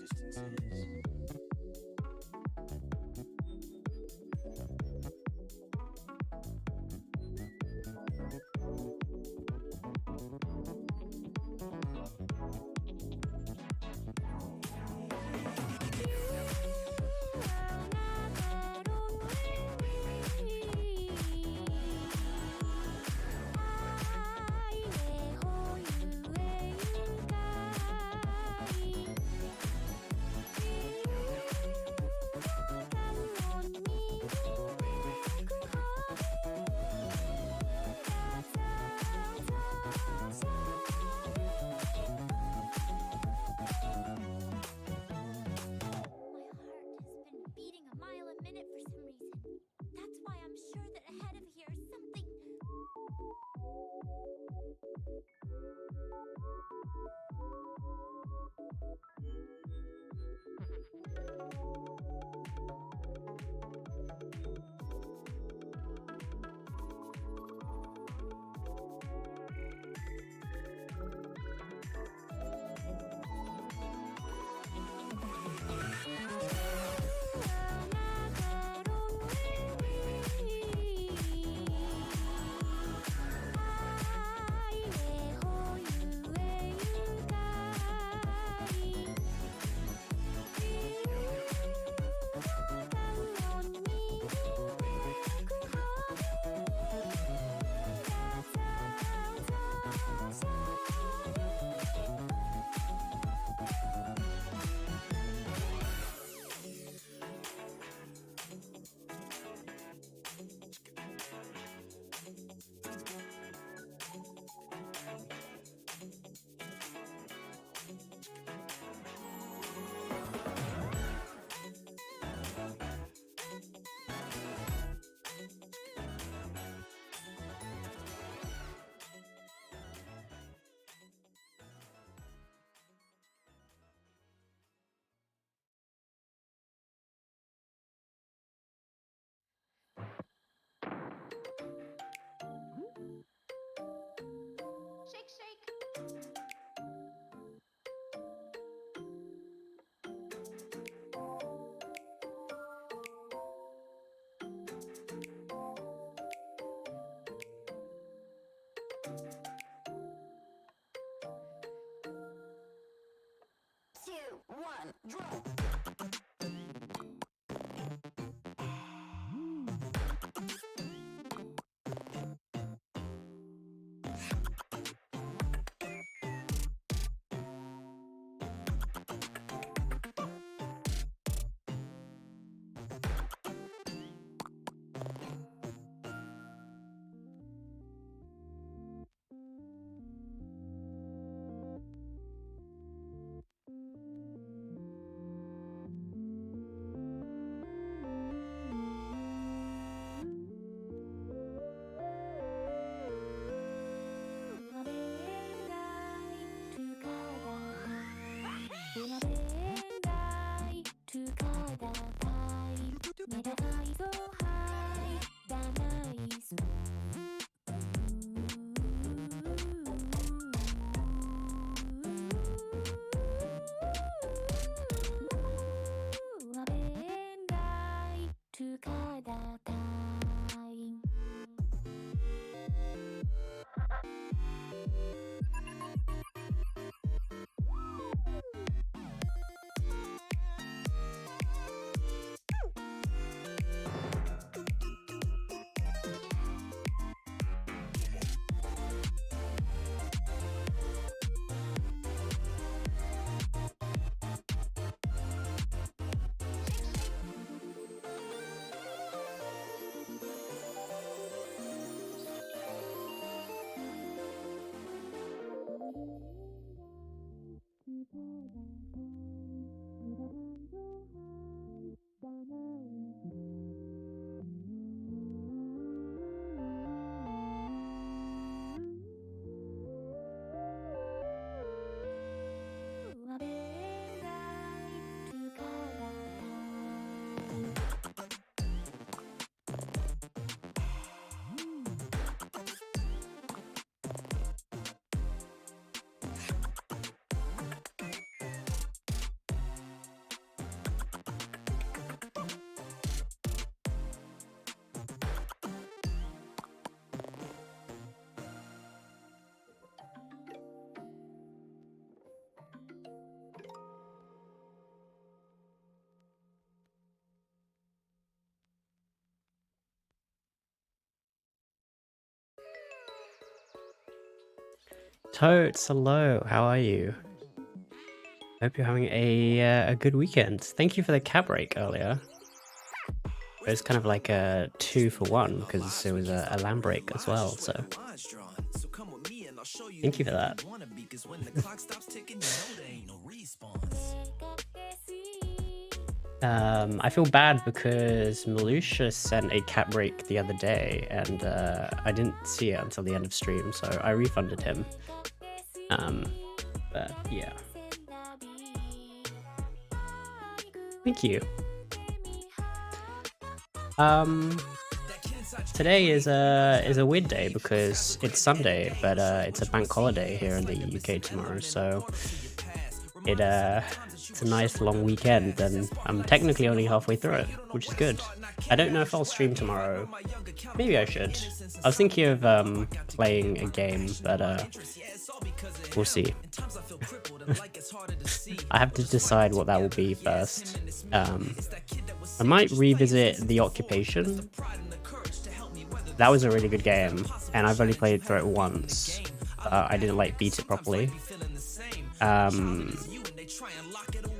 distances. Shake, shake. Two, one, drop. Totes, hello, how are you? Hope you're having a good weekend. Thank you for the cab break earlier. It was kind of like a 2-for-1 because it was a land break as well, so thank you for that. I feel bad because Malusha sent a cat break the other day and I didn't see it until the end of stream, so I refunded him. But yeah. Thank you. Today is a weird day because it's Sunday, but it's a bank holiday here in the UK tomorrow, so it's a nice long weekend, and I'm technically only halfway through it, which is good. I don't know if I'll stream tomorrow. Maybe I should. I was thinking of playing a game, but we'll see. I have to decide what that will be first. I might revisit The Occupation. That was a really good game, and I've only played through it once. I didn't beat it properly.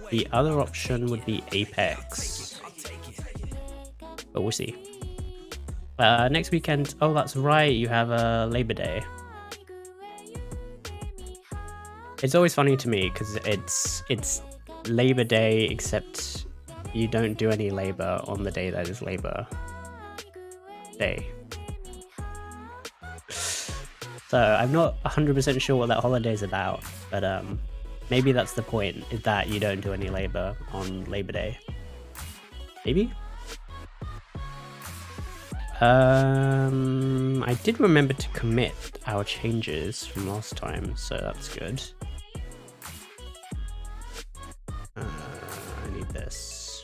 The other option would be Apex, but we'll see. Next weekend, oh that's right, you have a Labor Day. It's always funny to me because it's Labor Day, except you don't do any labor on the day that is Labor Day. So I'm not 100% sure what that holiday is about, but maybe that's the point, is that you don't do any labor on Labor Day. Maybe? I did remember to commit our changes from last time, so that's good. I need this.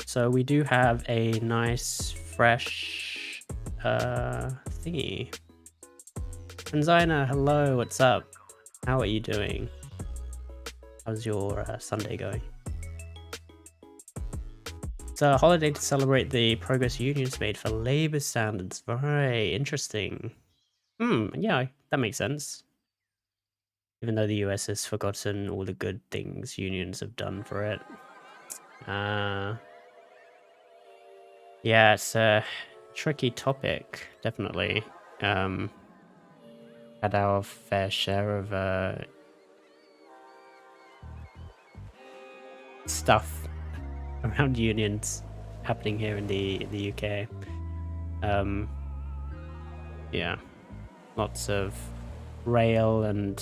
So we do have a nice, fresh thingy. Anzina, hello, what's up? How are you doing? How's your Sunday going? It's a holiday to celebrate the progress unions made for labor standards. Very interesting. Yeah, that makes sense. Even though the US has forgotten all the good things unions have done for it. Yeah, it's a tricky topic, definitely. Had our fair share of stuff around unions happening here in the UK. Yeah, lots of rail and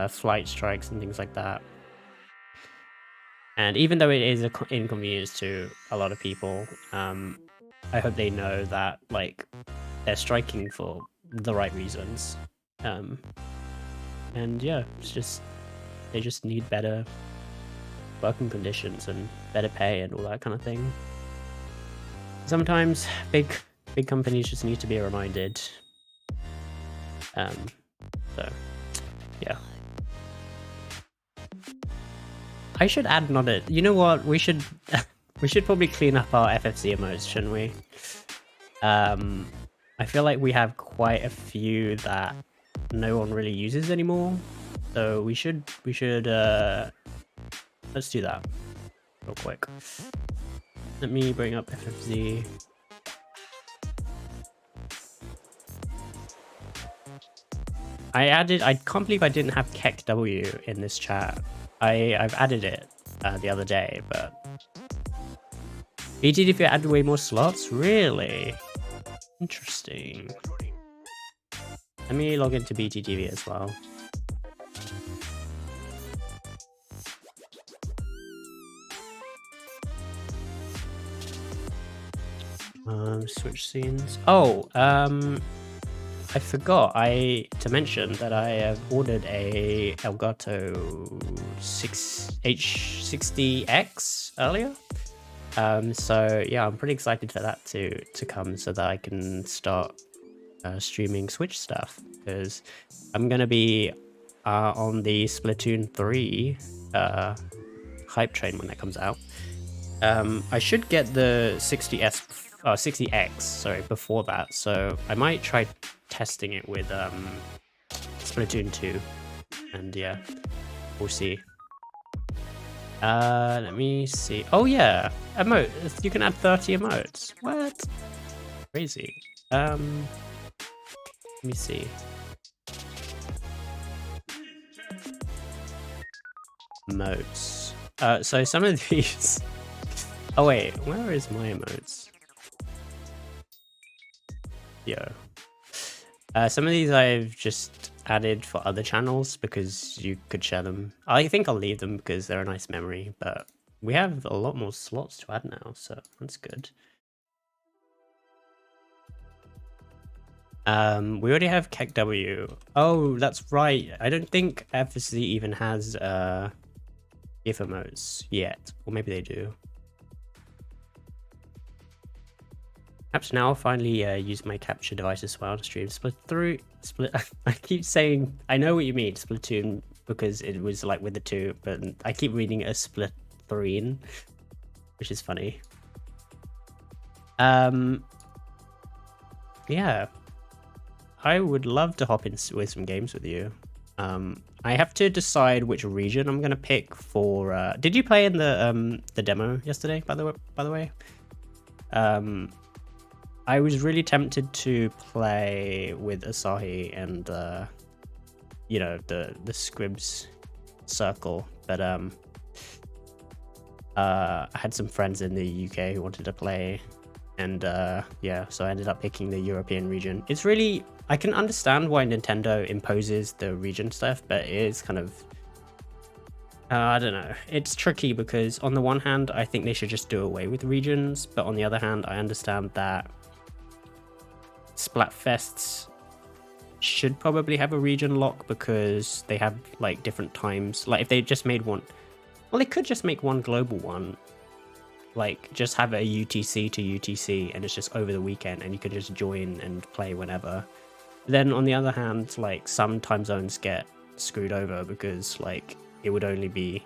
flight strikes and things like that. And even though it is an inconvenience to a lot of people, I hope they know that they're striking for the right reasons. And yeah, they just need better working conditions and better pay and all that kind of thing. Sometimes big companies just need to be reminded. So yeah. I should add another. You know what? We should probably clean up our FFC emotes, shouldn't we? I feel like we have quite a few that no one really uses anymore. So we should let's do that real quick. Let me bring up FFZ. I can't believe I didn't have KEKW in this chat. I've added it the other day, but BTTV added way more slots? Really? Interesting. Let me log into BTTV as well. Switch scenes. Oh, I forgot to mention that I have ordered a Elgato H60X earlier. So yeah, I'm pretty excited for that to come so that I can start streaming Switch stuff, because I'm gonna be on the Splatoon 3 hype train when that comes out. I should get the 60X, sorry, before that, so I might try testing it with Splatoon 2, and yeah, we'll see. Let me see. Oh yeah, emote. You can add 30 emotes. What? Crazy. Let me see. Emotes. So some of these. Oh wait, where is my emotes? Yeah. Some of these I've just added for other channels because you could share them. I think I'll leave them because they're a nice memory, but we have a lot more slots to add now, so that's good. We already have KEKW. Oh, that's right. I don't think FSC even has GIF emotes yet, or maybe they do. Perhaps now I'll finally use my capture device as well to stream Split. I keep saying, I know what you mean, Splatoon, because it was like with the 2, but I keep reading it as Splatoon, which is funny. Yeah, I would love to hop in with some games with you. I have to decide which region I'm gonna pick for. Did you play in the demo yesterday? By the way, I was really tempted to play with Asahi and you know, the Scribs circle, but I had some friends in the UK who wanted to play, and yeah, so I ended up picking the European region. It's really, I can understand why Nintendo imposes the region stuff, but it is kind of I don't know. It's tricky because on the one hand, I think they should just do away with regions, but on the other hand, I understand that Splatfests should probably have a region lock because they have like different times. Like if they just made one, well, they could just make one global one, like just have a UTC to UTC and it's just over the weekend and you can just join and play whenever. Then on the other hand, like some time zones get screwed over because like it would only be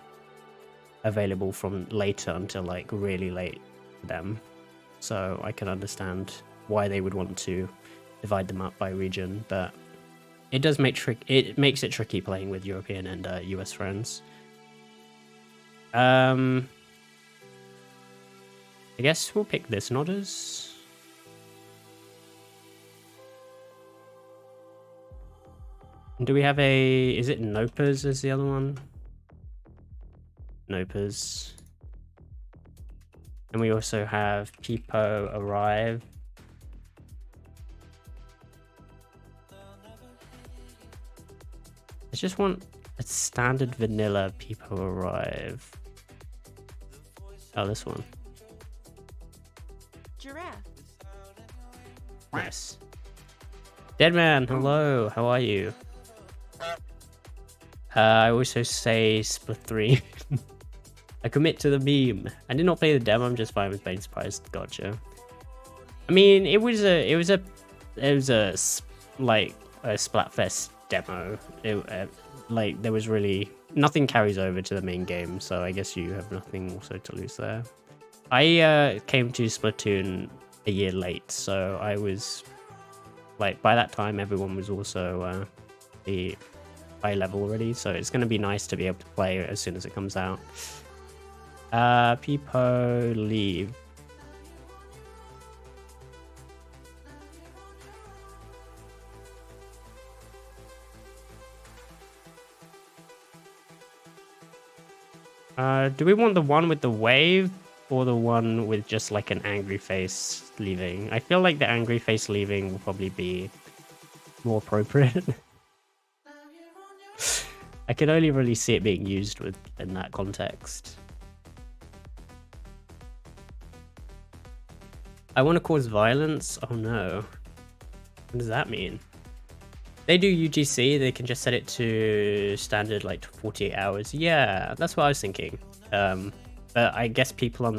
available from later until like really late for them. So I can understand why they would want to divide them up by region, but it does make it makes it tricky playing with European and US friends. I guess we'll pick this Nodders. Do we have a, is it Nopers as the other one? Nopers. And we also have Peepo Arrive. I just want a standard vanilla Peepo Arrive. Oh, this one. Giraffe. Nice. Deadman, hello, how are you? I also say Split 3. I commit to the meme. I did not play the demo, I'm just fine with being surprised. Gotcha. I mean, it was a like a Splatfest demo. Like there was really nothing carries over to the main game, so I guess you have nothing also to lose there. I came to Splatoon a year late, so I was like, by that time everyone was also the high level already, so it's going to be nice to be able to play as soon as it comes out. Peepo leave. Do we want the one with the wave or the one with just like an angry face leaving? I feel like the angry face leaving will probably be more appropriate. I can only really see it being used in that context. I want to cause violence? Oh no. What does that mean? They do UGC, they can just set it to standard like 48 hours. Yeah, that's what I was thinking. But I guess people on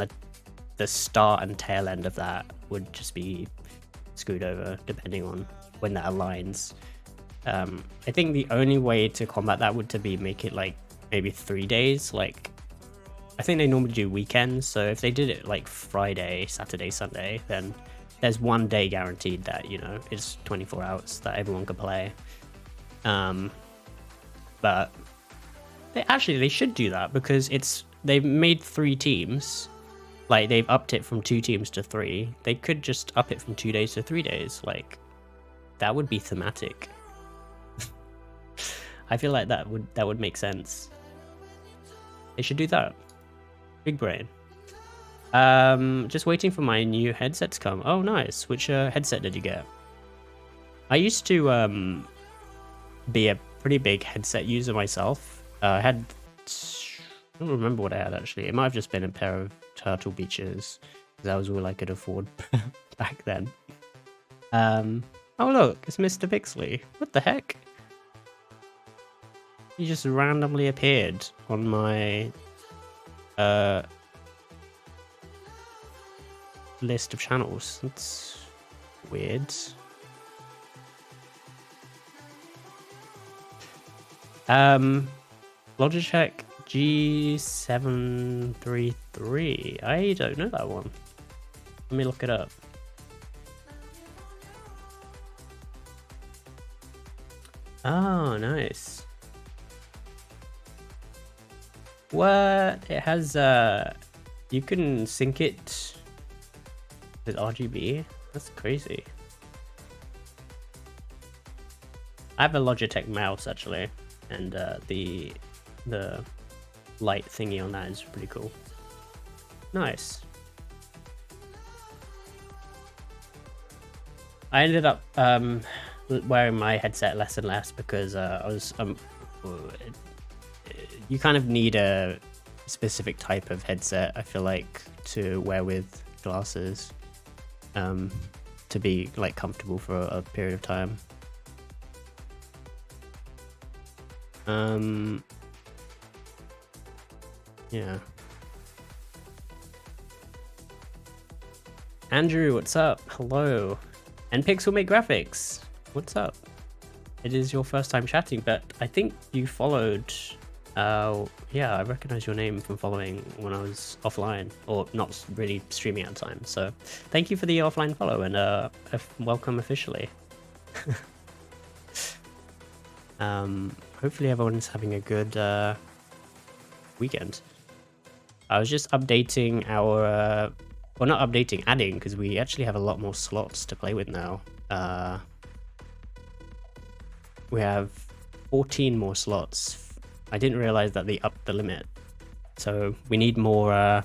the start and tail end of that would just be screwed over depending on when that aligns. I think the only way to combat that would to be make it like maybe 3 days. Like I think they normally do weekends, so if they did it like Friday, Saturday, Sunday, then there's 1 day guaranteed that, you know, it's 24 hours that everyone can play. But they should do that because they've made 3 teams. Like, they've upped it from 2 teams to 3. They could just up it from 2 days to 3 days. Like, that would be thematic. I feel like that would make sense. They should do that. Big brain. Just waiting for my new headset to come. Oh, nice. Which headset did you get? I used to be a pretty big headset user myself. I don't remember what I had actually. It might have just been a pair of Turtle Beaches, because that was all I could afford back then. Oh look, it's Mr. Pixley. What the heck? He just randomly appeared on my list of channels. That's weird. Logitech G733. I don't know that one. Let me look it up. Oh, nice. What? It has you can sync it with RGB. That's crazy. I have a Logitech mouse actually, and the light thingy on that is pretty cool. Nice. I ended up wearing my headset less and less because you kind of need a specific type of headset, I feel like, to wear with glasses to be like comfortable for a period of time. Yeah. Andrew, what's up? Hello. And Pixelmate Graphics, what's up? It is your first time chatting, but I think you followed. Yeah, I recognize your name from following when I was offline, or not really streaming at the time. So thank you for the offline follow, and welcome officially. Hopefully everyone's having a good weekend. I was just updating our, well, not updating, adding, because we actually have a lot more slots to play with now. We have 14 more slots. I didn't realize that they upped the limit, so we need more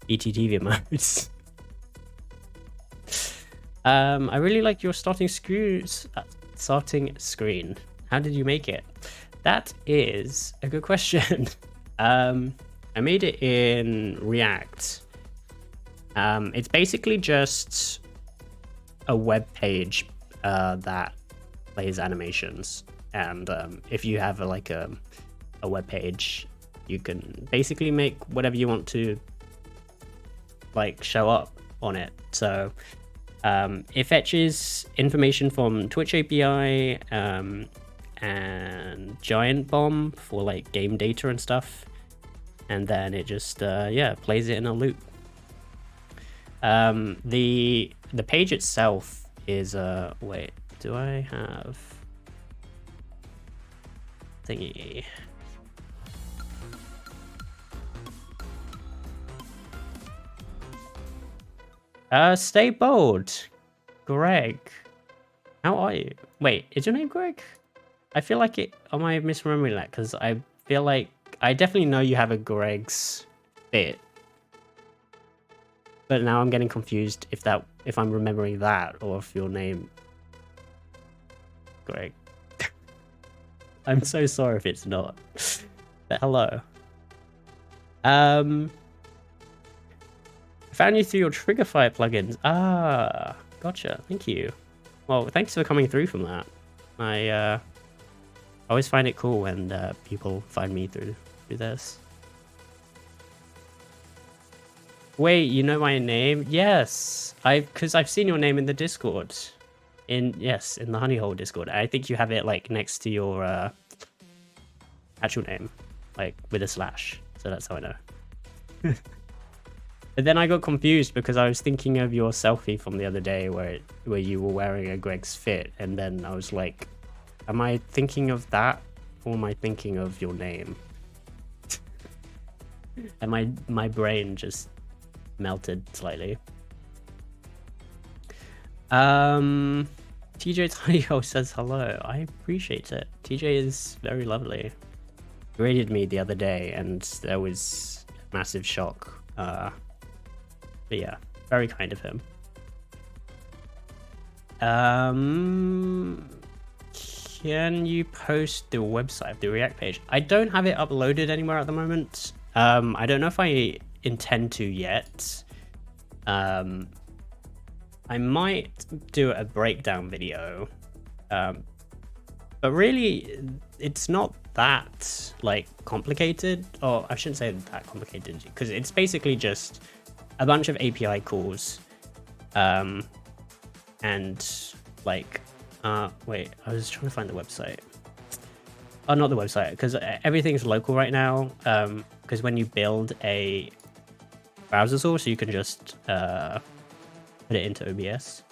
ETTV modes. I really like your starting screen. How did you make it? That is a good question. I made it in React. It's basically just a web page that plays animations, and if you have a web page, you can basically make whatever you want to like show up on it. So it fetches information from Twitch API and Giant Bomb for like game data and stuff, and then it just yeah, plays it in a loop. The page itself is wait, do I have thingy? Stay bold, Greg. How are you? Wait, is your name Greg? I feel like it. Am I misremembering that? Because I feel like I definitely know you have a Greg's bit, but now I'm getting confused if I'm remembering that or if your name Greg. I'm so sorry if it's not. But hello. I found you through your Triggerfire plugins. Ah, gotcha. Thank you. Well, thanks for coming through from that. I always find it cool when people find me through this. Wait, you know my name? Yes, because I've seen your name in the Discord. In the Honeyhole Discord. I think you have it like next to your actual name, like with a slash. So that's how I know. But then I got confused because I was thinking of your selfie from the other day where you were wearing a Greg's Fit, and then I was like, am I thinking of that or am I thinking of your name? And my brain just melted slightly. TJ Tidyho says hello. I appreciate it. TJ is very lovely. He raided me the other day and there was a massive shock. But yeah, very kind of him. Can you post the website of the React page? I don't have it uploaded anywhere at the moment. I don't know if I intend to yet. I might do a breakdown video, but really it's not that like complicated, or I shouldn't say that complicated because it's basically just a bunch of API calls, and like wait, I was trying to find the website. Oh, not the website, because everything's local right now, because when you build a browser source you can just put it into OBS.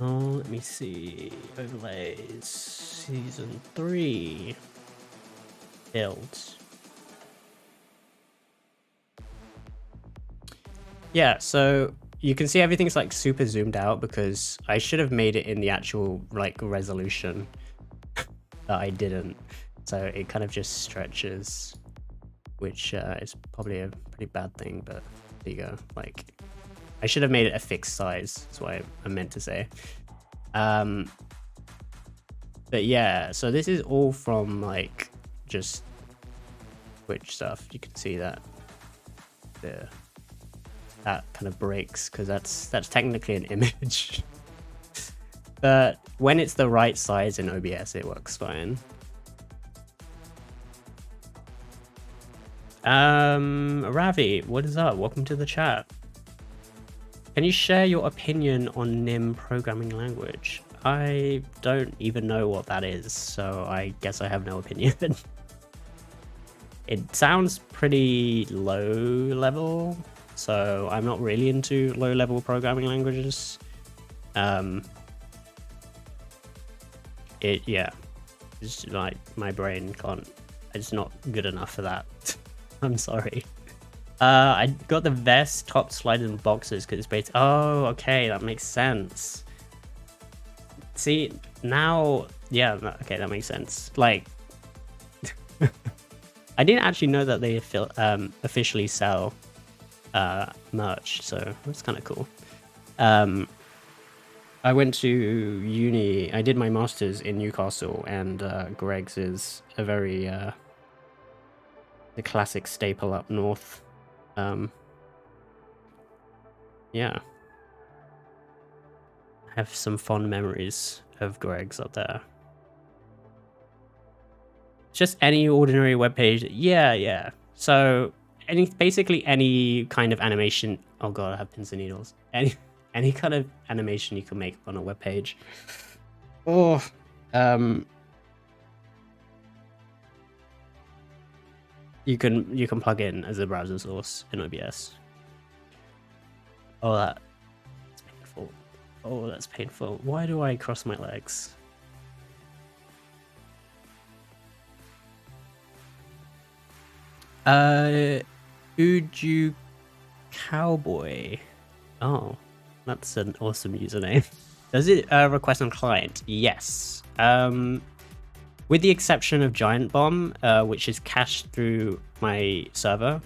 Oh, let me see. Overlays, season 3 builds. Yeah, so you can see everything's like super zoomed out because I should have made it in the actual like resolution that I didn't. So it kind of just stretches, which is probably a pretty bad thing, but there you go. Like, I should have made it a fixed size. That's what I meant to say. But yeah, so this is all from like just Twitch stuff. You can see that that kind of breaks because that's technically an image. But when it's the right size in OBS, it works fine. Ravi, what is up? Welcome to the chat. Can you share your opinion on NIM programming language? I don't even know what that is, so I guess I have no opinion. It sounds pretty low level, so I'm not really into low level programming languages. Yeah, it's like my brain can't, it's not good enough for that. I'm sorry. I got the vest, top, sliders, and boxes because it's based. Oh, okay, that makes sense. See, now, yeah, okay, that makes sense. Like, I didn't actually know that they officially sell merch, so that's kind of cool. I went to uni. I did my master's in Newcastle, and Greg's is a very the classic staple up north. Yeah, I have some fond memories of Greg's up there. Just any ordinary web page. Yeah. So basically any kind of animation. Oh god, I have pins and needles. Any kind of animation you can make on a web page. Oh, you can plug in as a browser source in OBS. Oh, that's painful. Oh, that's painful. Why do I cross my legs? Uju Cowboy. Oh, that's an awesome username. Does it request on client? Yes. With the exception of Giant Bomb, which is cached through my server,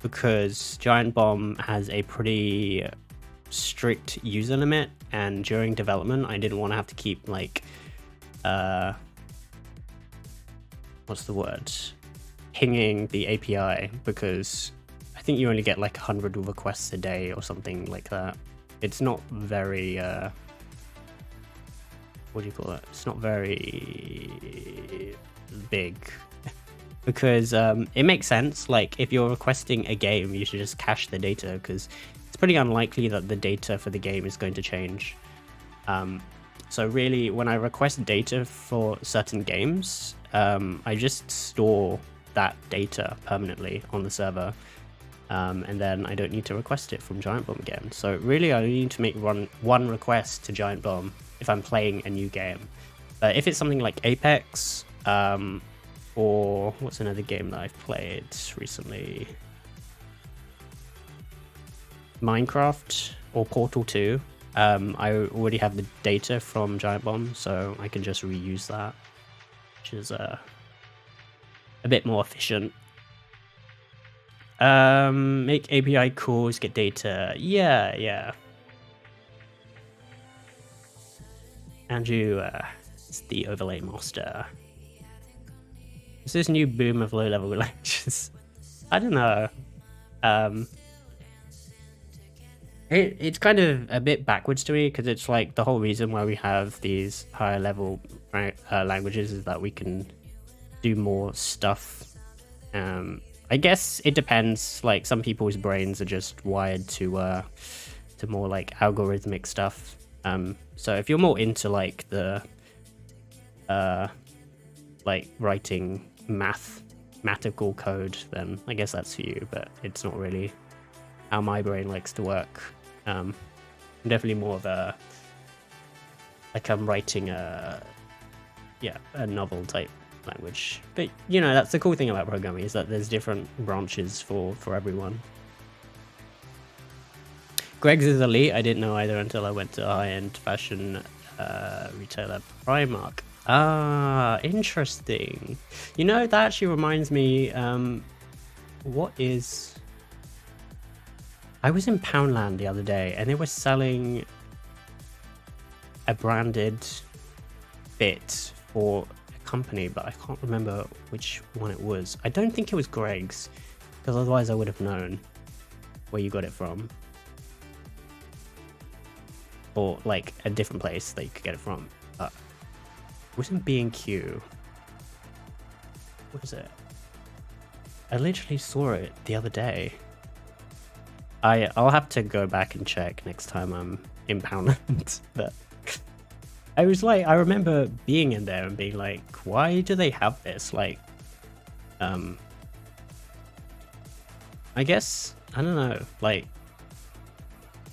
because Giant Bomb has a pretty strict user limit, and during development, I didn't want to have to keep like, what's the word? Pinging the API, because I think you only get like 100 requests a day or something like that. It's not very, what do you call it? It's not very big. Because it makes sense, like if you're requesting a game, you should just cache the data, because it's pretty unlikely that the data for the game is going to change. So really, when I request data for certain games, I just store that data permanently on the server. and then I don't need to request it from Giant Bomb again. So really, I only need to make one request to Giant Bomb if I'm playing a new game. But if it's something like Apex, or what's another game that I've played recently? Minecraft or Portal 2. I already have the data from Giant Bomb, so I can just reuse that, which is a bit more efficient. Make API calls, get data. Yeah. Andrew is the overlay master. Is this new boom of low-level languages? I don't know. It's kind of a bit backwards to me, because it's like the whole reason why we have these higher level languages is that we can do more stuff. I guess it depends. Like, some people's brains are just wired to more like algorithmic stuff. So if you're more into like the like writing mathematical code, then I guess that's for you. But it's not really how my brain likes to work. I'm definitely more of a, like, I'm writing a novel type language. But you know, that's the cool thing about programming, is that there's different branches for everyone. Greg's is elite. I didn't know either until I went to high-end fashion retailer Primark. Ah, interesting. You know, that actually reminds me, what is... I was in Poundland the other day, and they were selling a branded bit for a company, but I can't remember which one it was. I don't think it was Greg's, because otherwise I would have known where you got it from. Or like a different place that you could get it from. It wasn't B&Q. What is it? I literally saw it the other day. I'll have to go back and check next time I'm in Poundland. But I was like, I remember being in there and being like, why do they have this? Like, I guess, I don't know, like,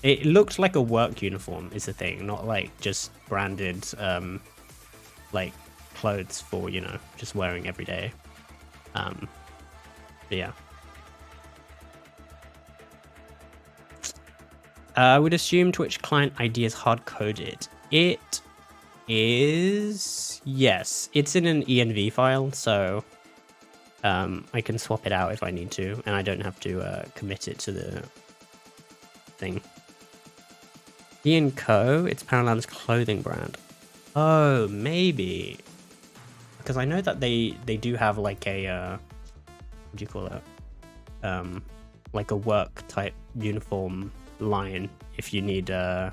it looked like a work uniform is the thing, not like just branded, like clothes for, you know, just wearing every day. Yeah. I would assume Twitch client ID is hard-coded. It is... Yes, it's in an env file, so I can swap it out if I need to, and I don't have to commit it to the thing. B&Co, it's Poundland's clothing brand. Oh, maybe. Because I know that they do have like a... what do you call it? Like a work-type uniform line if you need to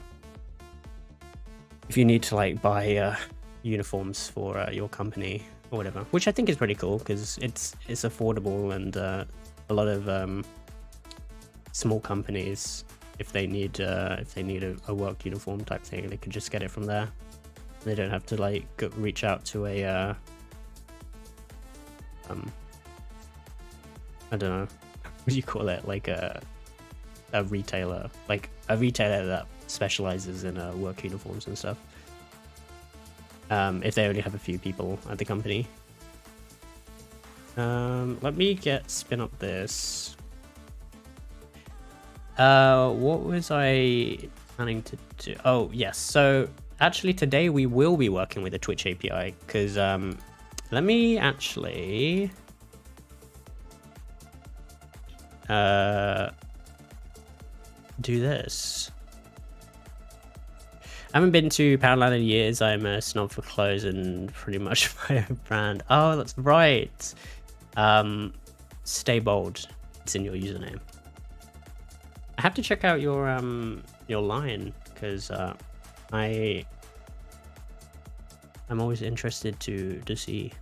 like buy uniforms for your company or whatever, which I think is pretty cool because it's affordable, and a lot of small companies, if they need a work uniform type thing, they can just get it from there. They don't have to like reach out to a I don't know, what do you call it, like a retailer, like a retailer that specializes in work uniforms and stuff, if they only have a few people at the company. Let me spin up this. What was I planning to do? Oh yes, so actually today we will be working with a Twitch API, because let me actually do this. I haven't been to Poundland in years. I'm a snob for clothes and pretty much my own brand. Oh, that's right. Stay bold. It's in your username. I have to check out your line, because I'm always interested to see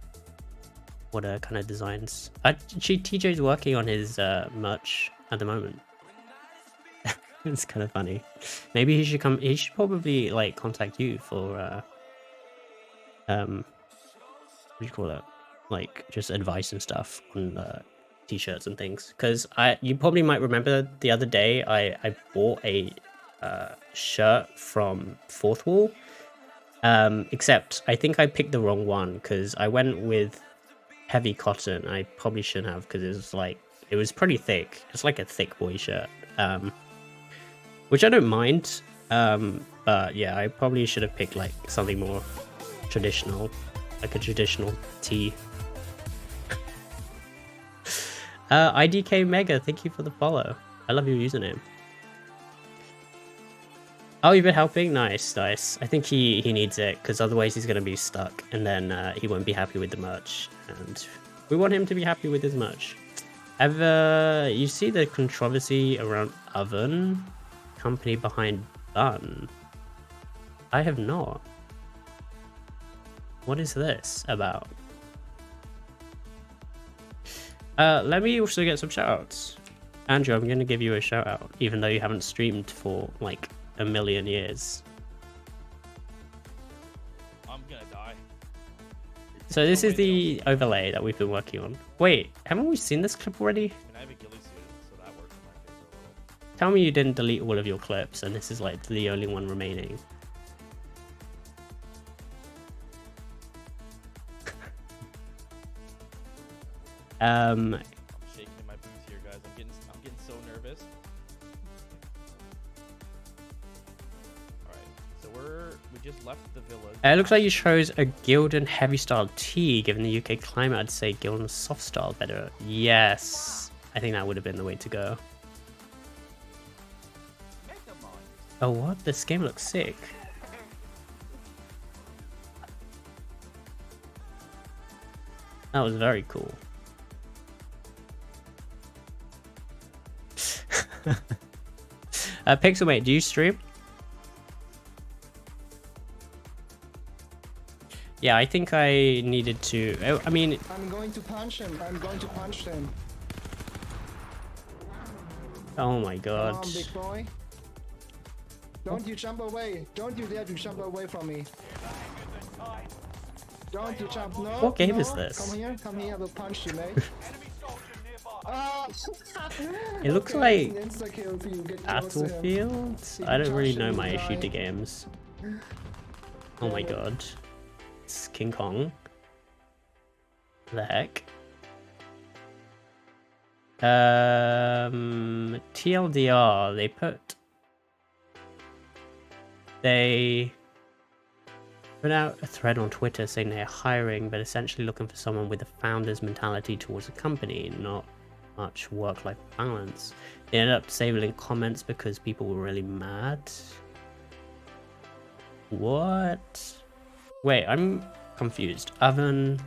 what kind of designs. Actually, TJ's working on his merch at the moment. It's kind of funny. Maybe he should come. He should probably like contact you for what do you call it? Like just advice and stuff on t-shirts and things. Because you probably might remember the other day I bought a shirt from Fourth Wall. Except I think I picked the wrong one because I went with heavy cotton. I probably shouldn't have because it was pretty thick. It's like a thick boy shirt. Which I don't mind. But yeah, I probably should have picked like something more traditional, like a traditional tee. IDK Mega, thank you for the follow. I love your username. Oh, you've been helping? Nice, nice. I think he needs it, because otherwise he's going to be stuck, and then he won't be happy with the merch. And we want him to be happy with his merch. You see the controversy around Oven? Company behind Bun? I have not. What is this about? Let me also get some shoutouts. Andrew, I'm going to give you a shout out, even though you haven't streamed for like a million years. I'm gonna die. So this is the overlay that we've been working on. Wait, haven't we seen this clip already? I mean, I have a ghillie suit, so that worked in my favor a little. Tell me you didn't delete all of your clips and this is like the only one remaining. I'm shaking in my boots here, guys. I'm getting so nervous. Alright, so we just left the village. It looks like you chose a Gildan heavy style tee. Given the UK climate, I'd say Gildan soft style better. Yes, I think that would have been the way to go. Oh, what? This game looks sick. That was very cool. Pixelmate, do you stream? Yeah, I think I needed to. I mean, I'm going to punch him. I'm going to punch him. oh my god. Come on, big boy. Don't you jump away. Don't you dare to jump away from me. Don't you jump. No. What game no. is this? Come here. Come here. I will punch you, mate. It looks Okay, like it's an insta-kill if you get close to him. Battlefield? He I don't really charged know him, my he shooter died. games. Oh my god. It's King Kong. The heck? TLDR, they put out a thread on Twitter saying they're hiring, but essentially looking for someone with a founder's mentality towards a company, not much work-life balance. They ended up disabling comments because people were really mad. What? Wait, I'm confused. Oven,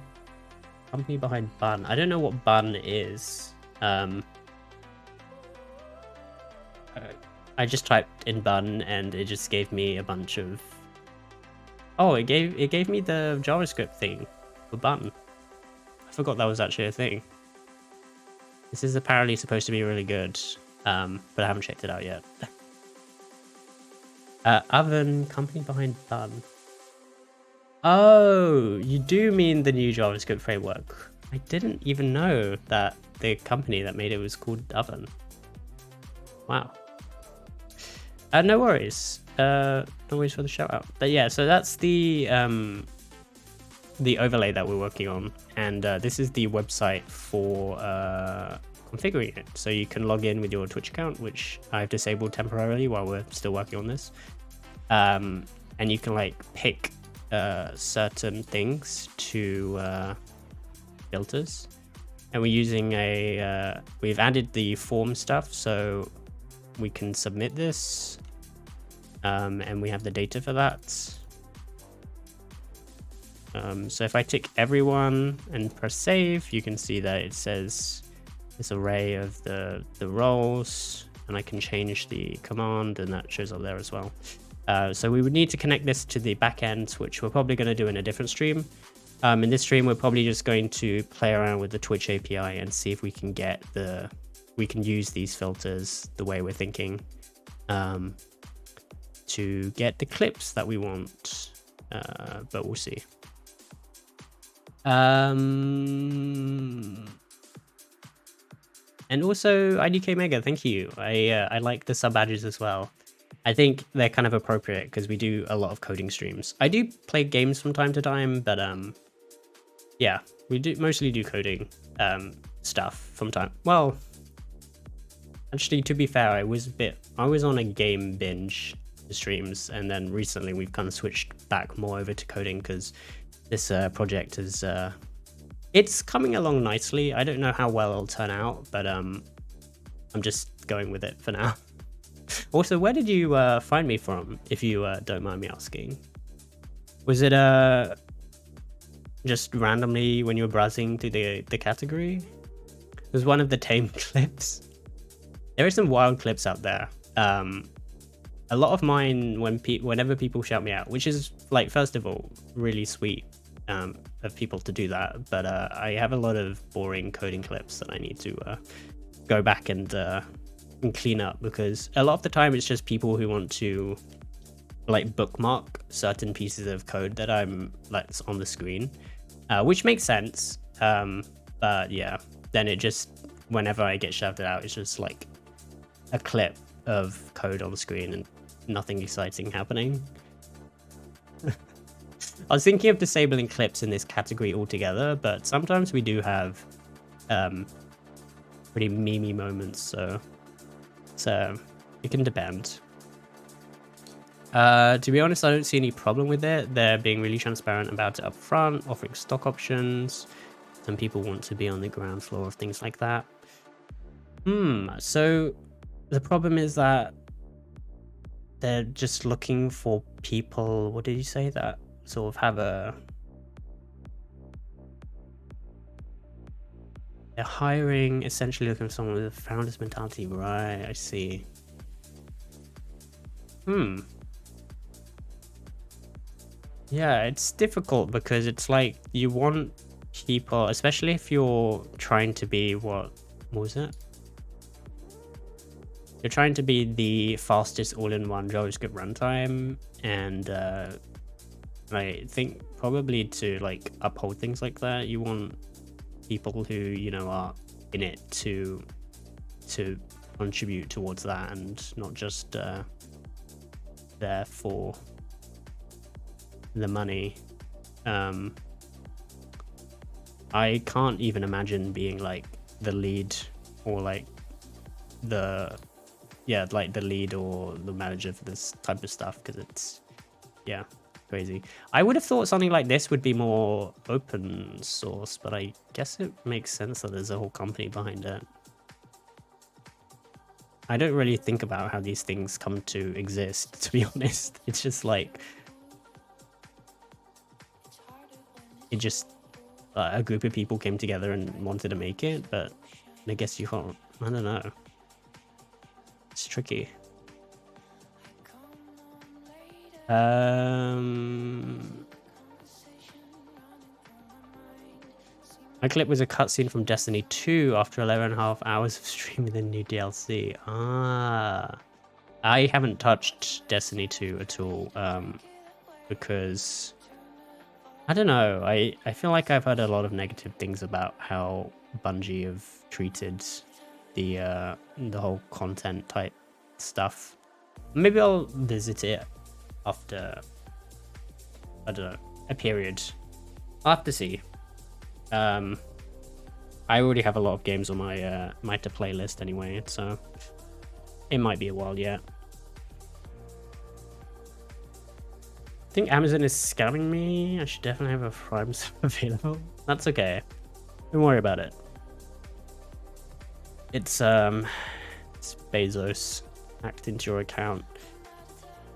company behind Bun. I don't know what Bun is. I just typed in Bun and it just gave me a bunch of. Oh, it gave me the JavaScript thing for Bun. I forgot that was actually a thing. This is apparently supposed to be really good, but I haven't checked it out yet. Oven, company behind Bun. Oh, you do mean the new JavaScript framework. I didn't even know that the company that made it was called Oven. Wow. No worries. No worries for the shout out. But yeah, so that's the overlay that we're working on, and this is the website for configuring it. So you can log in with your Twitch account, which I've disabled temporarily while we're still working on this. And you can like pick certain things to filters, and we're using we've added the form stuff so we can submit this, and we have the data for that. So if I tick everyone and press save, you can see that it says this array of the roles, and I can change the command, and that shows up there as well. So we would need to connect this to the backend, which we're probably going to do in a different stream. In this stream, we're probably just going to play around with the Twitch API and see if we can use these filters the way we're thinking, to get the clips that we want. But we'll see. And also IDK Mega, thank you. I like the sub badges as well. I think they're kind of appropriate because we do a lot of coding streams. I do play games from time to time, but yeah, we do mostly do coding stuff from time. Well, actually, to be fair, I was on a game binge streams, and then recently we've kind of switched back more over to coding because this project is it's coming along nicely. I don't know how well it'll turn out, but I'm just going with it for now. Also, where did you find me from, if you don't mind me asking? Was it just randomly when you were browsing through the category? It was one of the tame clips. There are some wild clips out there. A lot of mine, whenever people shout me out, which is, like, first of all, really sweet of people to do that, but I have a lot of boring coding clips that I need to go back and clean up, because a lot of the time it's just people who want to, like, bookmark certain pieces of code that I'm, like, on the screen, which makes sense. But yeah, then it just, whenever I get shouted out, it's just like a clip of code on the screen and nothing exciting happening. I was thinking of disabling clips in this category altogether, but sometimes we do have pretty memey moments, so it can depend. To be honest, I don't see any problem with it. They're being really transparent about it up front, offering stock options. Some people want to be on the ground floor of things like that. So the problem is that they're just looking for people, what did you say, that sort of have they're hiring, essentially looking for someone with a founder's mentality. Right, I see. Yeah, it's difficult because it's like you want people, especially if you're trying to be what was it? You're trying to be the fastest all-in-one JavaScript runtime, and I think probably to, like, uphold things like that, you want people who, you know, are in it to contribute towards that, and not just there for the money. I can't even imagine being like the lead, or like the lead or the manager for this type of stuff, because it's, yeah, crazy. I would have thought something like this would be more open source, but I guess it makes sense that there's a whole company behind it. I don't really think about how these things come to exist, to be honest. It's just like a group of people came together and wanted to make it, but I guess you can't. I don't know. It's tricky. My clip was a cutscene from Destiny 2 after 11.5 hours of streaming the new DLC. I haven't touched Destiny 2 at all, because I don't know. I feel like I've heard a lot of negative things about how Bungie have treated the whole content type stuff. Maybe I'll visit it after, I don't know, a period. I'll have to see. I already have a lot of games on my to play list anyway, so it might be a while yet. I think Amazon is scamming me. I should definitely have a Prime sub available. That's okay. Don't worry about it. It's Bezos hacked into your account.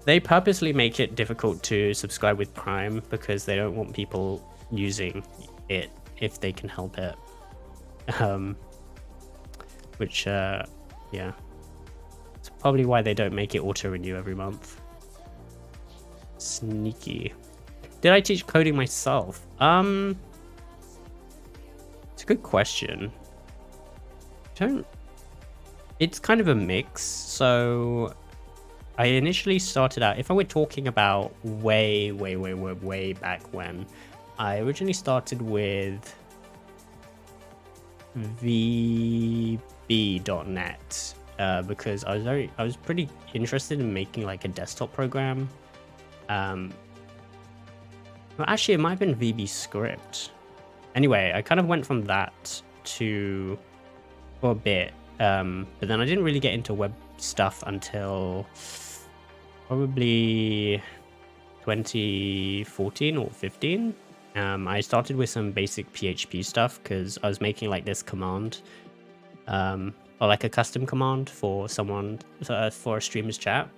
They purposely make it difficult to subscribe with Prime because they don't want people using it if they can help it. Which yeah, it's probably why they don't make it auto renew every month. Sneaky. Did I teach coding myself? It's a good question. It's kind of a mix. So I initially started out, if I were talking about way back when, I originally started with VB VB.net because I was pretty interested in making like a desktop program. Well, actually, it might have been VB script. Anyway, I kind of went from that to for a bit, but then I didn't really get into web stuff until probably 2014 or 15. I started with some basic PHP stuff because I was making like this command, or like a custom command for someone for a streamer's chat,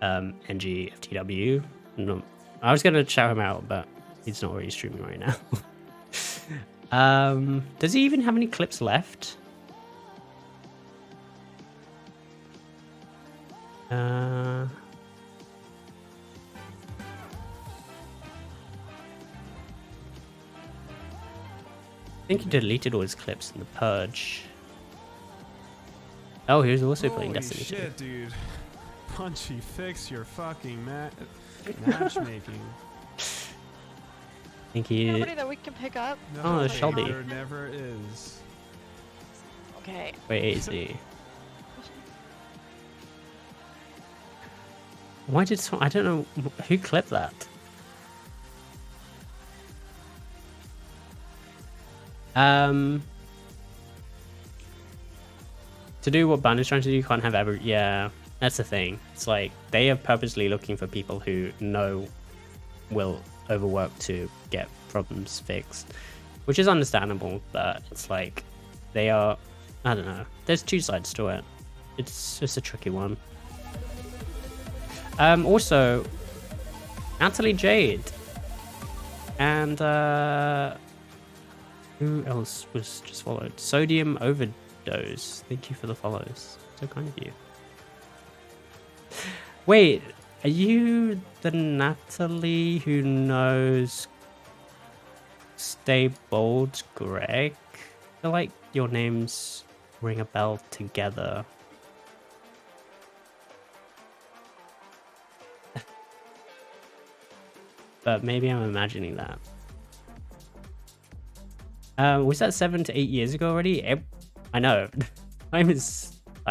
ngftw. No, I was gonna shout him out, but he's not really streaming right now. Does he even have any clips left? I think he deleted all his clips in the purge. Oh, he was also playing Destiny 2. Shit, dude. Punchy, fix your fucking matchmaking. I think he... Nobody that we can pick up? No, Oh, there's Shelby. there never is. Okay. Wait, is he? Why did someone... I don't know who clipped that. To do what Band is trying to do, you can't have every... Yeah, that's the thing. It's like, they are purposely looking for people who know will overwork to get problems fixed. Which is understandable, but it's like, they are... I don't know. There's two sides to it. It's just a tricky one. Also, Natalie Jade. And, who else was just followed? Sodium Overdose. Thank you for the follows. So kind of you. Wait, are you the Natalie who knows Stay Bold Greg? I feel like your names ring a bell together. But maybe I'm imagining that. Was that 7 to 8 years ago already? I know. I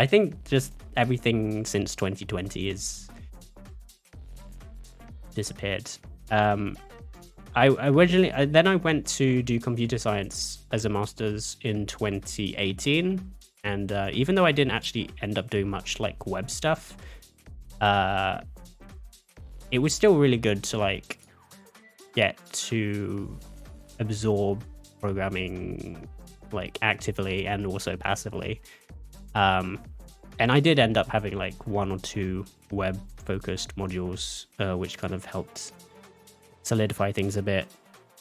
think just everything since 2020 is disappeared. I originally then I went to do computer science as a master's in 2018, and even though I didn't actually end up doing much like web stuff, it was still really good to like get to absorb programming like actively and also passively. And I did end up having like 1 or 2 web focused modules, which kind of helped solidify things a bit,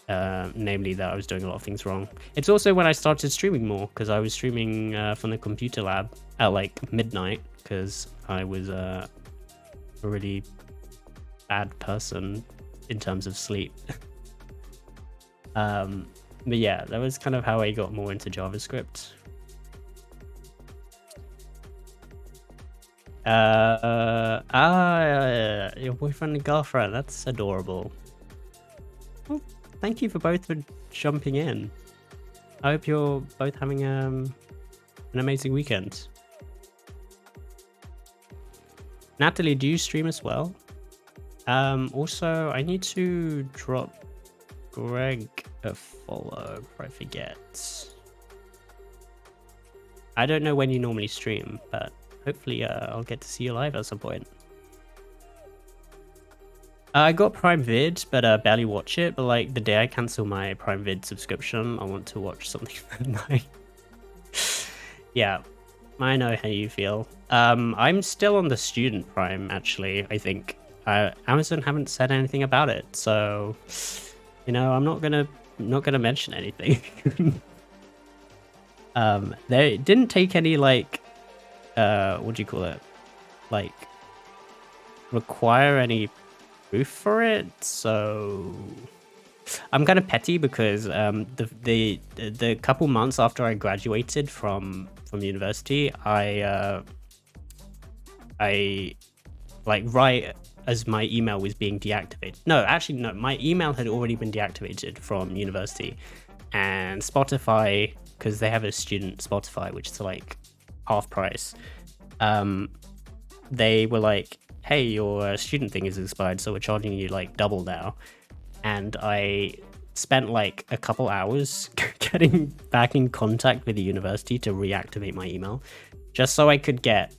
namely that I was doing a lot of things wrong. It's also when I started streaming more, because I was streaming from the computer lab at like midnight, because I was a really bad person in terms of sleep. But yeah, that was kind of how I got more into JavaScript. Your boyfriend and girlfriend, that's adorable. Well, thank you for both for jumping in. I hope you're both having an amazing weekend. Natalie, do you stream as well? Also, I need to drop Greg a follow before I forget. I don't know when you normally stream, but hopefully I'll get to see you live at some point. I got Prime Vid, but barely watch it. But like the day I cancel my Prime Vid subscription, I want to watch something that night. Yeah, I know how you feel. I'm still on the student Prime, actually. I think Amazon haven't said anything about it, so you know I'm not gonna mention anything. They didn't take any like what do you call it? Like require any proof for it, so I'm kind of petty because the couple months after I graduated from university, I like right as my email was being deactivated. No, actually no, my email had already been deactivated from university, and Spotify, because they have a student Spotify, which is like half price. They were like, hey, your student thing is expired, so we're charging you like double now. And I spent like a couple hours getting back in contact with the university to reactivate my email, just so I could get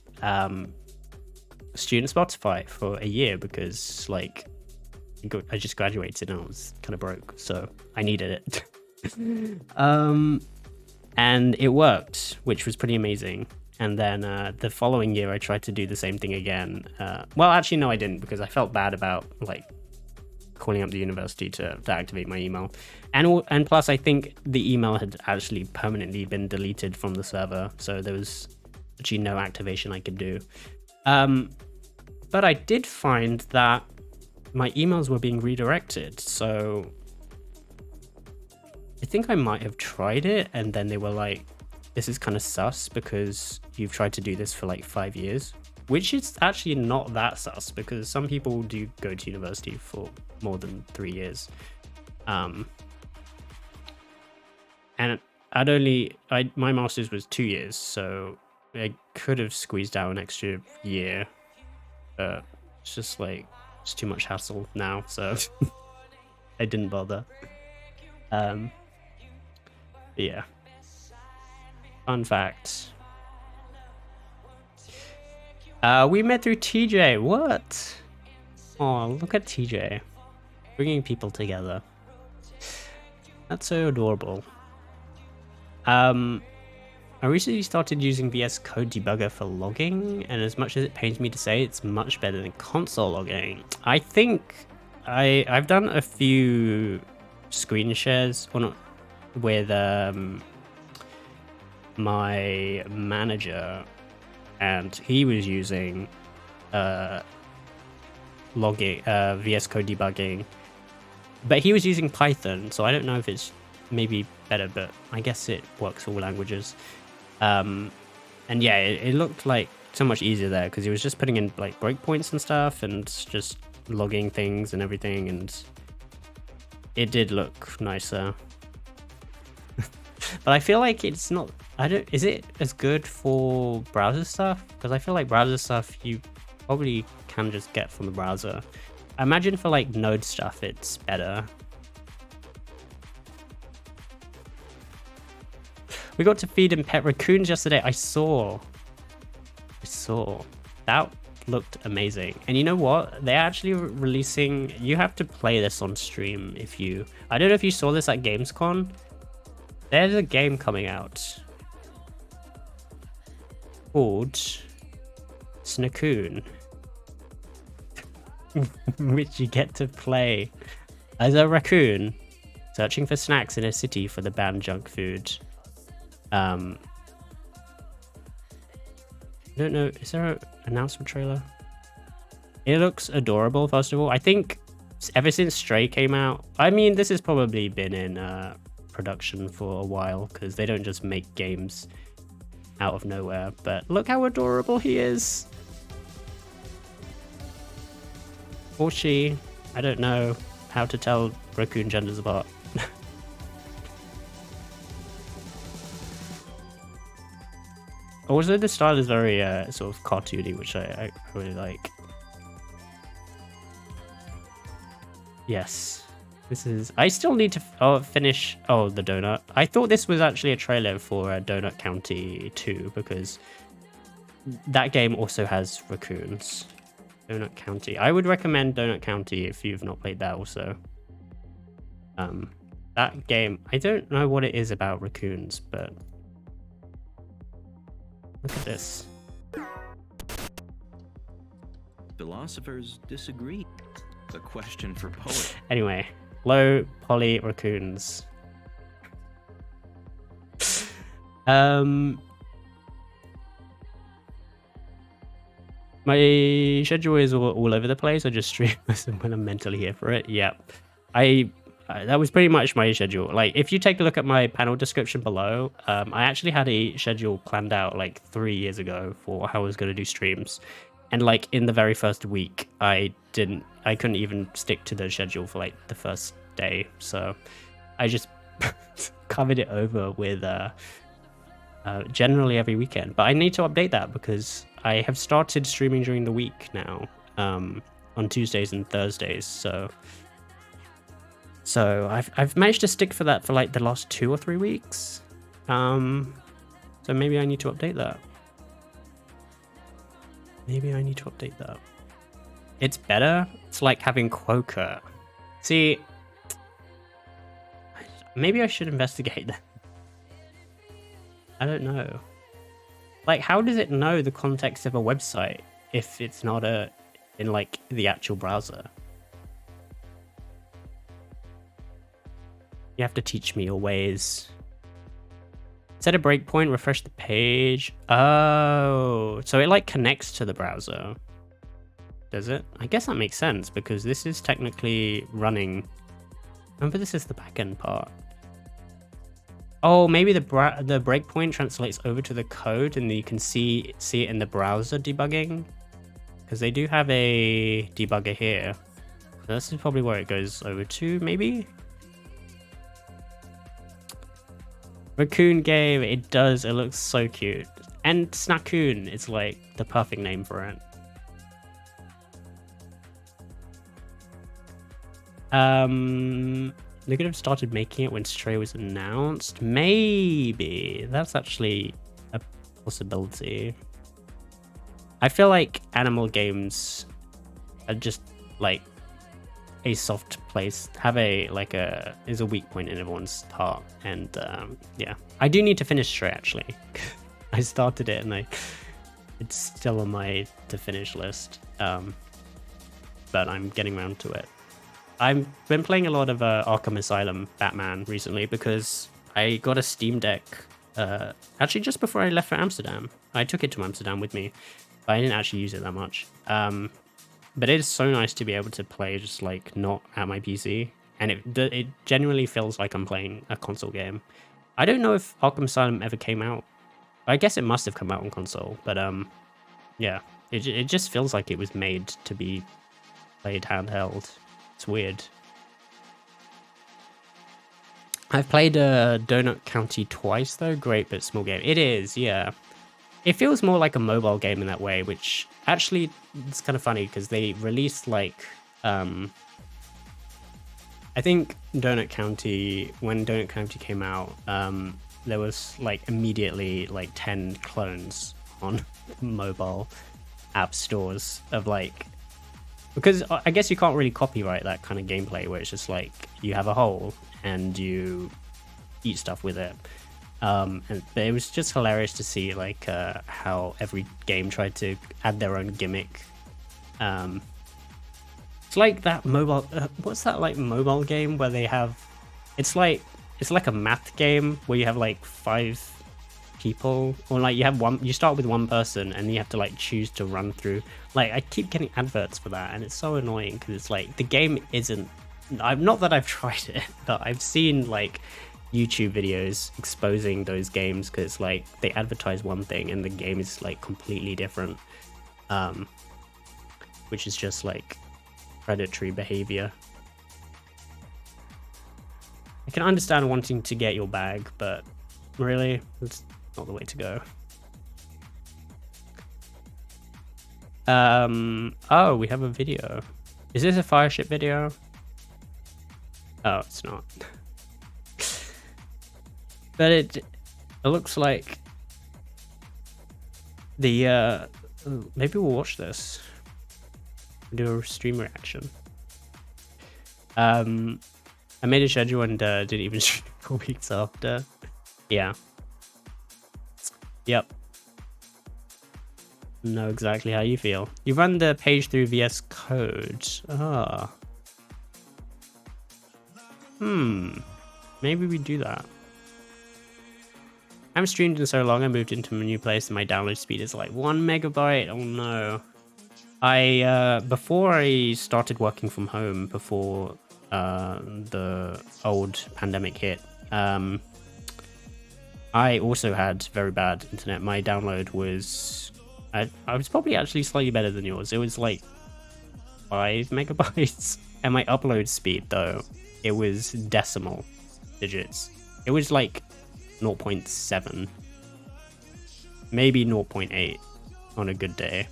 student Spotify for a year, because like I just graduated and I was kind of broke, so I needed it. And it worked, which was pretty amazing. And then the following year I tried to do the same thing again. Well, actually no, I didn't, because I felt bad about like calling up the university to activate my email, and plus I think the email had actually permanently been deleted from the server, so there was actually no activation I could do. But I did find that my emails were being redirected, so I think I might have tried it, and then they were like, this is kind of sus because you've tried to do this for like 5 years, which is actually not that sus, because some people do go to university for more than 3 years. And my master's was 2 years, so I could have squeezed out an extra year. It's just like, it's too much hassle now, so I didn't bother. But yeah. Fun fact. We met through TJ. What? Oh, look at TJ. Bringing people together. That's so adorable. I recently started using VS Code Debugger for logging, and as much as it pains me to say, it's much better than console logging. I think I've done a few screen shares with my manager, and he was using logging, VS Code debugging, but he was using Python, so I don't know if it's maybe better, but I guess it works for all languages. And yeah, it looked like so much easier there, because he was just putting in like breakpoints and stuff and just logging things and everything, and it did look nicer. But I feel like it's not, is it as good for browser stuff? Because I feel like browser stuff you probably can just get from the browser. I imagine for like Node stuff it's better. We got to feed and pet raccoons yesterday. I saw. That looked amazing. And you know what? They're actually releasing, you have to play this on stream if you, I don't know if you saw this at Gamescom. There's a game coming out called Snackoon, which you get to play as a raccoon searching for snacks in a city for the banned junk food. I don't know, is there an announcement trailer? It looks adorable, first of all. I think ever since Stray came out, I mean, this has probably been in production for a while, because they don't just make games out of nowhere, but look how adorable he is. Or she. I don't know how to tell raccoon genders apart. Also, the style is very sort of cartoony, which I really like. Yes. This is... I still need to finish... Oh, the donut. I thought this was actually a trailer for Donut County 2, because that game also has raccoons. Donut County. I would recommend Donut County if you've not played that also. That game... I don't know what it is about raccoons, but... Look at this. Philosophers disagree. It's a question for poets. Anyway, low poly raccoons. My schedule is all over the place. I just stream when I'm mentally here for it. Yep. That was pretty much my schedule. Like, if you take a look at my panel description below, I actually had a schedule planned out like 3 years ago for how I was going to do streams. And like in the very first week, I couldn't even stick to the schedule for like the first day. So I just covered it over with generally every weekend. But I need to update that because I have started streaming during the week now, on Tuesdays and Thursdays. So I've managed to stick for that for like the last 2 or 3 weeks. So maybe I need to update that. It's better. It's like having Quokka. See, maybe I should investigate that. I don't know. Like, how does it know the context of a website if it's not in like the actual browser? You have to teach me your ways. Set a breakpoint, refresh the page. Oh, so it like connects to the browser. Does it? I guess that makes sense because this is technically running. Remember, this is the backend part. Oh, maybe the breakpoint translates over to the code and you can see it in the browser debugging. Because they do have a debugger here. So this is probably where it goes over to, maybe? Raccoon game, it does, it looks so cute. And Snackoon is like the perfect name for it. They could have started making it when Stray was announced. Maybe. That's actually a possibility. I feel like animal games are just like a soft place, is a weak point in everyone's heart. And yeah, I do need to finish Stray actually. I started it and it's still on my to finish list. But I'm getting around to it. I've been playing a lot of Arkham Asylum Batman recently because I got a Steam Deck actually just before I left for Amsterdam. I took it to Amsterdam with me, but I didn't actually use it that much. But it is so nice to be able to play just like not at my PC, and it genuinely feels like I'm playing a console game. I don't know if Arkham Asylum ever came out. I guess it must have come out on console, but yeah, it just feels like it was made to be played handheld. It's weird. I've played Donut County twice though. Great but small game. It is, yeah. It feels more like a mobile game in that way, which actually it's kind of funny because they released like I think Donut County, when Donut County came out, there was like immediately like 10 clones on mobile app stores of like, because I guess you can't really copyright that kind of gameplay where it's just like you have a hole and you eat stuff with it. But it was just hilarious to see like how every game tried to add their own gimmick. It's like that mobile. What's that like mobile game where they have? It's like a math game where you have like 5 people, or like you have one. You start with one person and you have to like choose to run through. Like I keep getting adverts for that, and it's so annoying because it's like the game isn't. Not that I've tried it, but I've seen like YouTube videos exposing those games because like they advertise one thing and the game is like completely different, which is just like predatory behavior. I can understand wanting to get your bag, but really, it's not the way to go. Oh, we have a video. Is this a Fireship video? Oh, it's not. But it looks like the maybe we'll watch this. Do a stream reaction. I made a schedule and didn't even stream 4 weeks after. Yeah. Yep. Know exactly how you feel. You run the page through VS Code. Ah. Maybe we do that. I haven't streamed in so long. I moved into a new place and my download speed is like 1 megabyte. Oh no. Before I started working from home, before the old pandemic hit, I also had very bad internet. My download was, I was probably actually slightly better than yours. It was like 5 megabytes. And my upload speed though, it was decimal digits. It was like 0.7. maybe 0.8 on a good day.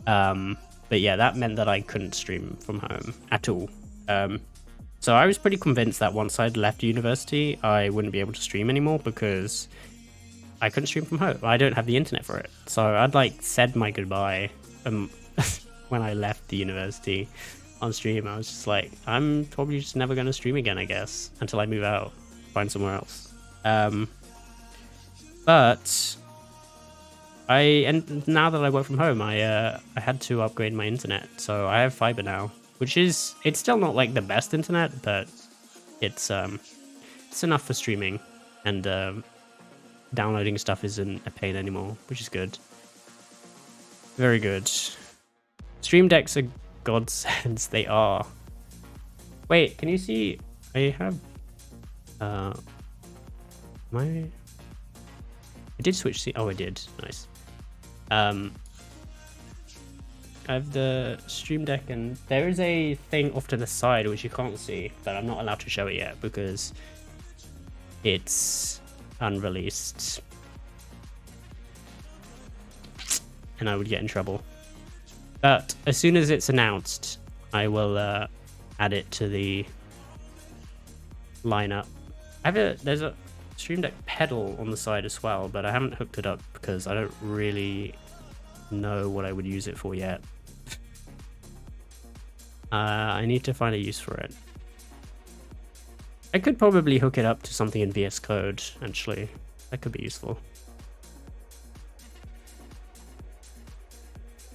But yeah, that meant that I couldn't stream from home at all. So I was pretty convinced that once I'd left university, I wouldn't be able to stream anymore because I couldn't stream from home. I don't have the internet for it. So I'd like said my goodbye when I left the university on stream. I was just like, I'm probably just never going to stream again, I guess, until I move out, find somewhere else. But now that I work from home, I had to upgrade my internet, so I have fiber now, which is, it's still not like the best internet, but it's enough for streaming, and downloading stuff isn't a pain anymore, which is good. Very good. Stream decks are godsends, they are. Wait, can you see? I have I did switch seat. Oh, I did. Nice. I have the stream deck, and there is a thing off to the side which you can't see, but I'm not allowed to show it yet because it's unreleased and I would get in trouble. But as soon as it's announced, I will add it to the lineup. There's a Stream Deck pedal on the side as well, but I haven't hooked it up because I don't really know what I would use it for yet. I need to find a use for it. I could probably hook it up to something in VS Code, actually. That could be useful.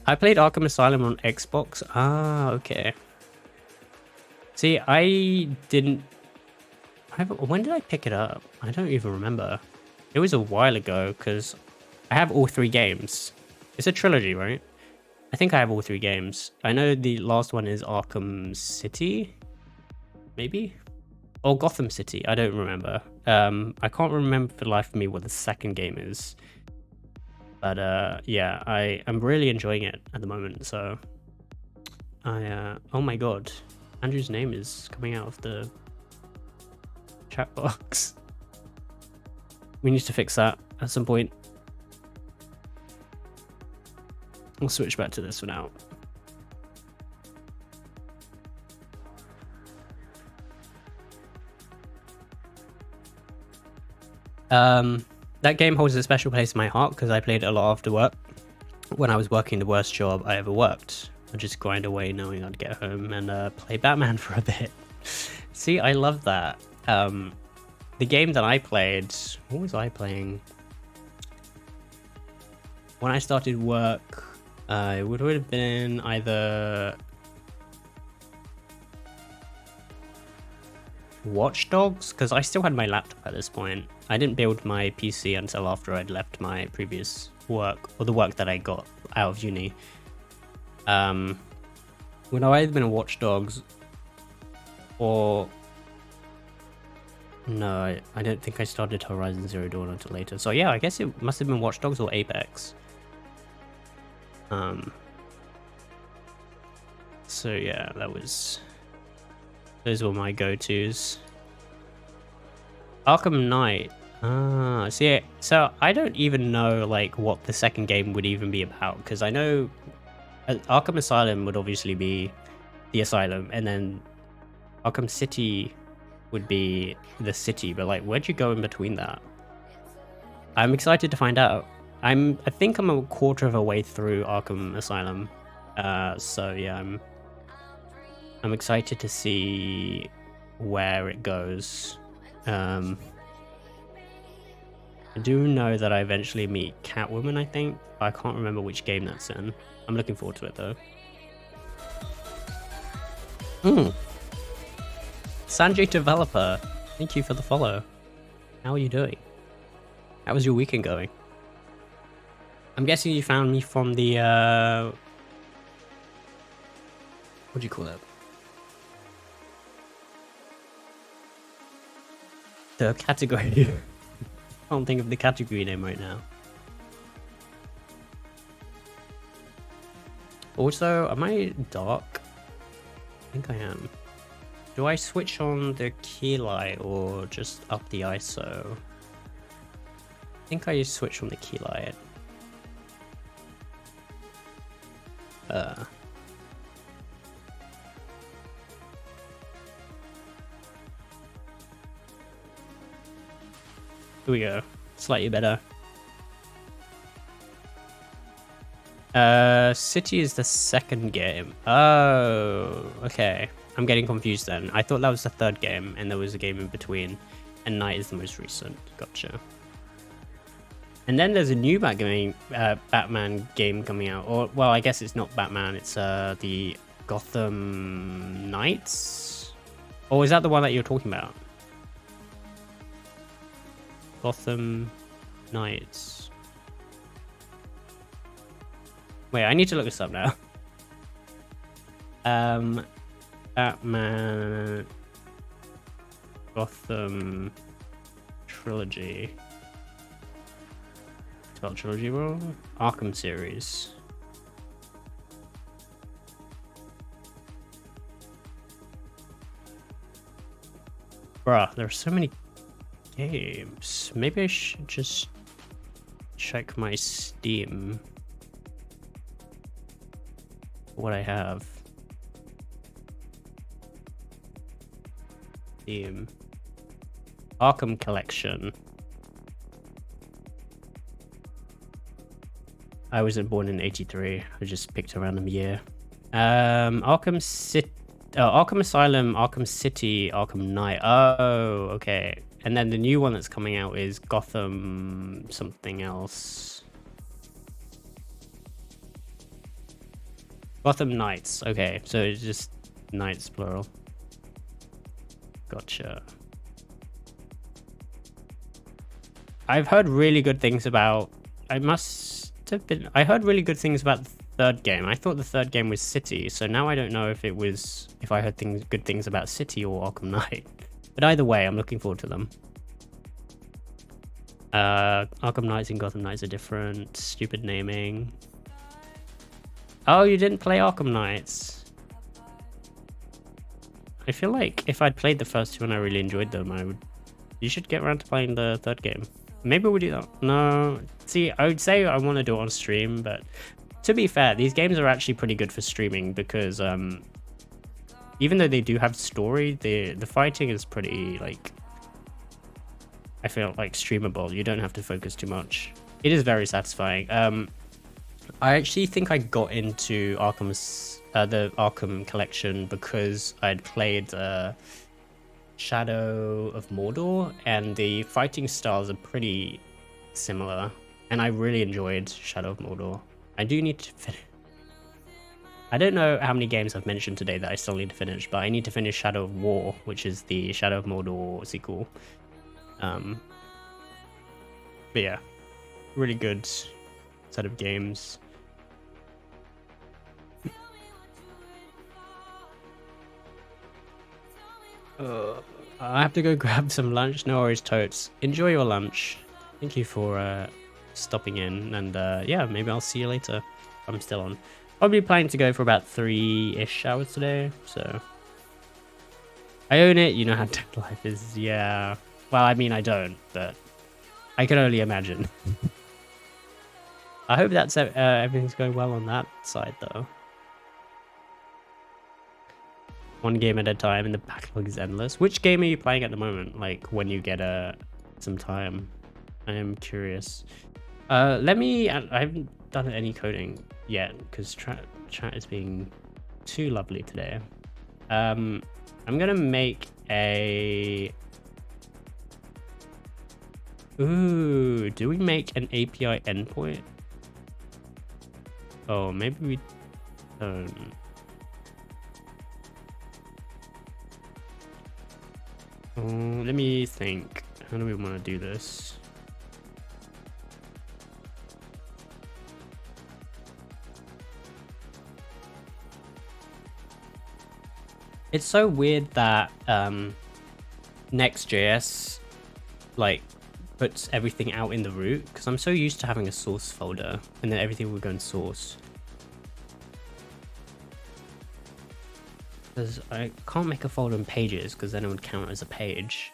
I played Arkham Asylum on Xbox. Ah, okay. See, I didn't... when did I pick it up? I don't even remember. It was a while ago, because I have all 3 games. It's a trilogy, right? I think I have all 3 games. I know the last one is Arkham City? Maybe? Or Gotham City, I don't remember. I can't remember for the life of me what the second game is. But yeah, I'm really enjoying it at the moment, so... oh my god. Andrew's name is coming out of the chat box. We need to fix that at some point. I'll switch back to this for now. That game holds a special place in my heart because I played it a lot after work. When I was working the worst job I ever worked, I'd just grind away knowing I'd get home and play Batman for a bit. See, I love that. The game that I played, what was I playing? When I started work, it would have been either Watch Dogs, because I still had my laptop at this point. I didn't build my PC until after I'd left my previous work, or the work that I got out of uni. Would have either been a Watch Dogs or... No, I don't think I started Horizon Zero Dawn until later. So yeah, I guess it must have been Watch Dogs or Apex. So yeah, those were my go-tos. Arkham Knight. See, so I don't even know like what the second game would even be about, because I know Arkham Asylum would obviously be the asylum, and then Arkham City would be the city, but like where'd you go in between that? I'm excited to find out. I think I'm a quarter of a way through Arkham Asylum, so yeah, I'm excited to see where it goes. I do know that I eventually meet Catwoman, I think, but I can't remember which game that's in. I'm looking forward to it though. Sanjay Developer, thank you for the follow. How are you doing? How was your weekend going? I'm guessing you found me from the what do you call it? The category. I can't think of the category name right now. Also, am I dark? I think I am. Do I switch on the key light or just up the ISO? I think I switch on the key light. Here we go. Slightly better. City is the second game. Oh, okay. I'm getting confused then. I thought that was the third game, and there was a game in between, and Night is the most recent. Gotcha. And then there's a new Batman game coming out. Or, well, I guess it's not Batman. It's the Gotham Knights. Or is that the one that you're talking about? Gotham Knights. Wait, I need to look this up now. Batman Gotham Trilogy. Spell trilogy wrong? Arkham series. Bruh, there are so many games. Maybe I should just check my Steam. What I have. Steam. Arkham Collection. I wasn't born in 83. I just picked a random year. Arkham Asylum, Arkham City, Arkham Knight. Oh, okay. And then the new one that's coming out is Gotham something else. Gotham Knights. Okay, so it's just Knights plural. Gotcha. I've heard really good things about... I heard really good things about the third game. I thought the third game was City, so now I don't know if I heard good things about City or Arkham Knight. But either way, I'm looking forward to them. Arkham Knights and Gotham Knights are different. Stupid naming. Oh, you didn't play Arkham Knights. I feel like if I'd played the first two and I really enjoyed them, you should get around to playing the third game. Maybe we'll do that. No, see, I would say I want to do it on stream, but to be fair, these games are actually pretty good for streaming because even though they do have story, the fighting is pretty, like, I feel like streamable. You don't have to focus too much. It is very satisfying. I actually think I got into the Arkham collection because I'd played Shadow of Mordor, and the fighting styles are pretty similar, and I really enjoyed Shadow of Mordor. I do need to finish. I don't know how many games I've mentioned today that I still need to finish, but I need to finish Shadow of War, which is the Shadow of Mordor sequel. But yeah, really good set of games. I have to go grab some lunch. No worries, Totes. Enjoy your lunch. Thank you for stopping in, and yeah, maybe I'll see you later. I'm still on. I'll be planning to go for about 3-ish hours today, so I own it. You know how dead life is. Yeah. Well, I mean, I don't, but I can only imagine. I hope that's everything's going well on that side, though. One game at a time, and the backlog is endless. Which game are you playing at the moment? Like, when you get some time? I am curious. I haven't done any coding yet, because chat is being too lovely today. I'm gonna make a... Ooh, do we make an API endpoint? Oh, maybe we don't. Let me think. How do we want to do this? It's so weird that Next.js like puts everything out in the root, because I'm so used to having a source folder and then everything will go in source. Because I can't make a folder in pages, because then it would count as a page.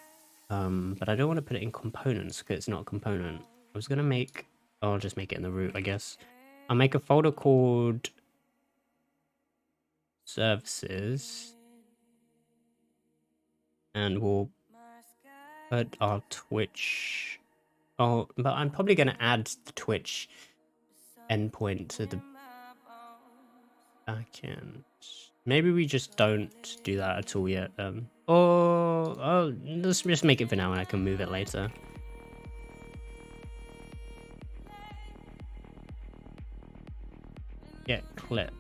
But I don't want to put it in components because it's not a component. I was gonna make... Oh, I'll just make it in the root, I guess. I'll make a folder called services. And we'll put our Twitch. Oh, but I'm probably going to add the Twitch endpoint to the backend. Maybe we just don't do that at all yet. Or let's just make it for now and I can move it later. Get clip.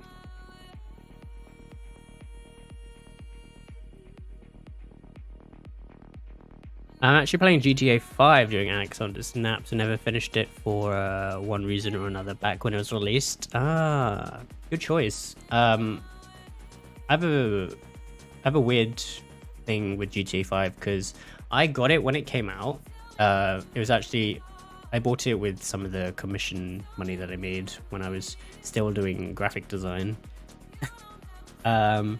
I'm actually playing GTA 5 during Alexander's snaps and never finished it for one reason or another back when it was released. Ah, good choice. I have a weird thing with GTA 5 because I got it when it came out. It was actually, I bought it with some of the commission money that I made when I was still doing graphic design. And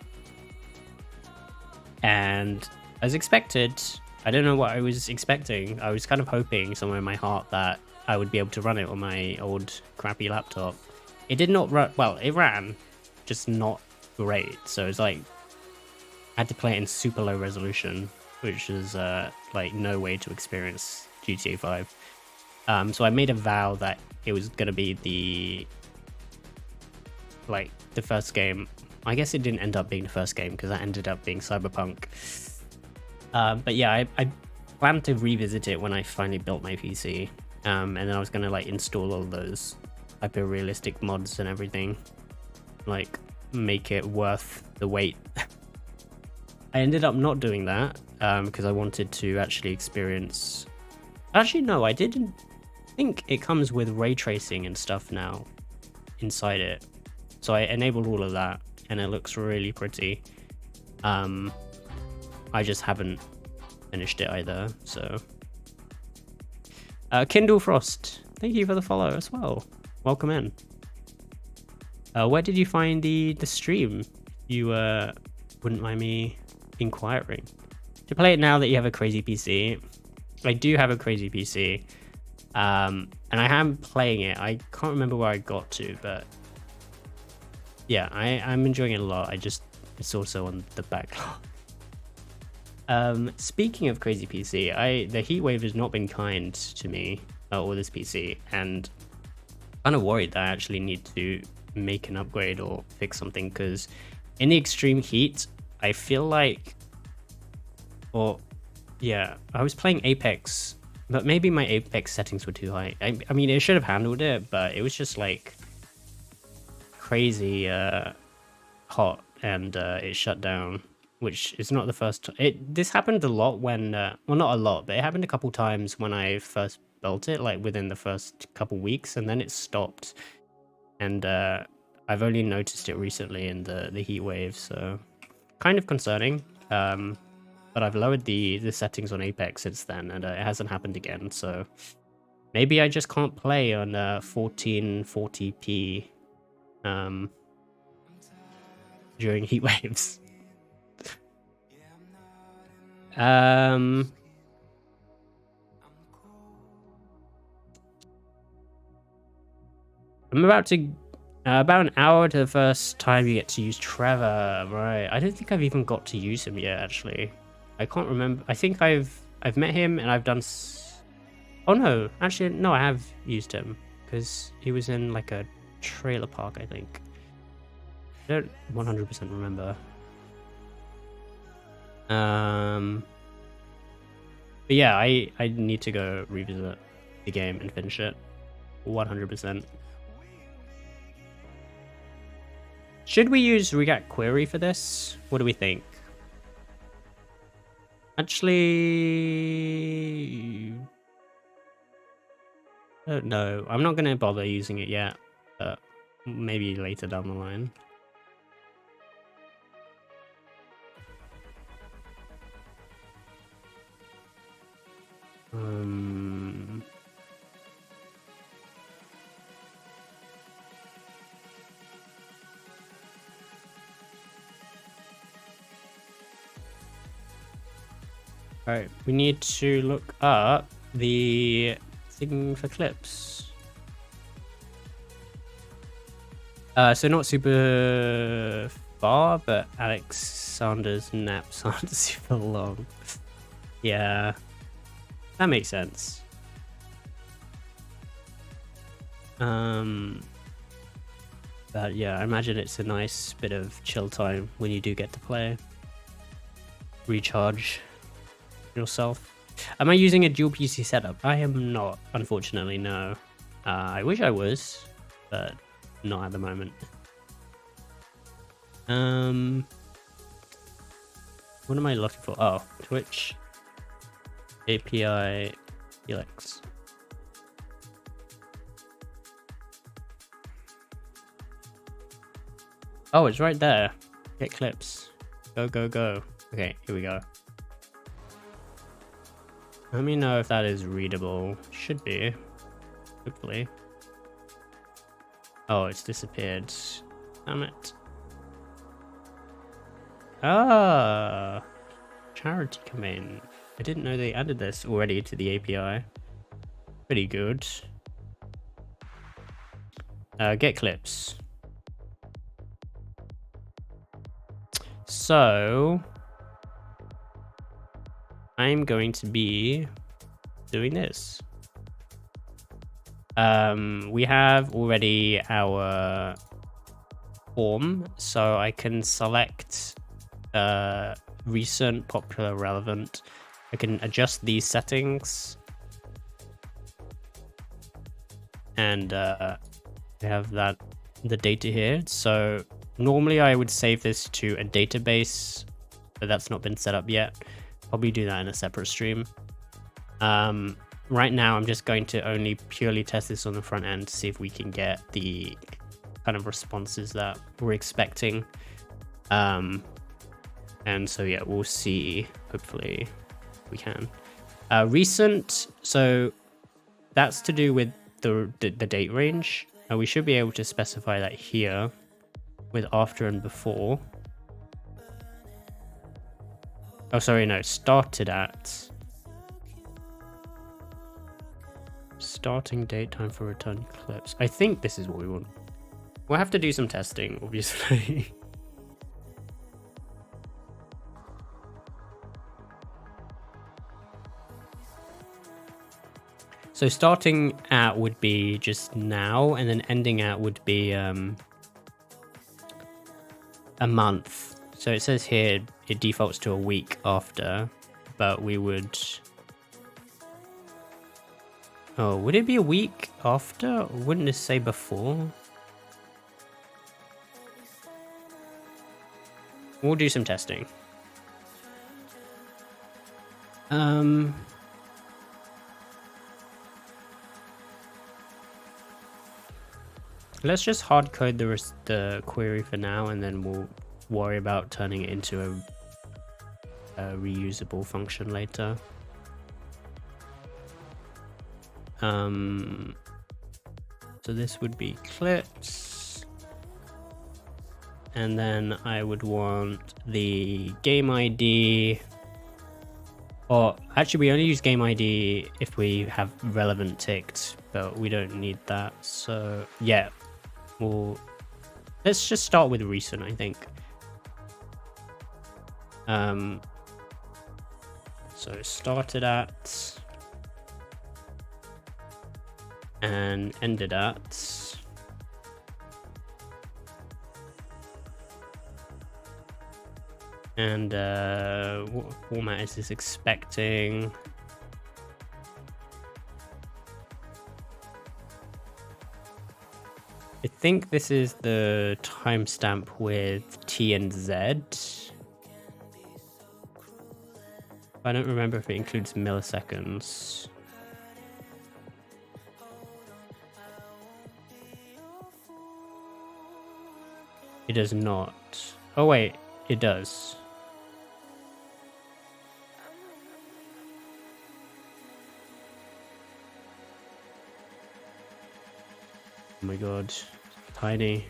as expected, I don't know what I was expecting. I was kind of hoping somewhere in my heart that I would be able to run it on my old crappy laptop. It did not run, well, it ran, just not great. So it's like, I had to play it in super low resolution, which is like no way to experience GTA 5. So I made a vow that it was going to be the first game. I guess it didn't end up being the first game because that ended up being Cyberpunk. But yeah, I planned to revisit it when I finally built my PC. And then I was going to like install all those hyper realistic mods and everything, like make it worth the wait. I ended up not doing that because I wanted to actually experience. Actually, no, I didn't think it comes with ray tracing and stuff now inside it. So I enabled all of that and it looks really pretty. I just haven't finished it either, so. Kindle Frost, thank you for the follow as well. Welcome in. Where did you find the stream? You wouldn't mind me inquiring. To play it now that you have a crazy PC. I do have a crazy PC. And I am playing it. I can't remember where I got to, but yeah, I'm enjoying it a lot. It's also on the backlog. Speaking of crazy PC, the heatwave has not been kind to me or this PC, and I'm kind of worried that I actually need to make an upgrade or fix something because in the extreme heat, I feel like, or yeah, I was playing Apex, but maybe my Apex settings were too high. I mean, it should have handled it, but it was just like crazy hot, and it shut down. Which is not the first. This happened a lot when, well, not a lot, but it happened a couple times when I first built it, like within the first couple weeks, and then it stopped. And I've only noticed it recently in the heat wave, so kind of concerning. But I've lowered the settings on Apex since then, and it hasn't happened again. So maybe I just can't play on 1440p during heat waves. I'm about an hour to the first time you get to use Trevor, right? I don't think I've even got to use him yet, actually. I can't remember. I think I've met him and I've done. Oh no, actually no, I have used him because he was in like a trailer park, I think. I don't 100% remember. But yeah, I need to go revisit the game and finish it 100%. Should we use React Query for this? What do we think? Actually, I don't know. I'm not going to bother using it yet, but maybe later down the line. Alright, we need to look up the thing for clips. So not super bar, but Alexander's naps aren't super long. Yeah, that makes sense. But yeah, I imagine it's a nice bit of chill time when you do get to play. Recharge yourself. Am I using a dual PC setup? I am not, unfortunately, no. I wish I was, but not at the moment. What am I looking for? Oh, Twitch API Helix. Oh, it's right there. Get clips. Go, go, go. Okay, here we go. Let me know if that is readable. Should be. Hopefully. Oh, it's disappeared. Damn it. Ah, charity command. I didn't know they added this already to the API. Pretty good. Get clips. So I'm going to be doing this. We have already our form, so I can select recent, popular, relevant. I can adjust these settings, and I have the data here. So normally I would save this to a database, but that's not been set up yet. Probably do that in a separate stream. Right now I'm just going to only purely test this on the front end to see if we can get the kind of responses that we're expecting. And so yeah, we'll see. Hopefully we can. Recent, so that's to do with the date range. We should be able to specify that here with after and before. Oh, sorry, no, started at. Starting date, time for return clips. I think this is what we want. We'll have to do some testing, obviously. So starting at would be just now, and then ending at would be a month. So it says here it defaults to a week after, but we would... Oh, would it be a week after? Wouldn't it say before? We'll do some testing. Let's just hard code the query for now, and then we'll worry about turning it into a reusable function later. So this would be clips, and then I would want the game ID, or actually we only use game ID if we have relevant ticked, but we don't need that. So yeah, let's just start with recent, I think. So started at and ended at. And what format is this expecting? I think this is the timestamp with T and Z. I don't remember if it includes milliseconds. It does not. Oh wait, it does. Oh my god, tiny.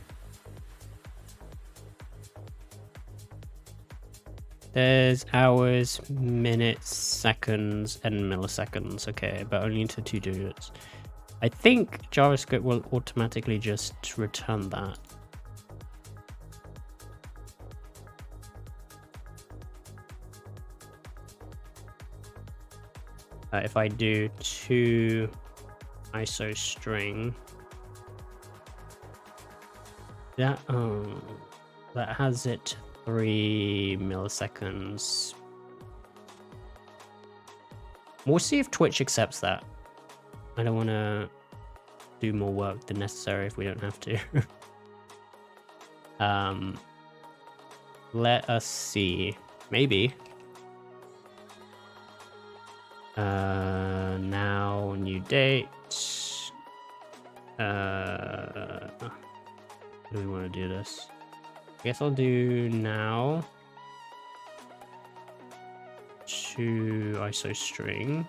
There's hours, minutes, seconds, and milliseconds. Okay, but only into 2 digits. I think JavaScript will automatically just return that. If I do 2 ISO string, that has it 3 milliseconds. We'll see if Twitch accepts that. I don't want to do more work than necessary if we don't have to. Let us see. Maybe. Now new date. How do we want to do this? I guess I'll do now. 2 ISO string.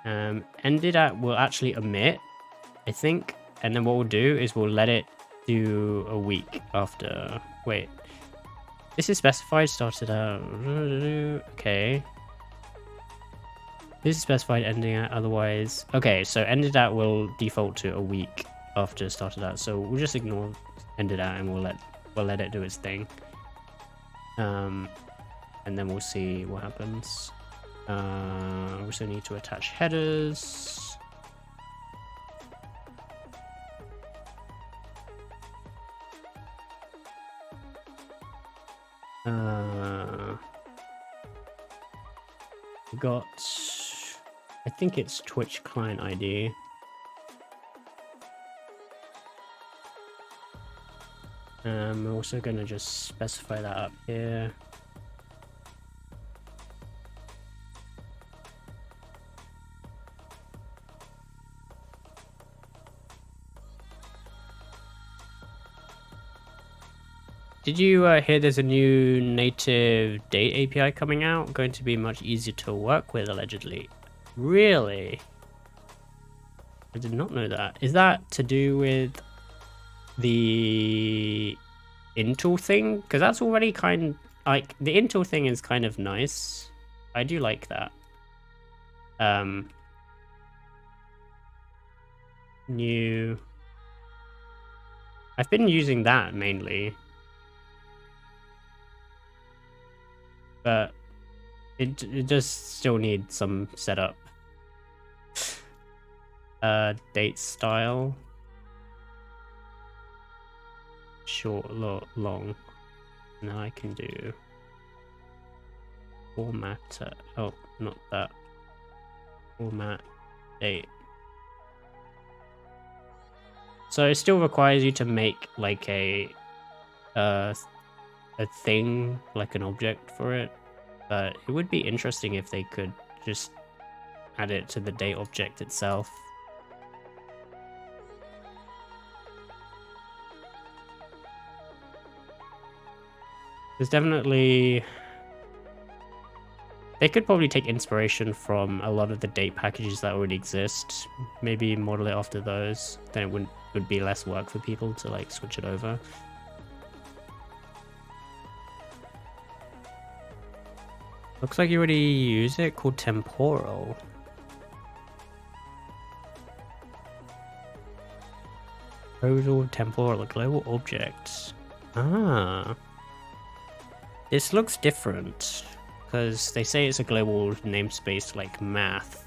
Ended at will actually omit, I think, and then what we'll do is we'll let it do a week after. Wait, this is specified started out. Okay, this is specified ending at, otherwise. Okay, so ended at will default to a week after started out, so we'll just ignore ended at and we'll let it do its thing. And then we'll see what happens. We also need to attach headers. We got, I think it's Twitch client ID. We're also gonna just specify that up here. Did you hear there's a new native date API coming out? Going to be much easier to work with, allegedly. Really? I did not know that. Is that to do with the Intel thing? Because that's already kind like the Intel thing is kind of nice. I do like that. New. I've been using that mainly. But it does still need some setup. Date style. Short, long. Now I can do format. Oh, not that. Format date. So it still requires you to make like a thing, like an object for it, but it would be interesting if they could just add it to the date object itself. There's definitely, they could probably take inspiration from a lot of the date packages that already exist, maybe model it after those, then it would be less work for people to like switch it over. Looks like you already use it, called temporal. Total temporal, global objects. Ah. This looks different, because they say it's a global namespace like math.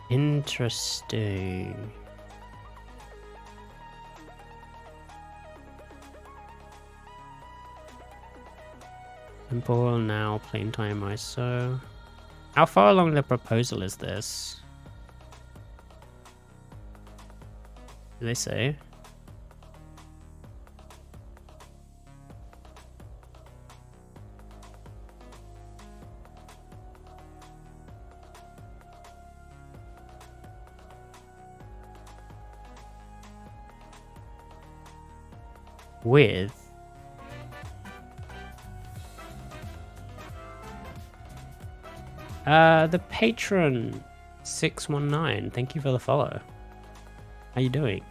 Interesting. Temporal now, plain time ISO. How far along the proposal is this? Do they say? With the patron 619, thank you for the follow. How you doing? Do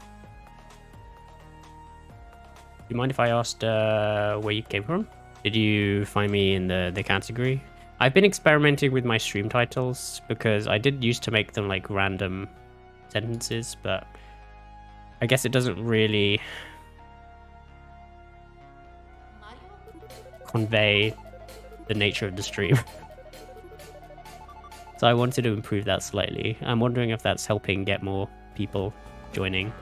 you mind if I asked where you came from? Did you find me in the category? I've been experimenting with my stream titles because I did used to make them like random sentences, but I guess it doesn't really convey the nature of the stream. So I wanted to improve that slightly. I'm wondering if that's helping get more people joining.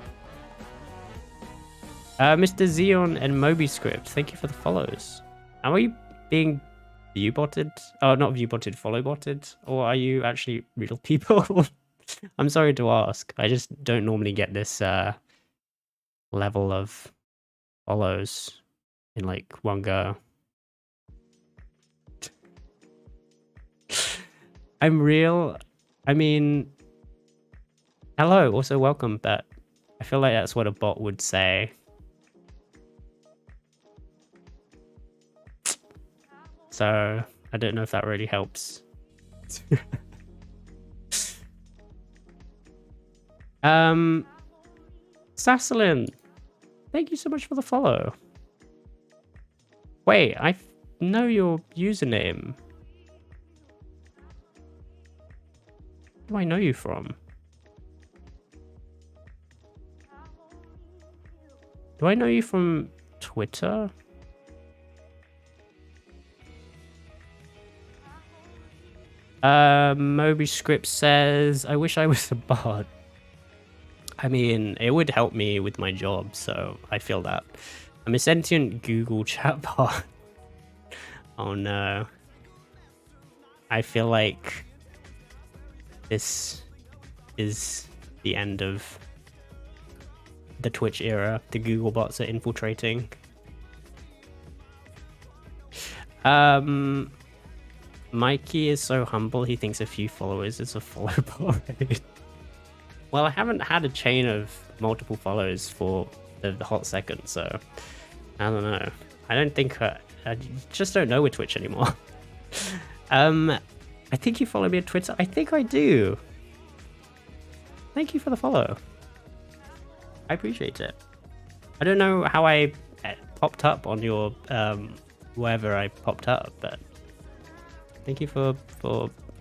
Mr. Xeon and MobiScript, thank you for the follows. Are you being view-botted? Oh, not view-botted, follow-botted? Or are you actually real people? I'm sorry to ask. I just don't normally get this level of follows in like one go. I'm real. I mean, hello, also welcome, but I feel like that's what a bot would say. So I don't know if that really helps. Sasselin, thank you so much for the follow. Wait, I know your username. Where do I know you from? Do I know you from Twitter? MobiScript says, I wish I was a bot. I mean, it would help me with my job, so I feel that. I'm a sentient Google chatbot. Oh no. I feel like this is the end of the Twitch era. The Google bots are infiltrating. Mikey is so humble, he thinks a few followers is a follow bot. Well, I haven't had a chain of multiple follows for the hot second, so I don't know. I don't think I just don't know with Twitch anymore. I think you follow me on Twitter. I think I do. Thank you for the follow. I appreciate it. I don't know how I popped up on your wherever I popped up, but thank you for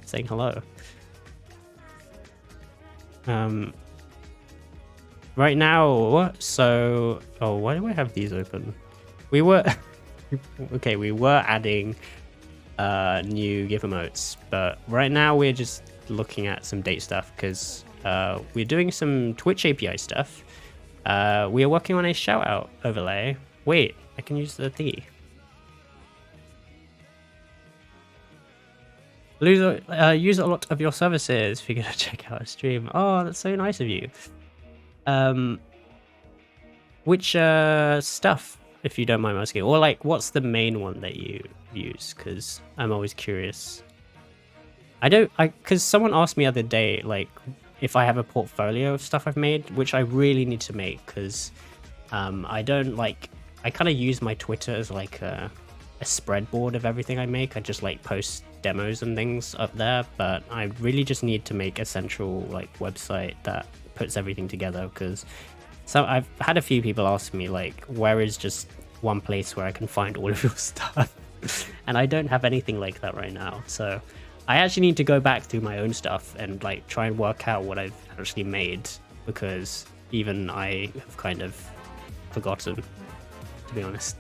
saying hello. Right now, so why do I have these open? We were okay, we were adding new GIF emotes, but right now we're just looking at some date stuff because we're doing some Twitch API stuff. We are working on a shoutout overlay. Wait, I can use the thingy. Use a lot of your services if you're gonna check out a stream. Oh, that's so nice of you. Which stuff, if you don't mind asking, or like, what's the main one that you use? Because I'm always curious. Because someone asked me the other day, like, if I have a portfolio of stuff I've made, which I really need to make, because I don't like. I kind of use my Twitter as like a spreadboard of everything I make. I just like post demos and things up there, but I really just need to make a central like website that puts everything together, because I've had a few people ask me like, where is just one place where I can find all of your stuff? And I don't have anything like that right now, so I actually need to go back through my own stuff and like try and work out what I've actually made, because even I have kind of forgotten, to be honest.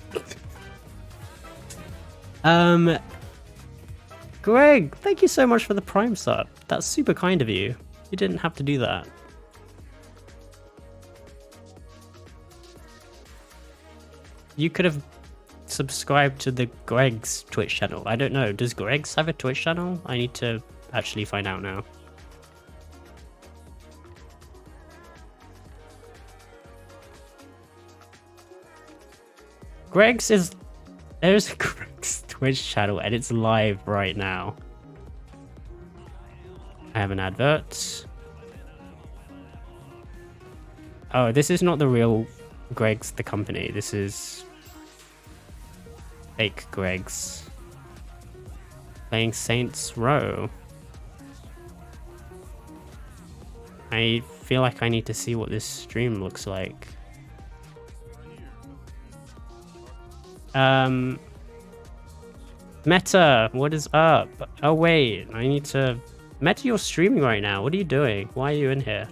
Greg, thank you so much for the Prime sub. That's super kind of you. You didn't have to do that. You could have subscribed to the Greg's Twitch channel. I don't know. Does Greg's have a Twitch channel? I need to actually find out now. There's a Greg's Twitch channel and it's live right now. I have an advert. Oh, this is not the real Greg's, the company. This is fake Greg's. Playing Saints Row. I feel like I need to see what this stream looks like. Meta, what is up? Oh wait, I need to... Meta, you're streaming right now. What are you doing? Why are you in here?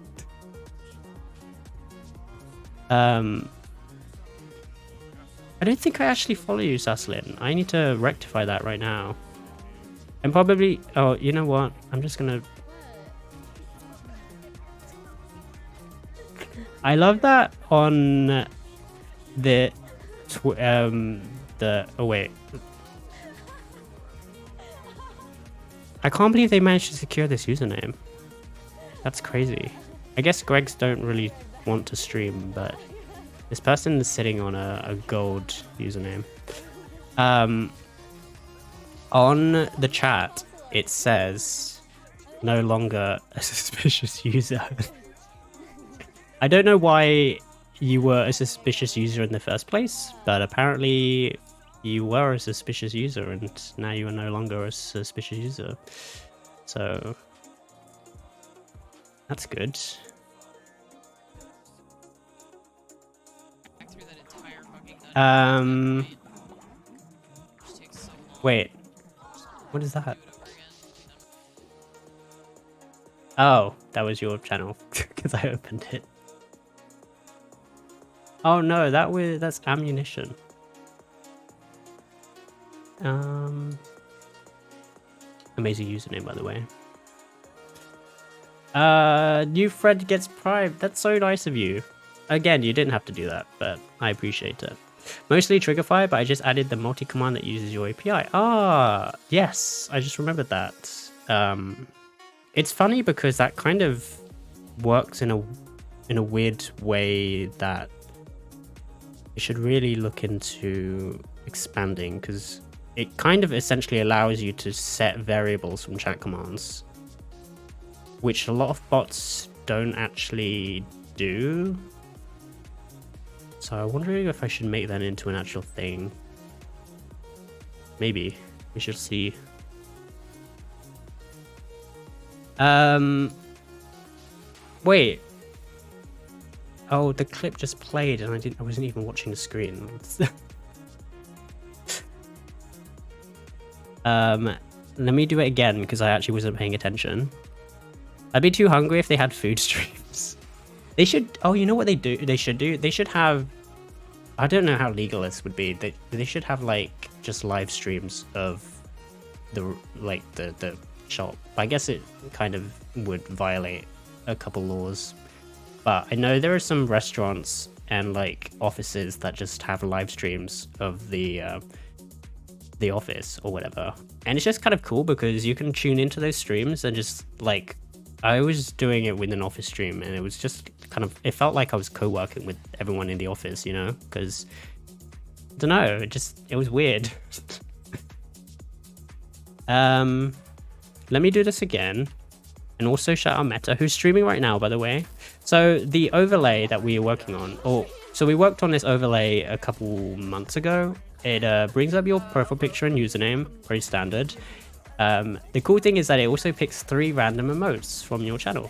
I don't think I actually follow you, Saslin. I need to rectify that right now. And probably... Oh, you know what? I'm just gonna... I love that on the... Oh, wait. I can't believe they managed to secure this username. That's crazy. I guess Gregs don't really want to stream, but this person is sitting on a gold username. On the chat, it says no longer a suspicious user. I don't know why you were a suspicious user in the first place, but apparently you were a suspicious user and now you are no longer a suspicious user. So that's good. Wait, what is that? Oh, that was your channel because I opened it. Oh no, that's ammunition. Amazing username, by the way. New friend gets Prime. That's so nice of you. Again, you didn't have to do that, but I appreciate it. Mostly Triggerfire, but I just added the multi-command that uses your API. Ah, yes, I just remembered that. It's funny because that kind of works in a weird way that you should really look into expanding, because it kind of essentially allows you to set variables from chat commands, which a lot of bots don't actually do. So I'm wondering if I should make that into an actual thing. Maybe. We shall see. Wait. Oh, the clip just played and I wasn't even watching the screen. Let me do it again because I actually wasn't paying attention. I'd be too hungry if they had food streams. They should... Oh, you know what they should do? They should have... I don't know how legal this would be. They should have, like, just live streams of the shop. I guess it kind of would violate a couple laws. But I know there are some restaurants and, like, offices that just have live streams of the office or whatever. And it's just kind of cool because you can tune into those streams and just, like... I was doing it with an office stream and it was just kind of, it felt like I was co-working with everyone in the office, you know, because I don't know, it was weird. Let me do this again and also shout out Meta, who's streaming right now, by the way. So the overlay that we are working on, so we worked on this overlay a couple months ago. It brings up your profile picture and username, pretty standard. The cool thing is that it also picks 3 random emotes from your channel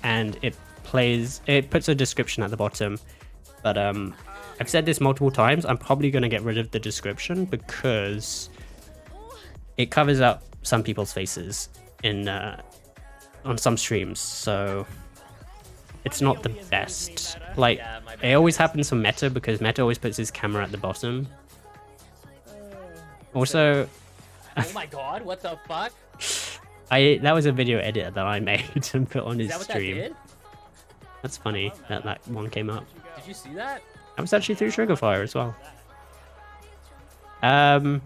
and it puts a description at the bottom, but I've said this multiple times, I'm probably going to get rid of the description because it covers up some people's faces on some streams, so it's not the best. Like, it always happens for Meta because Meta always puts his camera at the bottom. Also, oh my god, what the fuck? That was a video edit that I made and put on his Is that what stream. that did? That's funny that one came up. Did you see that? That was actually through Triggerfire as well. I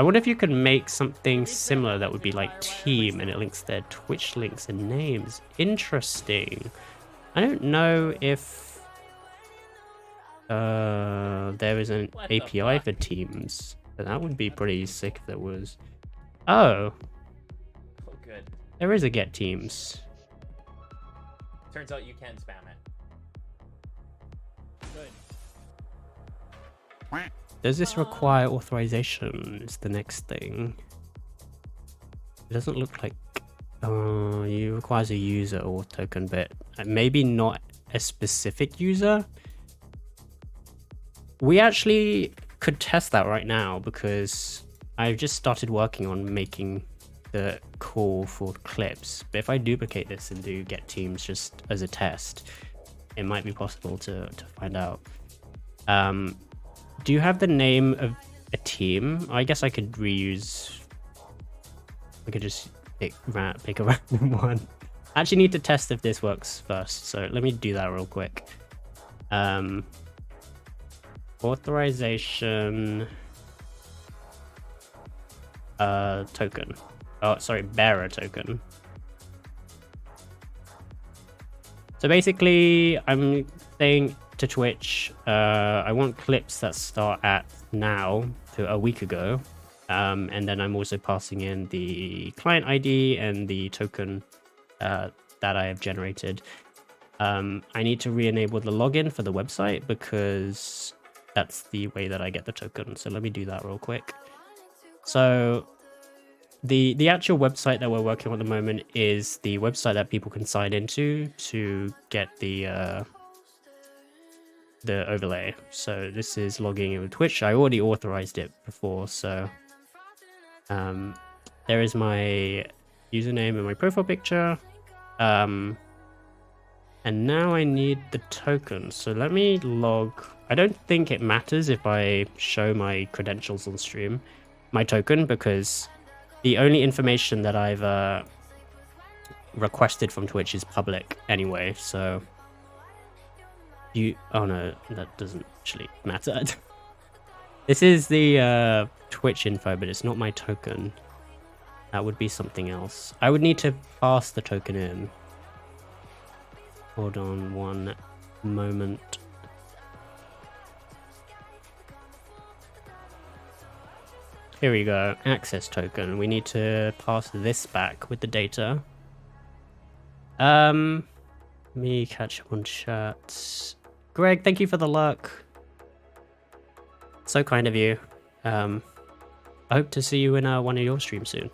wonder if you could make something similar that would be like team and it links their Twitch links and names. Interesting. I don't know if there is an API for teams. That would be pretty sick if there was. Oh. Oh, good. There is a get teams. Turns out you can spam it. Good. Does this require authorization? Is the next thing. It doesn't look like. You requires a user or token, but maybe not a specific user. We actually could test that right now because I've just started working on making the call for clips, but if I duplicate this and do get teams just as a test, it might be possible to find out. Do you have the name of a team? I guess I could reuse. I could just pick a random one. I actually need to test if this works first, so let me do that real quick. Authorization token. Oh, sorry, bearer token. So basically, I'm saying to Twitch, I want clips that start at now to a week ago. And then I'm also passing in the client ID and the token that I have generated. I need to re-enable the login for the website because that's the way that I get the token. So let me do that real quick. So the actual website that we're working on at the moment is the website that people can sign into to get the overlay. So this is logging in with Twitch. I already authorized it before, so there is my username and my profile picture. And now I need the token. So let me log. I don't think it matters if I show my credentials on stream, my token, because the only information that I've requested from Twitch is public anyway. So oh no, that doesn't actually matter. This is the Twitch info, but it's not my token. That would be something else. I would need to pass the token in. Hold on one moment. Here we go. Access token. We need to pass this back with the data. Me catch up on chat. Greg, thank you for the luck. So kind of you. I hope to see you in one of your streams soon.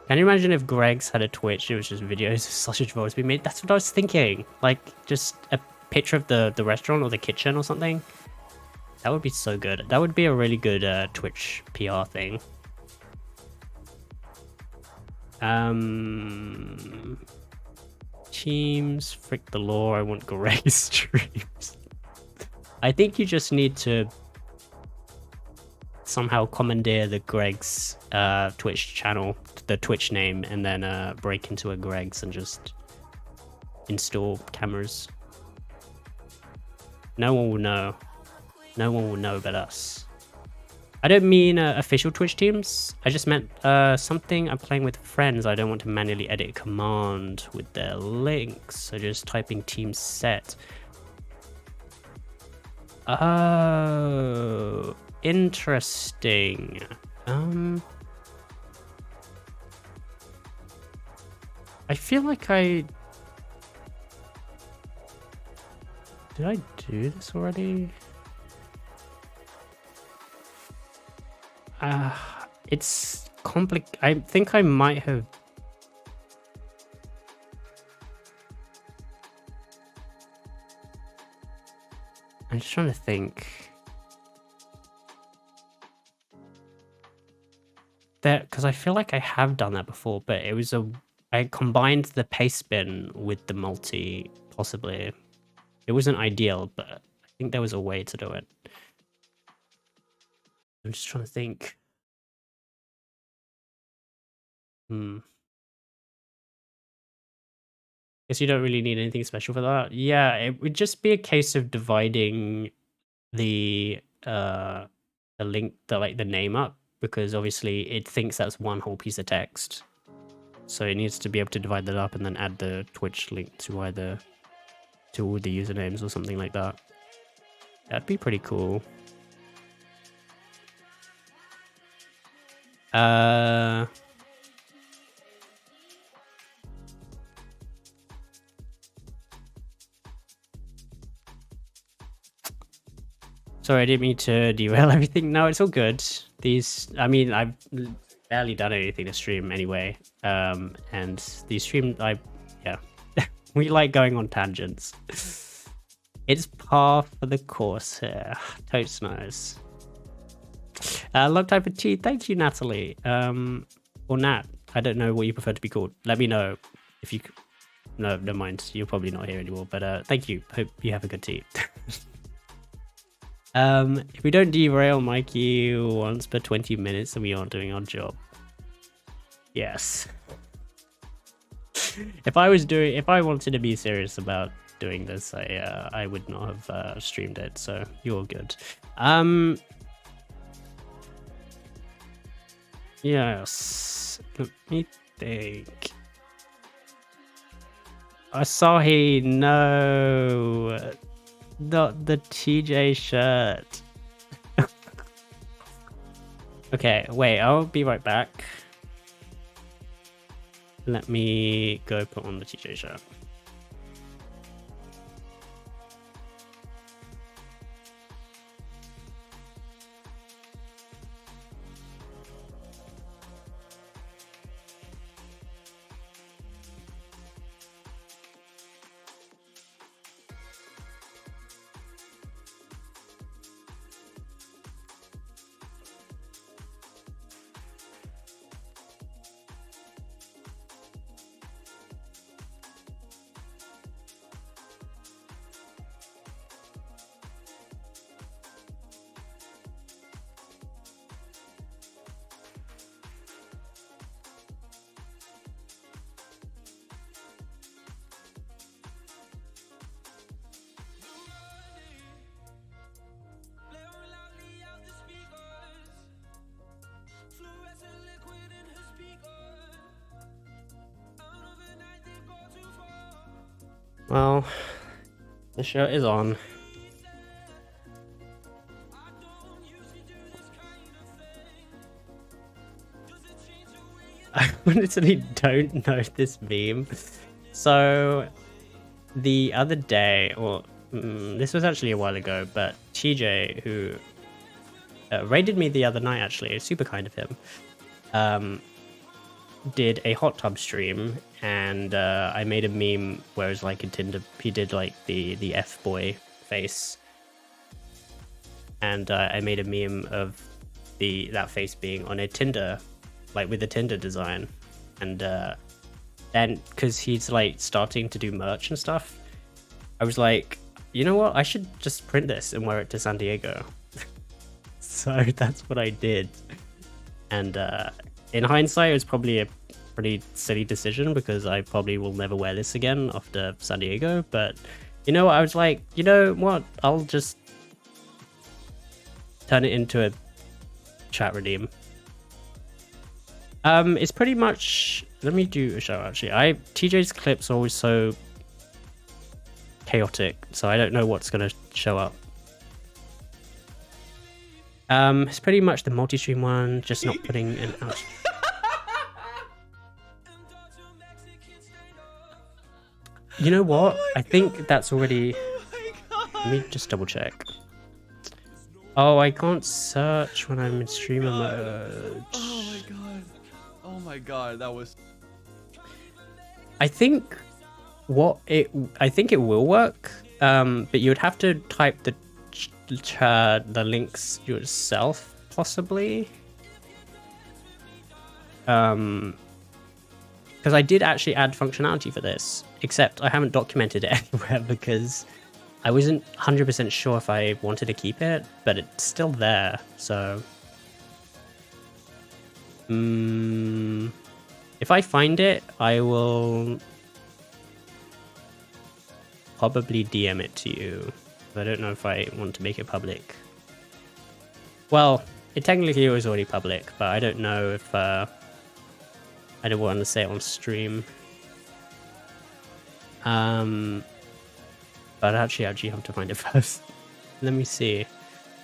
Can you imagine if Greg's had a Twitch, it was just videos of sausage rolls being made? That's what I was thinking. Like, just a picture of the restaurant or the kitchen or something. That would be so good. That would be a really good Twitch PR thing. Teams, frick the law, I want Greg's streams. I think you just need to somehow commandeer the Greg's Twitch channel, the Twitch name, and then break into a Greg's and just install cameras. No one will know. No one will know but us. I don't mean official Twitch teams. I just meant something I'm playing with friends. I don't want to manually edit a command with their links. So just typing team set. Oh, interesting. I feel like did I do this already? It's complicated. I think I might have. I'm just trying to think. Because I feel like I have done that before, but it was I combined the paste bin with the multi, possibly. It wasn't ideal, but I think there was a way to do it. I'm just trying to think. Guess you don't really need anything special for that. Yeah, it would just be a case of dividing the link, the name up, because obviously it thinks that's one whole piece of text. So it needs to be able to divide that up and then add the Twitch link to all the usernames or something like that. That'd be pretty cool. Sorry, I didn't mean to derail everything. No, it's all good. I mean, I've barely done anything to stream anyway. And these streams, yeah, we like going on tangents. It's par for the course here. Totes knows. Long time for tea. Thank you, Natalie. Or Nat. I don't know what you prefer to be called. Let me know if you. No, never mind. You're probably not here anymore. But thank you. Hope you have a good tea. If we don't derail Mikey once per 20 minutes, then we aren't doing our job. Yes. If I wanted to be serious about doing this, I would not have streamed it, so you're good. Yes. Let me think. Asahi, no. Not the TJ shirt. Okay, wait, I'll be right back. Let me go put on the TJ shirt. Well, the shirt is on. I honestly don't know this meme. So, the other day, or this was actually a while ago, but TJ, who raided me the other night, actually, it's super kind of him, did a hot tub stream, and I made a meme where it was like a Tinder. He did like the F boy face, and I made a meme of that face being on a Tinder, like with a Tinder design, and because he's like starting to do merch and stuff, I was like, you know what? I should just print this and wear it to San Diego. So that's what I did, and in hindsight, it was probably a pretty silly decision because I probably will never wear this again after San Diego. But you know, I was like, you know what? I'll just turn it into a chat redeem. It's pretty much. Let me do a show actually. TJ's clips are always so chaotic, so I don't know what's gonna show up. It's pretty much the multi-stream one, just not putting an out. You know what? I think that's already. Let me just double check. Oh, I can't search when I'm in streamer mode. Oh my god. Oh my god, that was. I think it will work. But you would have to type the links yourself, possibly. Because I did actually add functionality for this, except I haven't documented it anywhere because I wasn't 100% sure if I wanted to keep it, but it's still there, so... if I find it, I will probably DM it to you. I don't know if I want to make it public. Well, it technically was already public, but I don't know if I don't want to say it on stream. But actually have to find it first. Let me see.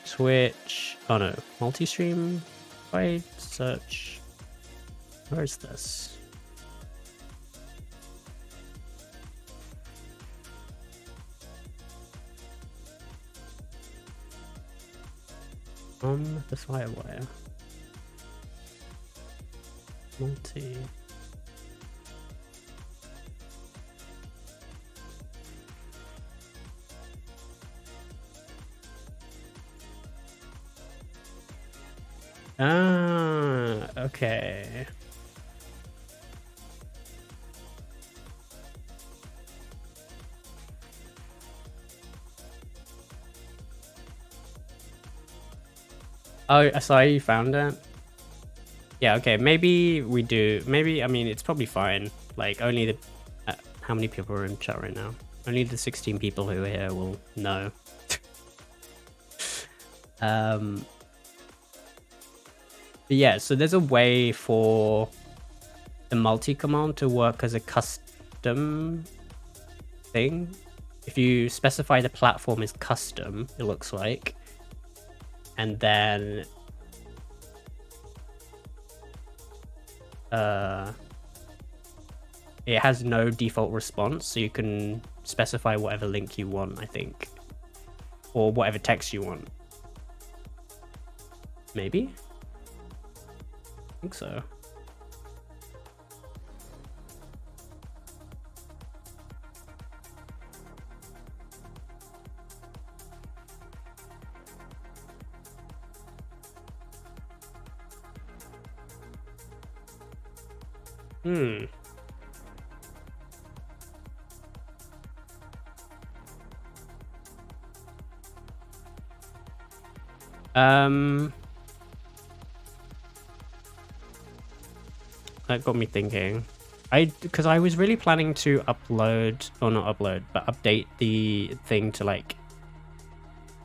Twitch. Oh no, multi-stream. If I search, where is this? The Firewire. Multi. Ah, okay. Oh, sorry, you found it? Yeah, okay, maybe we do. Maybe, I mean, it's probably fine. Like, only the... how many people are in chat right now? Only the 16 people who are here will know. But yeah, so there's a way for the multi-command to work as a custom thing. If you specify the platform is custom, it looks like, and then it has no default response, so you can specify whatever link you want, I think, or whatever text you want. Maybe? I think so. Hmm. That got me thinking. Because I was really planning to upload, or not upload, but update the thing to like,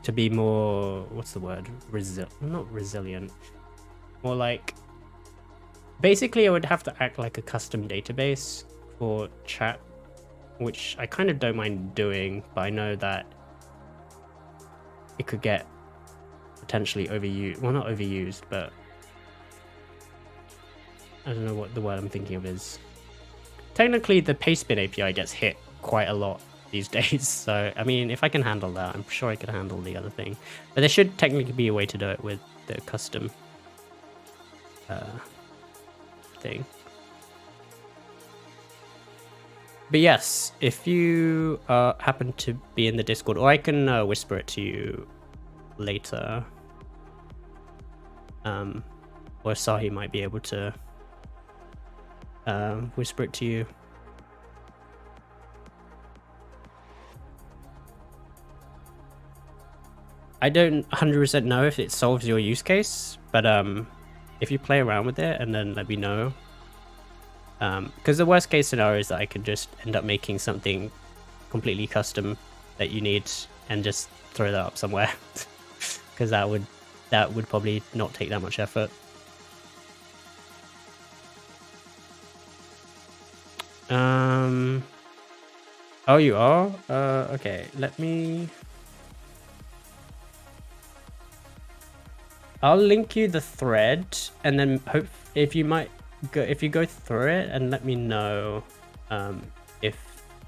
to be more, what's the word? Not resilient. More like, basically I would have to act like a custom database for chat, which I kind of don't mind doing, but I know that it could get potentially overused. Well, not overused, but I don't know what the word I'm thinking of is. Technically, the pastebin API gets hit quite a lot these days, so I mean, if I can handle that, I'm sure I can handle the other thing. But there should technically be a way to do it with the custom thing. But yes, if you happen to be in the Discord, or I can whisper it to you later, or Sahi might be able to whisper it to you. I don't 100% know if it solves your use case, but if you play around with it and then let me know. Because the worst case scenario is that I could just end up making something completely custom that you need and just throw that up somewhere. Because that would probably not take that much effort. Oh, you are? Okay, let me... I'll link you the thread, and then hope if you go through it and let me know if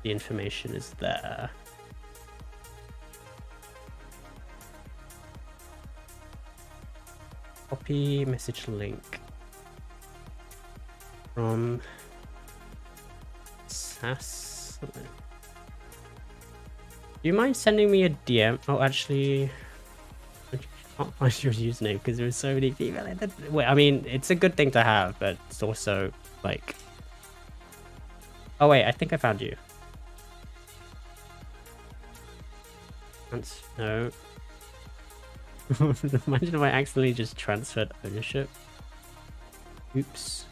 the information is there. Copy message link from SAS. Do you mind sending me a DM? Oh, actually, I can't find your username because there were so many people. Wait, I mean, it's a good thing to have, but it's also like... Oh wait, I think I found you. No. Imagine if I accidentally just transferred ownership. Oops.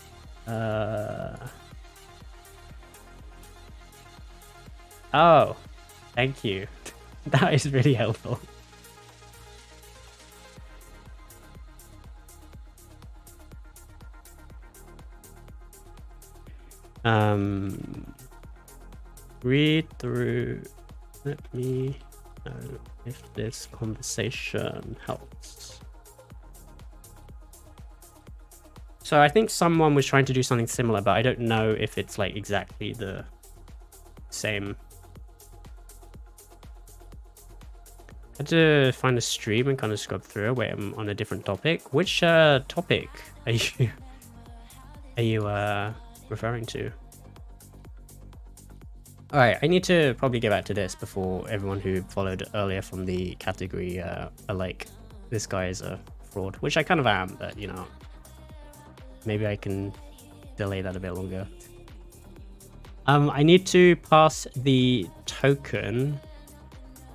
Oh, thank you. That is really helpful. Read through. Let me know if this conversation helps. So I think someone was trying to do something similar, but I don't know if it's like exactly the same. I had to find a stream and kind of scrub through it. Wait, I'm on a different topic. Which topic are you referring to? Alright, I need to probably get back to this before everyone who followed earlier from the category are like, this guy is a fraud, which I kind of am, but you know, maybe I can delay that a bit longer. I need to pass the token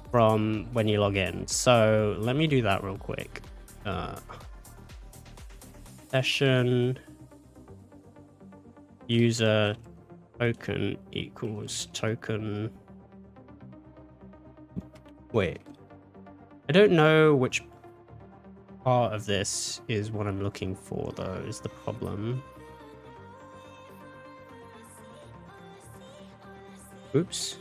from when you log in, so let me do that real quick. session user token equals token. Wait, I don't know which part of this is what I'm looking for, though, is the problem. Oops.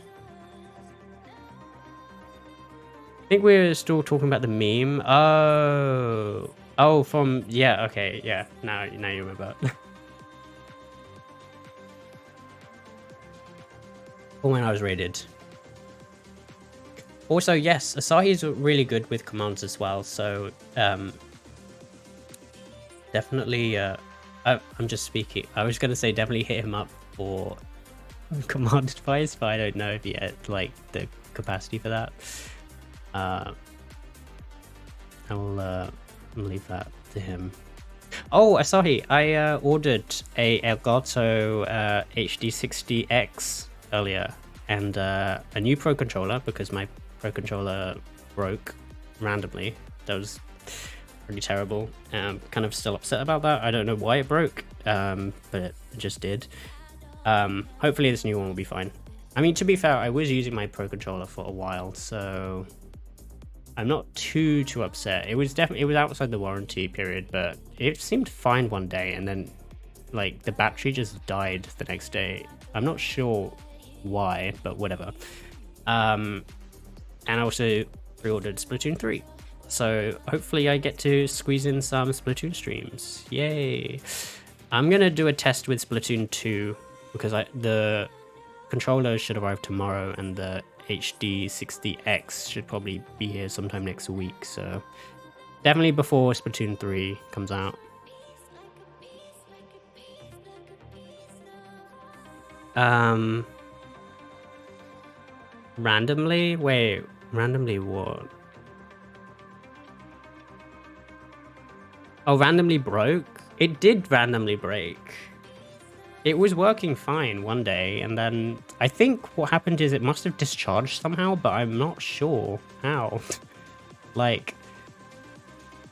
I think we're still talking about the meme. Oh. Oh, from... Yeah, okay, yeah. Now you remember. Or when I was raided. Also, yes, Asahi's really good with commands as well, so... definitely... I'm just speaking. I was going to say definitely hit him up for command advice, but I don't know if he had, like, the capacity for that. I'll leave that to him. Oh, Asahi, I ordered a Elgato HD60X earlier, and a new Pro Controller, because my Pro Controller broke randomly. That was pretty terrible. Kind of still upset about that. I don't know why it broke, but it just did. Hopefully this new one will be fine. I mean, to be fair, I was using my Pro Controller for a while, so I'm not too upset. It was outside the warranty period, but it seemed fine one day, and then like the battery just died the next day. I'm not sure why, but whatever. And I also pre-ordered Splatoon 3, so hopefully I get to squeeze in some Splatoon streams. Yay! I'm gonna do a test with Splatoon 2 because the controller should arrive tomorrow, and the HD60X should probably be here sometime next week, so definitely before Splatoon 3 comes out. Randomly? Wait, randomly what? Oh, randomly broke? It did randomly break. It was working fine one day, and then I think what happened is it must have discharged somehow, but I'm not sure how. Like,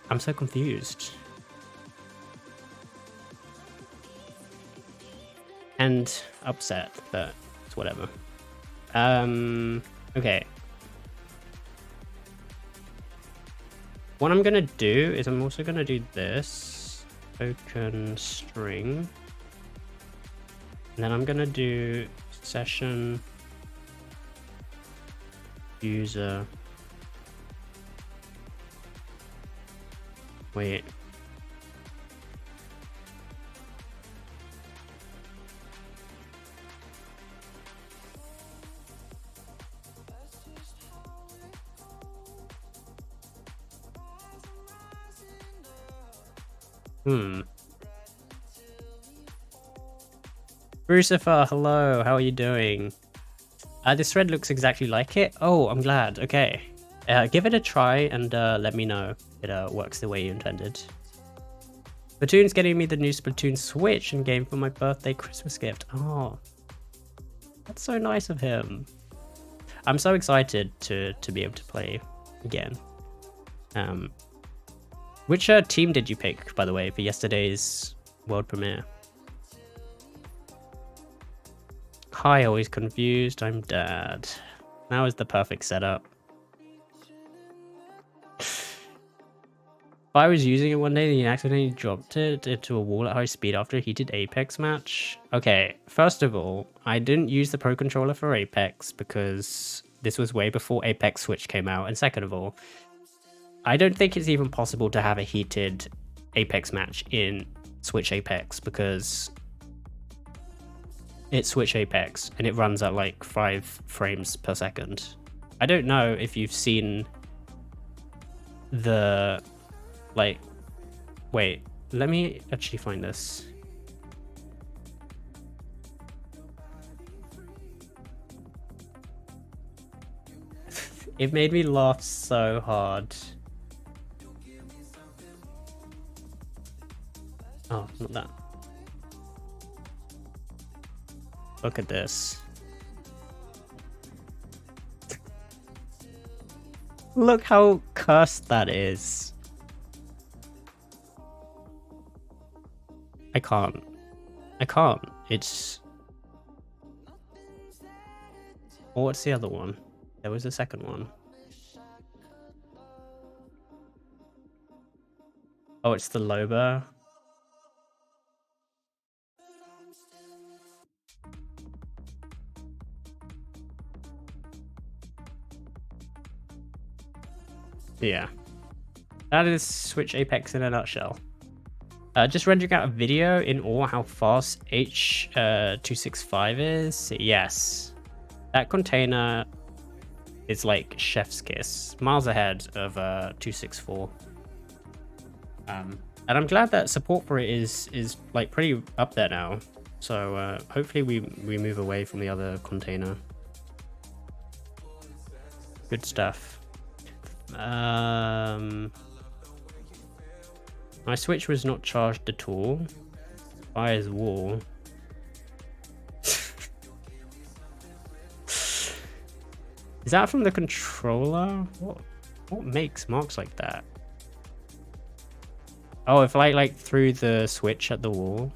I'm so confused. And upset, but it's whatever. Okay. What I'm gonna do is I'm also gonna do this token string. And then I'm gonna do session user. Wait. Crucifer, hello, how are you doing? This thread looks exactly like it. Oh, I'm glad. Okay. Give it a try and let me know if it works the way you intended. Splatoon's getting me the new Splatoon Switch and game for my birthday Christmas gift. Oh, that's so nice of him. I'm so excited to be able to play again. Which team did you pick, by the way, for yesterday's world premiere? Hi, always confused. I'm Dad. Now is the perfect setup. If I was using it one day and you accidentally dropped it into a wall at high speed after a heated Apex match. Okay, first of all, I didn't use the Pro Controller for Apex because this was way before Apex Switch came out. And second of all, I don't think it's even possible to have a heated Apex match in Switch Apex because it's Switch Apex and it runs at like 5 frames per second. I don't know if you've seen the, like, wait, let me actually find this. It made me laugh so hard. Oh, not that. Look at this. Look how cursed that is. I can't. I can't. It's... Or what's the other one? There was a second one. Oh, it's the Loba. Yeah. That is Switch Apex in a nutshell. Just rendering out a video in awe how fast H265 is. Yes. That container is like chef's kiss. Miles ahead of 264. And I'm glad that support for it is like pretty up there now. So hopefully we move away from the other container. Good stuff. My Switch was not charged at all. Fires wall. Is that from the controller? What makes marks like that? Oh, if I like threw the Switch at the wall,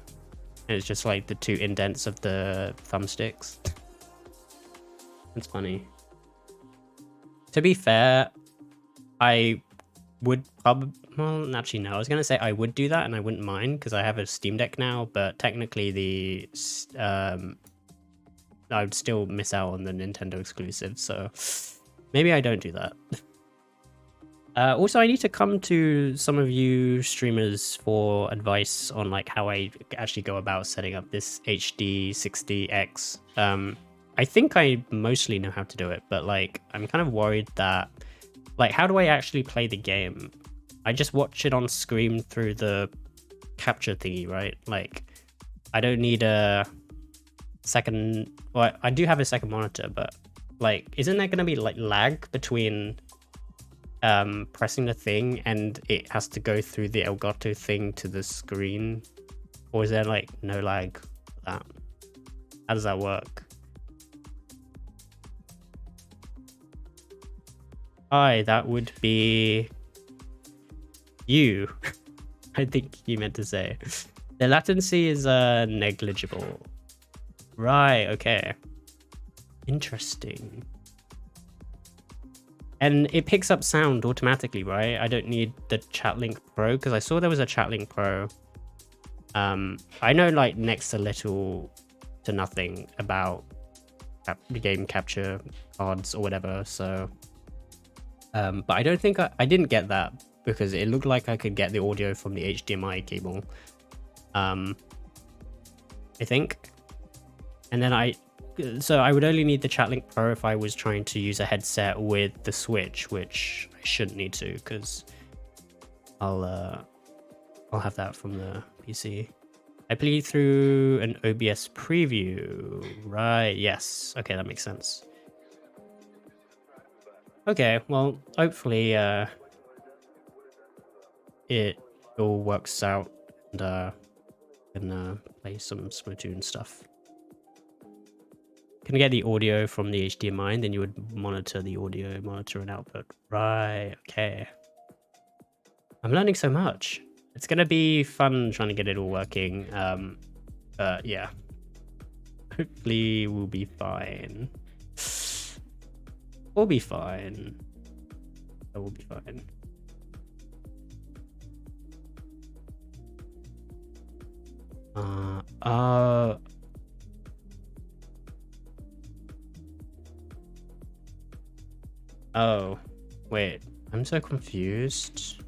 and it's just like the two indents of the thumbsticks. That's funny. To be fair, I would probably, well, actually no, I was gonna say I would do that and I wouldn't mind because I have a Steam Deck now, but technically I would still miss out on the Nintendo exclusive, so maybe I don't do that. Also, I need to come to some of you streamers for advice on like how I actually go about setting up this HD 60X. I think I mostly know how to do it, but like I'm kind of worried that like how do I actually play the game? I just watch it on screen through the capture thingy, right? Like I don't need a second, well, I do have a second monitor, but like isn't there going to be like lag between pressing the thing and it has to go through the Elgato thing to the screen, or is there like no lag for that? How does that work? Hi, that would be you. I think you meant to say the latency is negligible, right? Okay, interesting. And it picks up sound automatically, right? I don't need the Chatlink Pro because I saw there was a Chatlink Pro. I know like next to little to nothing about the game capture cards or whatever. So, but I don't think I didn't get that because it looked like I could get the audio from the HDMI cable. I think, and then so I would only need the Chatlink Pro if I was trying to use a headset with the Switch, which I shouldn't need to because I'll have that from the PC. I played through an OBS preview, right? Yes. Okay, that makes sense. Okay, well, hopefully it all works out and can play some Splatoon stuff. Can get the audio from the HDMI and then you would monitor the audio, monitor and output. Right, okay. I'm learning so much. It's gonna be fun trying to get it all working. But yeah. Hopefully we'll be fine. We'll be fine. We'll be fine. Oh, wait, I'm so confused.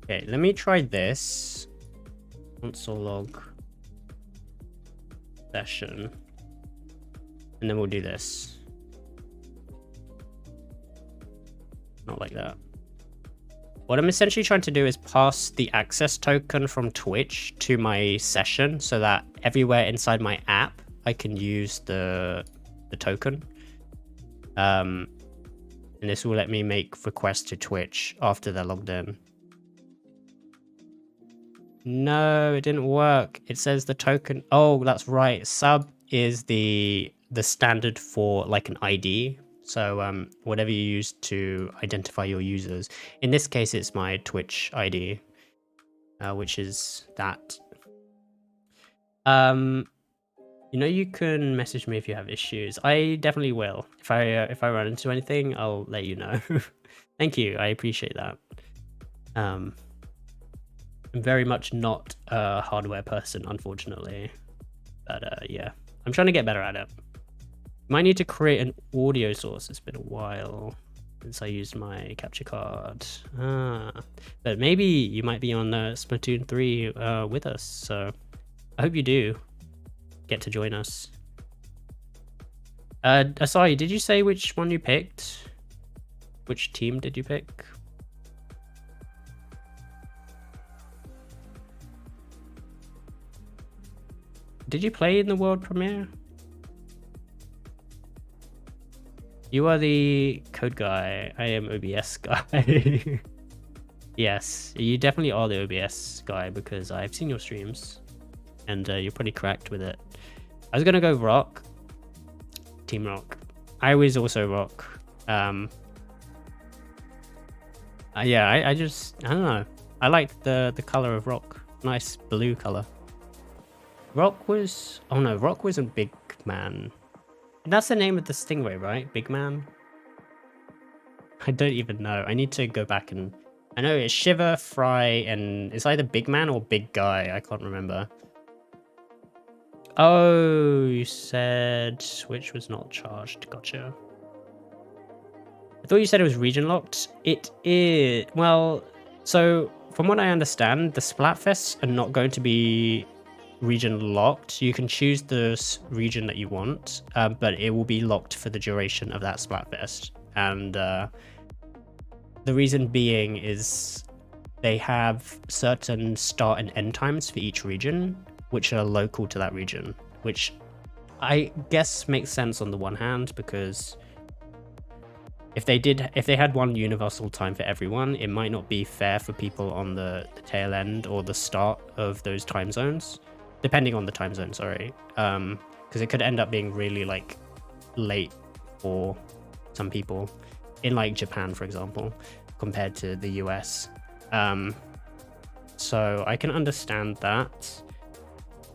Okay, let me try this. Console log session. And then we'll do this. Not like that. What I'm essentially trying to do is pass the access token from Twitch to my session so that everywhere inside my app, I can use the token. And this will let me make requests to Twitch after they're logged in. No, it didn't work. It says the token. Oh, that's right. Sub is the standard for like an ID. So whatever you use to identify your users. In this case, it's my Twitch ID, which is that. You know, you can message me if you have issues. I definitely will. If I run into anything, I'll let you know. Thank you. I appreciate that. I'm very much not a hardware person, unfortunately. But yeah, I'm trying to get better at it. Might need to create an audio source. It's been a while since I used my capture card. But maybe you might be on Splatoon 3 with us. So I hope you do get to join us. Sorry, did you say which one you picked? Which team did you pick? Did you play in the world premiere? You are the code guy. I am OBS guy. Yes, you definitely are the OBS guy because I've seen your streams and you're pretty correct with it. I was gonna go rock. Team rock. I was also rock. Yeah, I don't know. I like the color of rock. Nice blue color. Rock was... Oh no, Rock was a big man. That's the name of the stingray, right? Big man? I don't even know. I need to go back and... I know it's Shiver, Fry, and it's either Big Man or Big Guy. I can't remember. Oh, you said Switch was not charged. Gotcha. I thought you said it was region locked. It is... Well, so from what I understand, the Splatfests are not going to be region locked. You can choose the region that you want, but it will be locked for the duration of that Splatfest. And the reason being is they have certain start and end times for each region, which are local to that region, which I guess makes sense on the one hand, because if they had one universal time for everyone, it might not be fair for people on the tail end or the start of those time zones. Depending on the time zone, sorry. Because it could end up being really like late for some people in like Japan, for example, compared to the US. So I can understand that.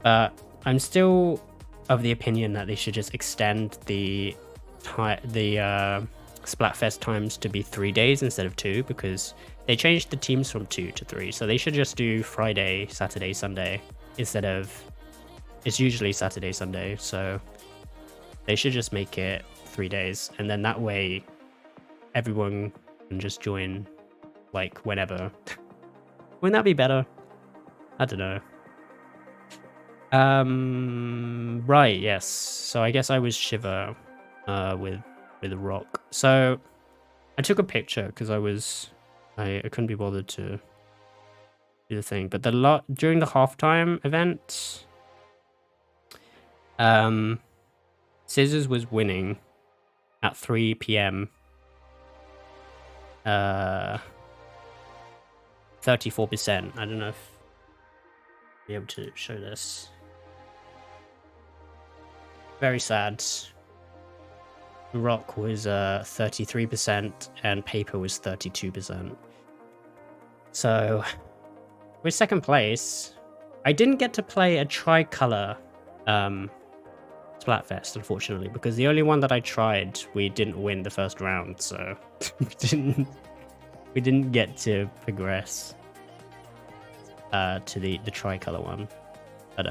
I'm still of the opinion that they should just extend the Splatfest times to be 3 days instead of 2, because they changed the teams from 2 to 3. So they should just do Friday, Saturday, Sunday instead of... It's usually Saturday, Sunday. So they should just make it 3 days. And then that way everyone can just join like whenever. Wouldn't that be better? I don't know. Right, yes. So I guess I was Shiver with Rock. So I took a picture because I couldn't be bothered to do the thing. But during the halftime event, Scissors was winning at 3 p.m. 34%. I don't know if I'll be able to show this. Very sad. Rock was 33% and Paper was 32%. So with second place, I didn't get to play a tricolor Splatfest, unfortunately, because the only one that I tried, we didn't win the first round, so we didn't get to progress to the tricolor one. But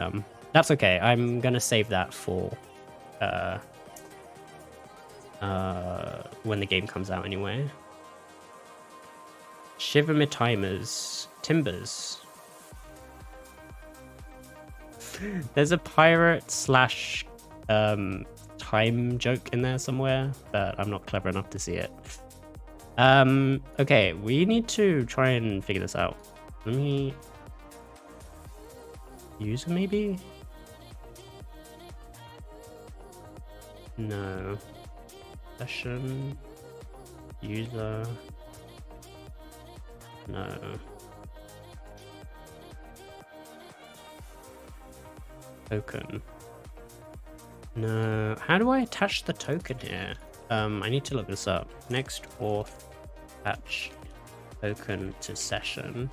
that's okay. I'm gonna save that for when the game comes out anyway. Shiver me timers, timbers. There's a pirate slash time joke in there somewhere, but I'm not clever enough to see it. Okay, we need to try and figure this out. Let me... User maybe? No. Session. User. No. Token. No, how do I attach the token here? I need to look this up. Next auth attach token to session.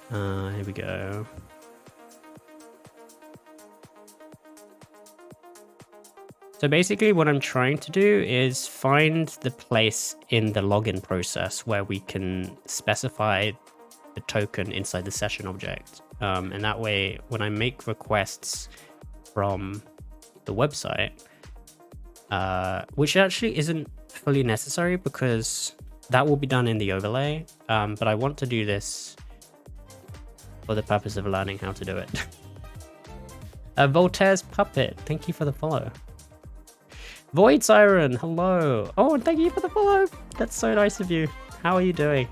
Here we go. So basically what I'm trying to do is find the place in the login process where we can specify the token inside the session object. And that way, when I make requests from the website, which actually isn't fully necessary because that will be done in the overlay. But I want to do this for the purpose of learning how to do it. Voltaire's Puppet, thank you for the follow. Void Siren, hello. Oh, and thank you for the follow. That's so nice of you. How are you doing?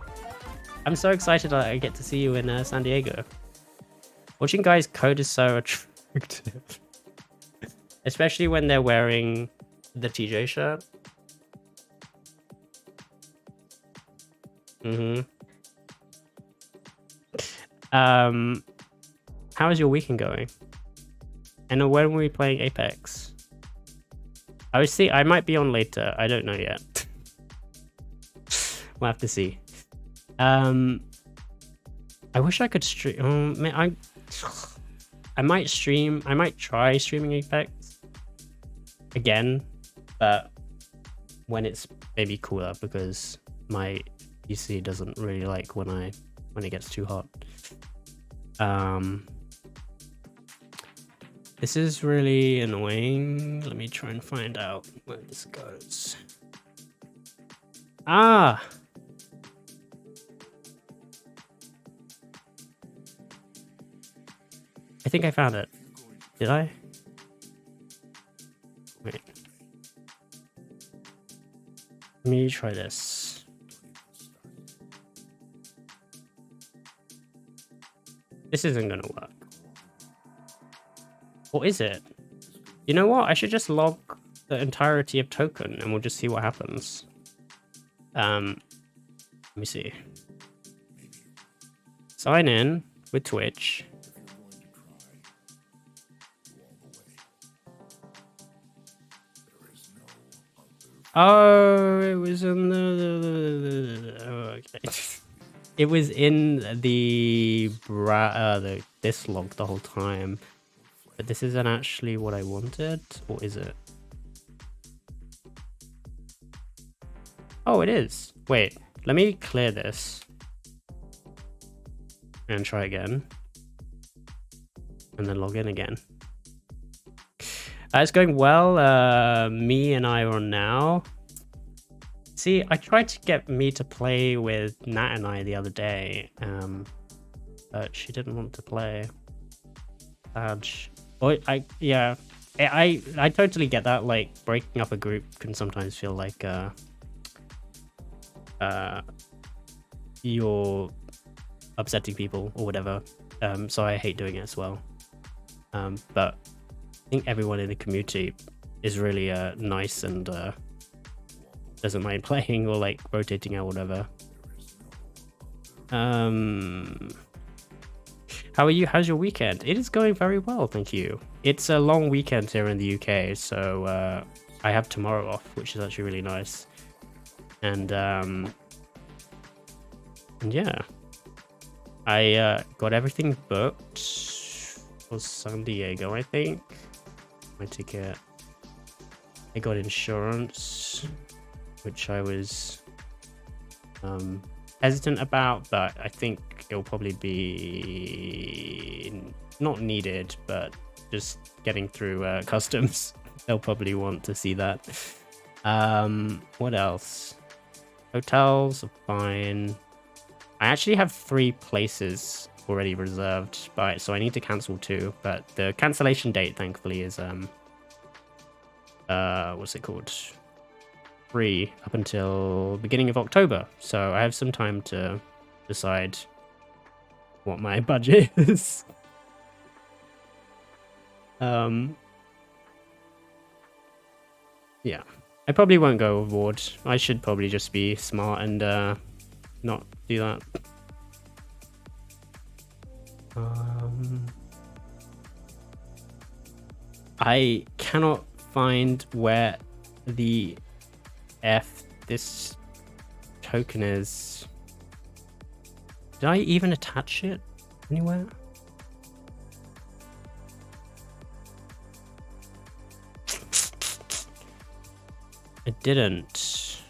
I'm so excited that I get to see you in San Diego. Watching guys code is so attractive. Especially when they're wearing the TJ shirt. How is your weekend going? And when were we playing Apex? I might be on later. I don't know yet. We'll have to see. I wish I could stream. Oh, man, I might stream. I might try streaming Apex again, but when it's maybe cooler because my PC doesn't really like when it gets too hot. This is really annoying. Let me try and find out where this goes. Ah! I think I found it. Did I? Wait. Let me try this. This isn't gonna work. Or is it? You know what? I should just log the entirety of token and we'll just see what happens. Let me see. Sign in with Twitch. Oh, it was in okay. It was in the this log the whole time. But this isn't actually what I wanted, or is it? Oh, it is. Wait, let me clear this. And try again. And then log in again. It's going well. Me and I are on now. See, I tried to get me to play with Nat and I the other day. But she didn't want to play. Well, I totally get that. Like, breaking up a group can sometimes feel like you're upsetting people or whatever. So I hate doing it as well. But I think everyone in the community is really nice and doesn't mind playing or like rotating out, whatever. How are you? How's your weekend? It is going very well, thank you. It's a long weekend here in the UK, so I have tomorrow off, which is actually really nice. And yeah, I got everything booked for San Diego, I think. My ticket. I got insurance, which I was hesitant about, but I think it'll probably be not needed, but just getting through customs. They'll probably want to see that. What else? Hotels are fine. I actually have 3 places already reserved, so I need to cancel 2, but the cancellation date thankfully is what's it called, free up until beginning of October, so I have some time to decide what my budget is. Yeah, I probably won't go overboard. I should probably just be smart and not do that. I cannot find where the F this token is. Did I even attach it anywhere? I didn't.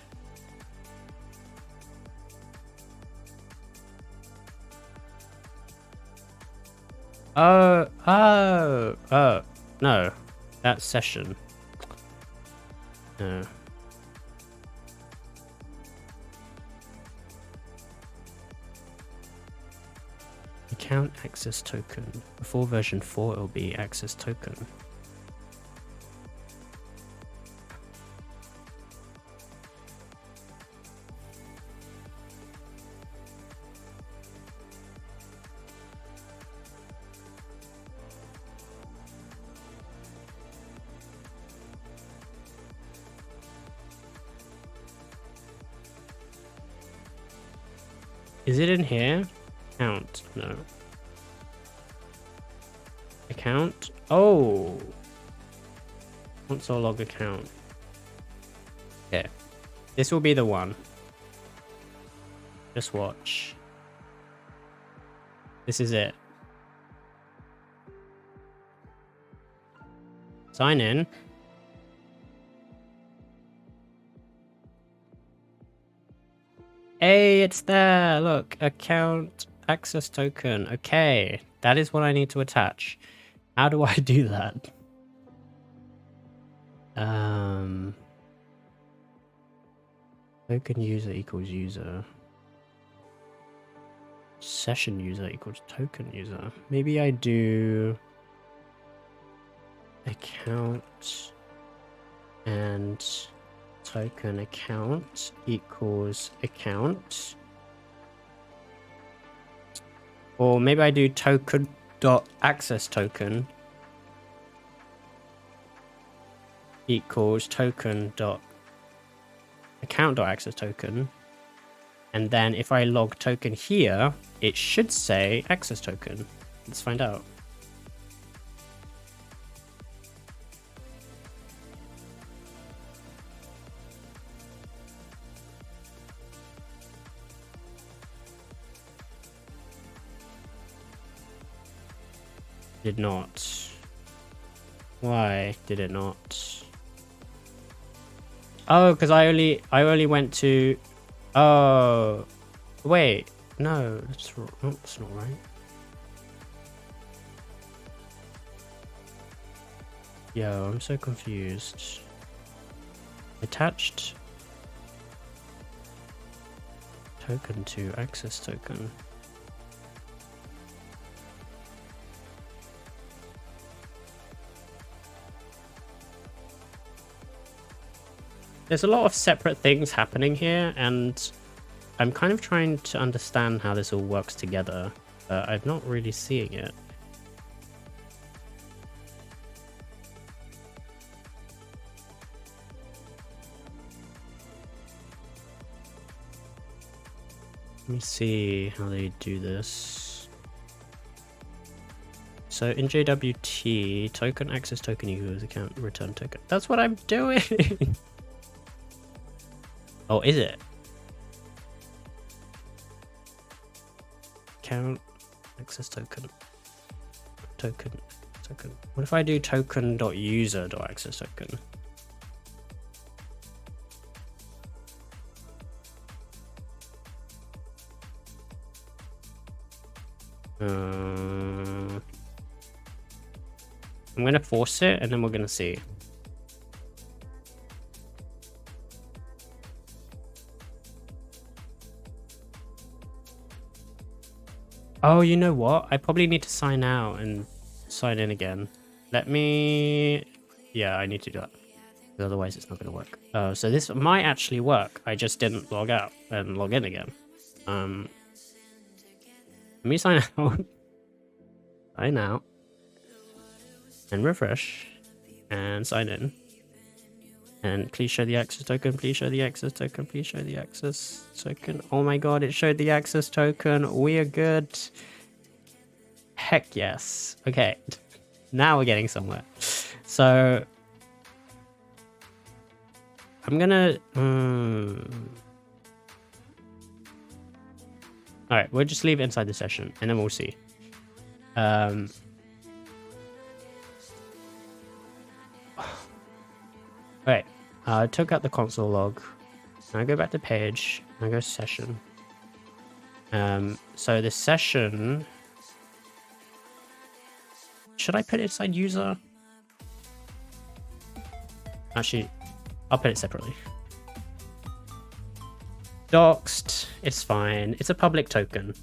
Oh, no. That's session. No. Account access token. Before version 4, it'll be access token. Is it in here? Account. No. Account. Oh. Console log account. Okay. This will be the one. Just watch. This is it. Sign in. Hey, it's there. Look, account access token. Okay, that is what I need to attach. How do I do that? Token user equals user. Session user equals token user. Maybe I do account and token account equals account. Or maybe I do token dot access token equals token dot account dot access token. And then if I log token here, it should say access token. Let's find out. Did not. Why did it not? Oh, because I only went to. Oh, wait. No, that's not right. Yo, I'm so confused. Attached token to access token. There's a lot of separate things happening here, and I'm kind of trying to understand how this all works together, but I'm not really seeing it. Let me see how they do this. So in JWT, token access token equals account return token. That's what I'm doing. Oh, is it? Account access token. Token. What if I do token.user.access token? I'm gonna force it and then we're gonna see. Oh, you know what? I probably need to sign out and sign in again. Let me... Yeah, I need to do that. Otherwise, it's not going to work. Oh, so this might actually work. I just didn't log out and log in again. Let me sign out. Sign out. And refresh. And sign in. And please show the access token, please show the access token, please show the access token. Oh my god, it showed the access token. We are good. Heck yes. Okay. Now we're getting somewhere. So I'm gonna. All right, we'll just leave it inside the session, and then we'll see. Right, I took out the console log. I go back to page. I go session. So the session. Should I put it inside user? Actually, I'll put it separately. Doxed, it's fine. It's a public token.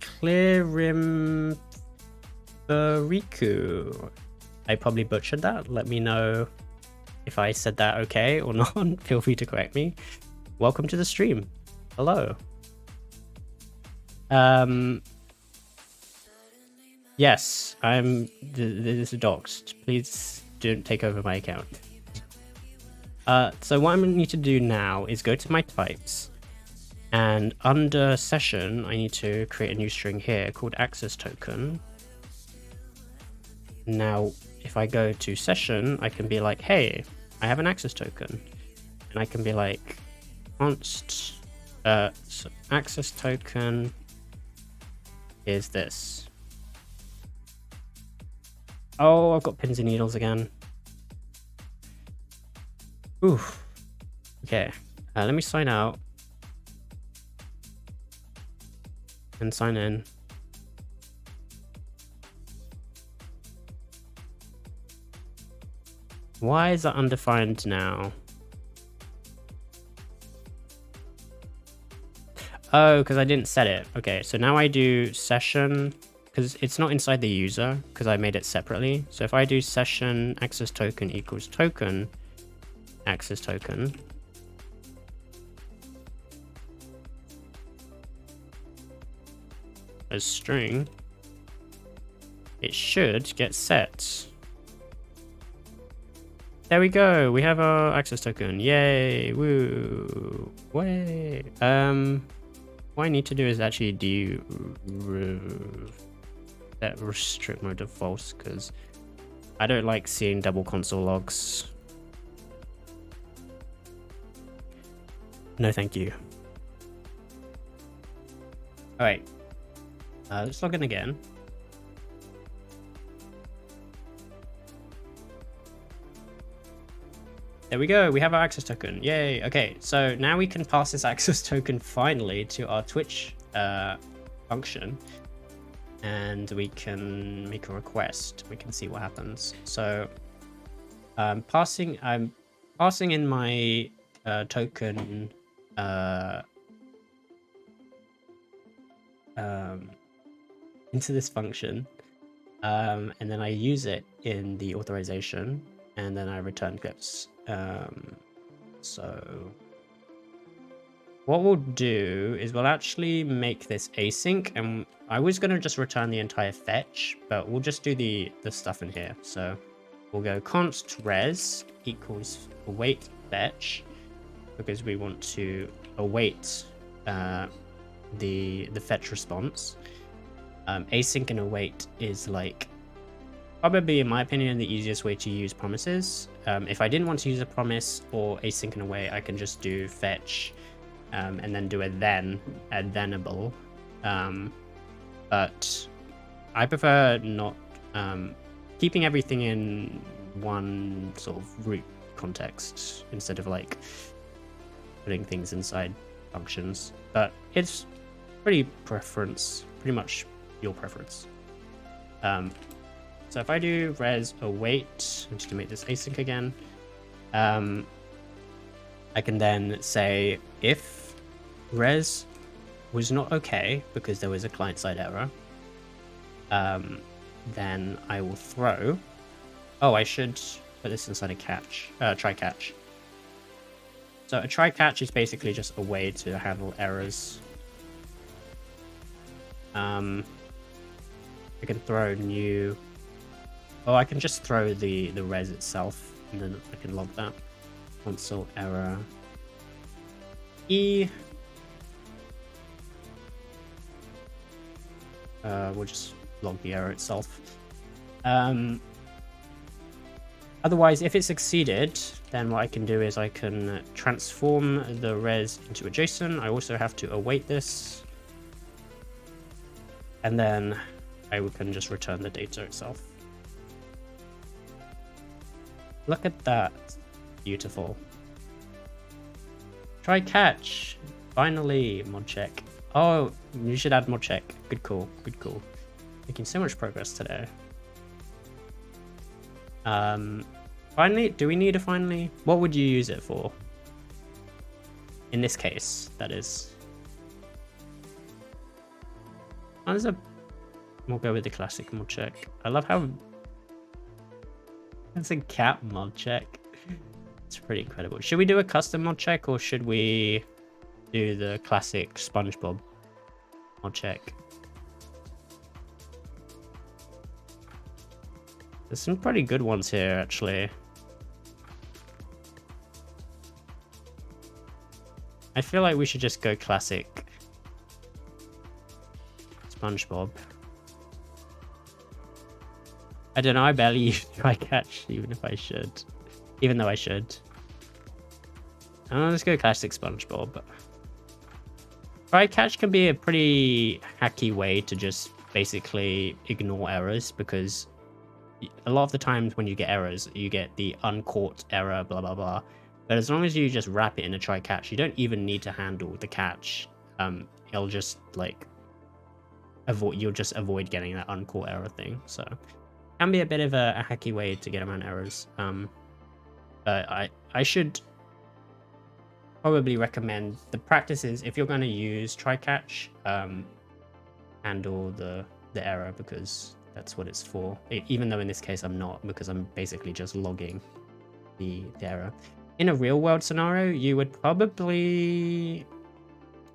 Clearimbariku. I probably butchered that. Let me know if I said that okay or not. Feel free to correct me. Welcome to the stream. Hello. Yes, this is doxed. Please don't take over my account. So what I'm going to need to do now is go to my types, and under session, I need to create a new string here called access token. Now, if I go to session, I can be like, hey, I have an access token, and I can be like, const, so access token is this. Oh, I've got pins and needles again. Oof. Okay, let me sign out and sign in. Why is that undefined now? Oh, because I didn't set it. Okay, so now I do session, because it's not inside the user, because I made it separately. So if I do session access token equals token access token, as string, it should get set. There we go. We have our access token. Yay! Woo! Way. What I need to do is actually set restrict mode to false, because I don't like seeing double console logs. No, thank you. All right. Let's log in again. There we go, we have our access token. Yay. Okay, so now we can pass this access token finally to our Twitch function, and we can make a request. We can see what happens. So I'm passing in my token into this function, and then I use it in the authorization, and then I return clips. So what we'll do is we'll actually make this async, and I was going to just return the entire fetch, but we'll just do the stuff in here. So we'll go const res equals await fetch, because we want to await the fetch response. Async and await is like probably, in my opinion, the easiest way to use promises. If I didn't want to use a promise or async and await, I can just do fetch and then do a thenable. But I prefer not keeping everything in one sort of root context instead of like putting things inside functions. But it's pretty much your preference. So if I do res await, just to make this async again, I can then say if res was not okay because there was a client-side error, then I will throw. Oh, I should put this inside a catch, try catch. So a try catch is basically just a way to handle errors. I can throw new. Oh, I can just throw the res itself, and then I can log that. Console error E. We'll just log the error itself. Otherwise, if it succeeded, then what I can do is I can transform the res into a JSON. I also have to await this. And then I can just return the data itself. Look at that. Beautiful. Try catch. Finally, mod check. Oh, you should add mod check. Good call. Good call. Making so much progress today. Finally, do we need a finally? What would you use it for? In this case, that is. We'll go with the classic mod check. I love how it's a cat mod check. It's pretty incredible. Should we do a custom mod check or should we do the classic SpongeBob mod check? There's some pretty good ones here, actually. I feel like we should just go classic SpongeBob. I don't know, I barely use try catch, even though I should. Let's go classic SpongeBob. Try catch can be a pretty hacky way to just basically ignore errors, because a lot of the times when you get errors, you get the uncaught error, blah blah blah. But as long as you just wrap it in a try catch, you don't even need to handle the catch. It'll just like you'll just avoid getting that uncaught error thing. So can be a bit of a hacky way to get around errors. But I should probably recommend the practices if you're going to use try catch, handle the error, because that's what it's for. Even though in this case I'm not, because I'm basically just logging the error. In a real world scenario, you would probably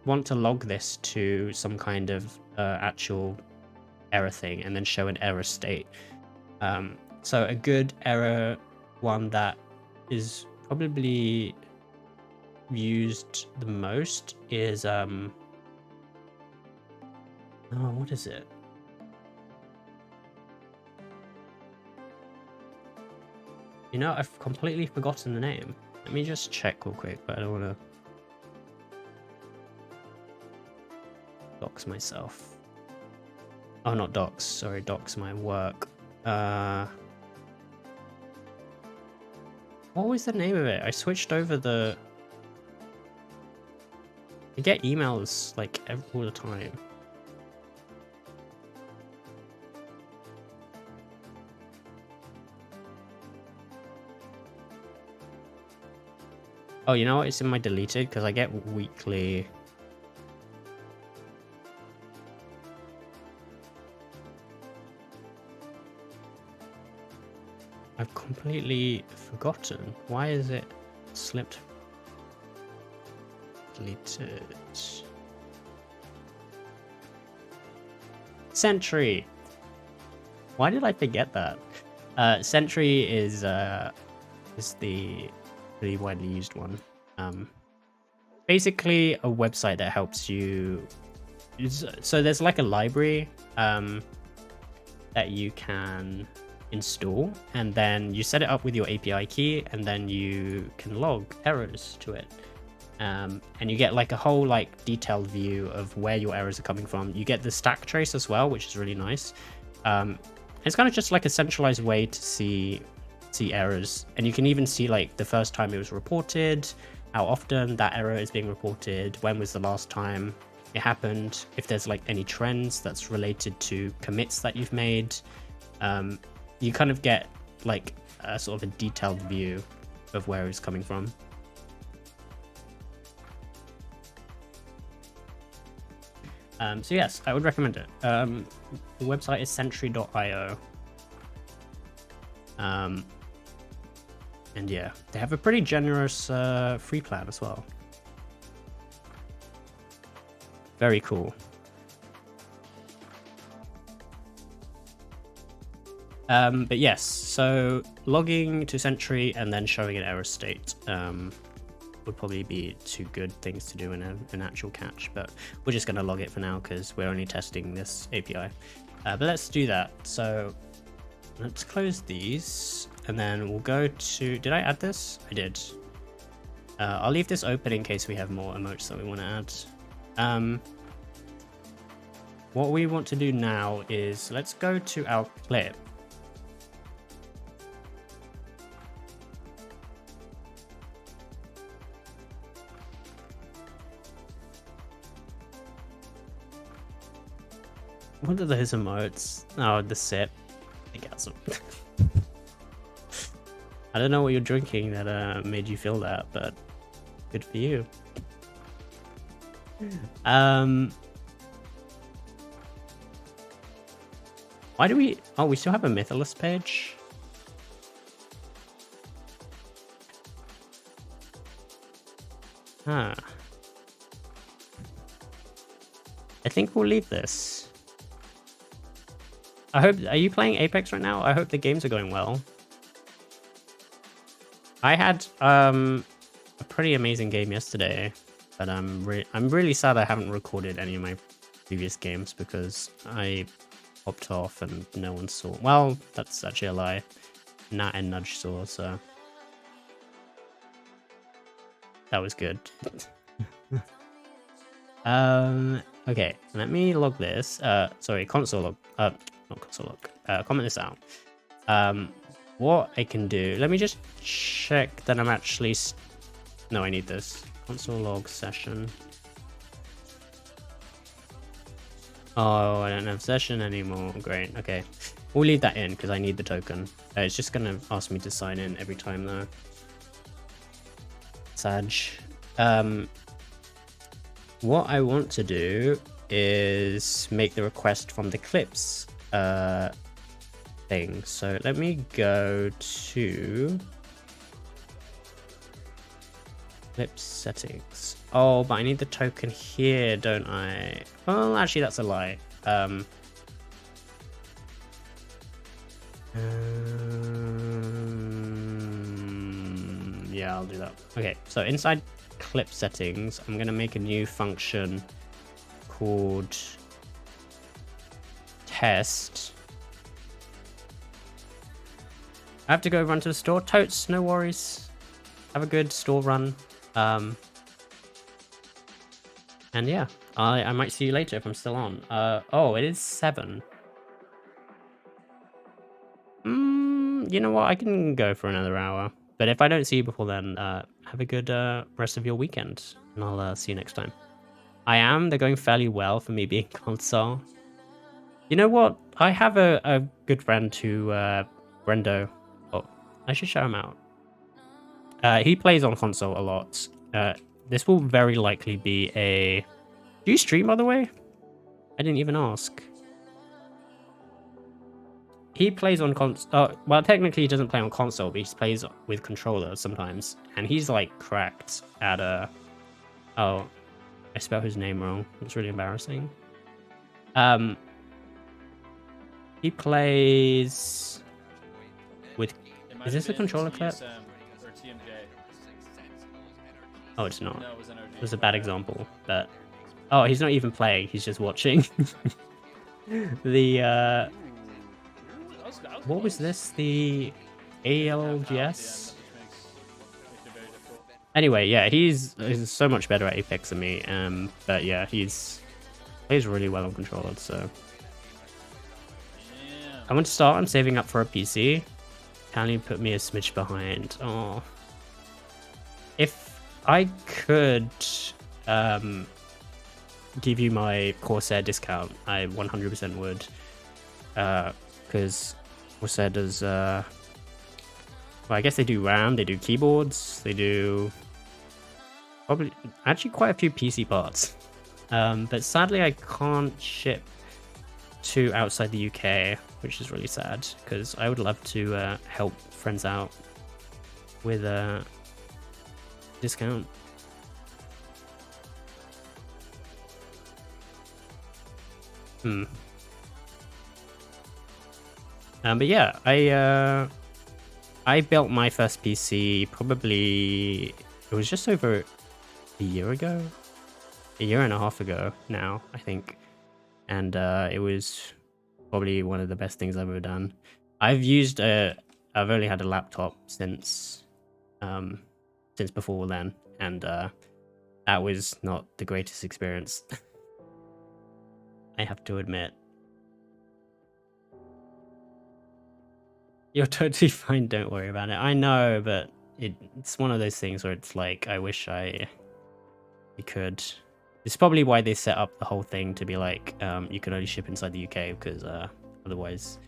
want to log this to some kind of actual error thing and then show an error state. So a good error one that is probably used the most is what is it? You know, I've completely forgotten the name. Let me just check real quick, but I don't want to dox myself. Oh, not dox. Sorry, dox my work. What was the name of it? I switched over the... I get emails like all the time. Oh, you know what? It's in my deleted because I get weekly. I've completely forgotten. Why is it slipped? Deleted. Sentry. Why did I forget that? Sentry is the really widely used one. Basically a website that helps you. So there's like a library that you can install, and then you set it up with your API key, and then you can log errors to it. And you get like a whole like detailed view of where your errors are coming from. You get the stack trace as well, which is really nice. It's kind of just like a centralized way to see errors, and you can even see like the first time it was reported, how often that error is being reported, when was the last time it happened, if there's like any trends that's related to commits that you've made. You kind of get like a sort of a detailed view of where it's coming from. So yes, I would recommend it. The website is sentry.io. And yeah, they have a pretty generous free plan as well. Very cool. But yes, so logging to Sentry and then showing an error state. would probably be two good things to do in an actual catch, but we're just going to log it for now because we're only testing this API. But let's do that. So let's close these and then we'll go to, did I add this? I did. I'll leave this open in case we have more emotes that we want to add. What we want to do now is let's go to our clip. What are those emotes? Oh, the sip. I guess. I don't know what you're drinking that made you feel that, but good for you. Why do we... Oh, we still have a Mythilus page? Huh. I think we'll leave this. I hope... Are you playing Apex right now? I hope the games are going well. I had a pretty amazing game yesterday, but I'm really sad I haven't recorded any of my previous games because I popped off and no one saw. Well, that's actually a lie. Nat and Nudge saw, so that was good. Okay, let me log this. Sorry, console log. Not console log. Comment this out. What I can do, let me just check that I'm actually no, I need this console log session. Oh, I don't have session anymore. Great. Okay, we'll leave that in because I need the token. It's just gonna ask me to sign in every time though. Sag. What I want to do is make the request from the clips thing. So let me go to clip settings. Oh, but I need the token here, don't I? Well, actually, that's a lie. Yeah, I'll do that. Okay, so inside clip settings, I'm gonna make a new function called test. I have to go run to the store. Totes, no worries. Have a good store run. And yeah, I might see you later if I'm still on. Oh, it is 7. You know what? I can go for another hour. But if I don't see you before then, have a good rest of your weekend. And I'll see you next time. They're going fairly well for me being console. You know what? I have a good friend who, Brendo. Oh, I should shout him out. He plays on console a lot. This will very likely be a... Do you stream, by the way? I didn't even ask. He plays on console. Well, technically he doesn't play on console, but he plays with controller sometimes. And he's like cracked at a... Oh, I spelled his name wrong. It's really embarrassing. He plays with... Is this a controller clip? Or TMJ. Oh, it's not. No, it was an OG. It was a bad example, but... Oh, he's not even playing, he's just watching. The, what was this? The ALGS? Anyway, yeah, he's so much better at Apex than me, but yeah, plays really well on controller, so... I want to start on saving up for a PC. Can you put me a smidge behind? Oh. If I could give you my Corsair discount, I 100% would. Because Corsair does... well, I guess they do RAM, they do keyboards, they do... Probably... Actually quite a few PC parts. But sadly I can't ship to outside the UK, which is really sad, because I would love to help friends out with a discount. But yeah, I built my first PC probably it was just over a year ago, a year and a half ago now, I think. And it was probably one of the best things I've ever done. I've only had a laptop since before then, and that was not the greatest experience. I have to admit. You're totally fine, don't worry about it. I know, but it's one of those things where it's like, I wish I could. It's probably why they set up the whole thing to be like, you can only ship inside the UK, because otherwise...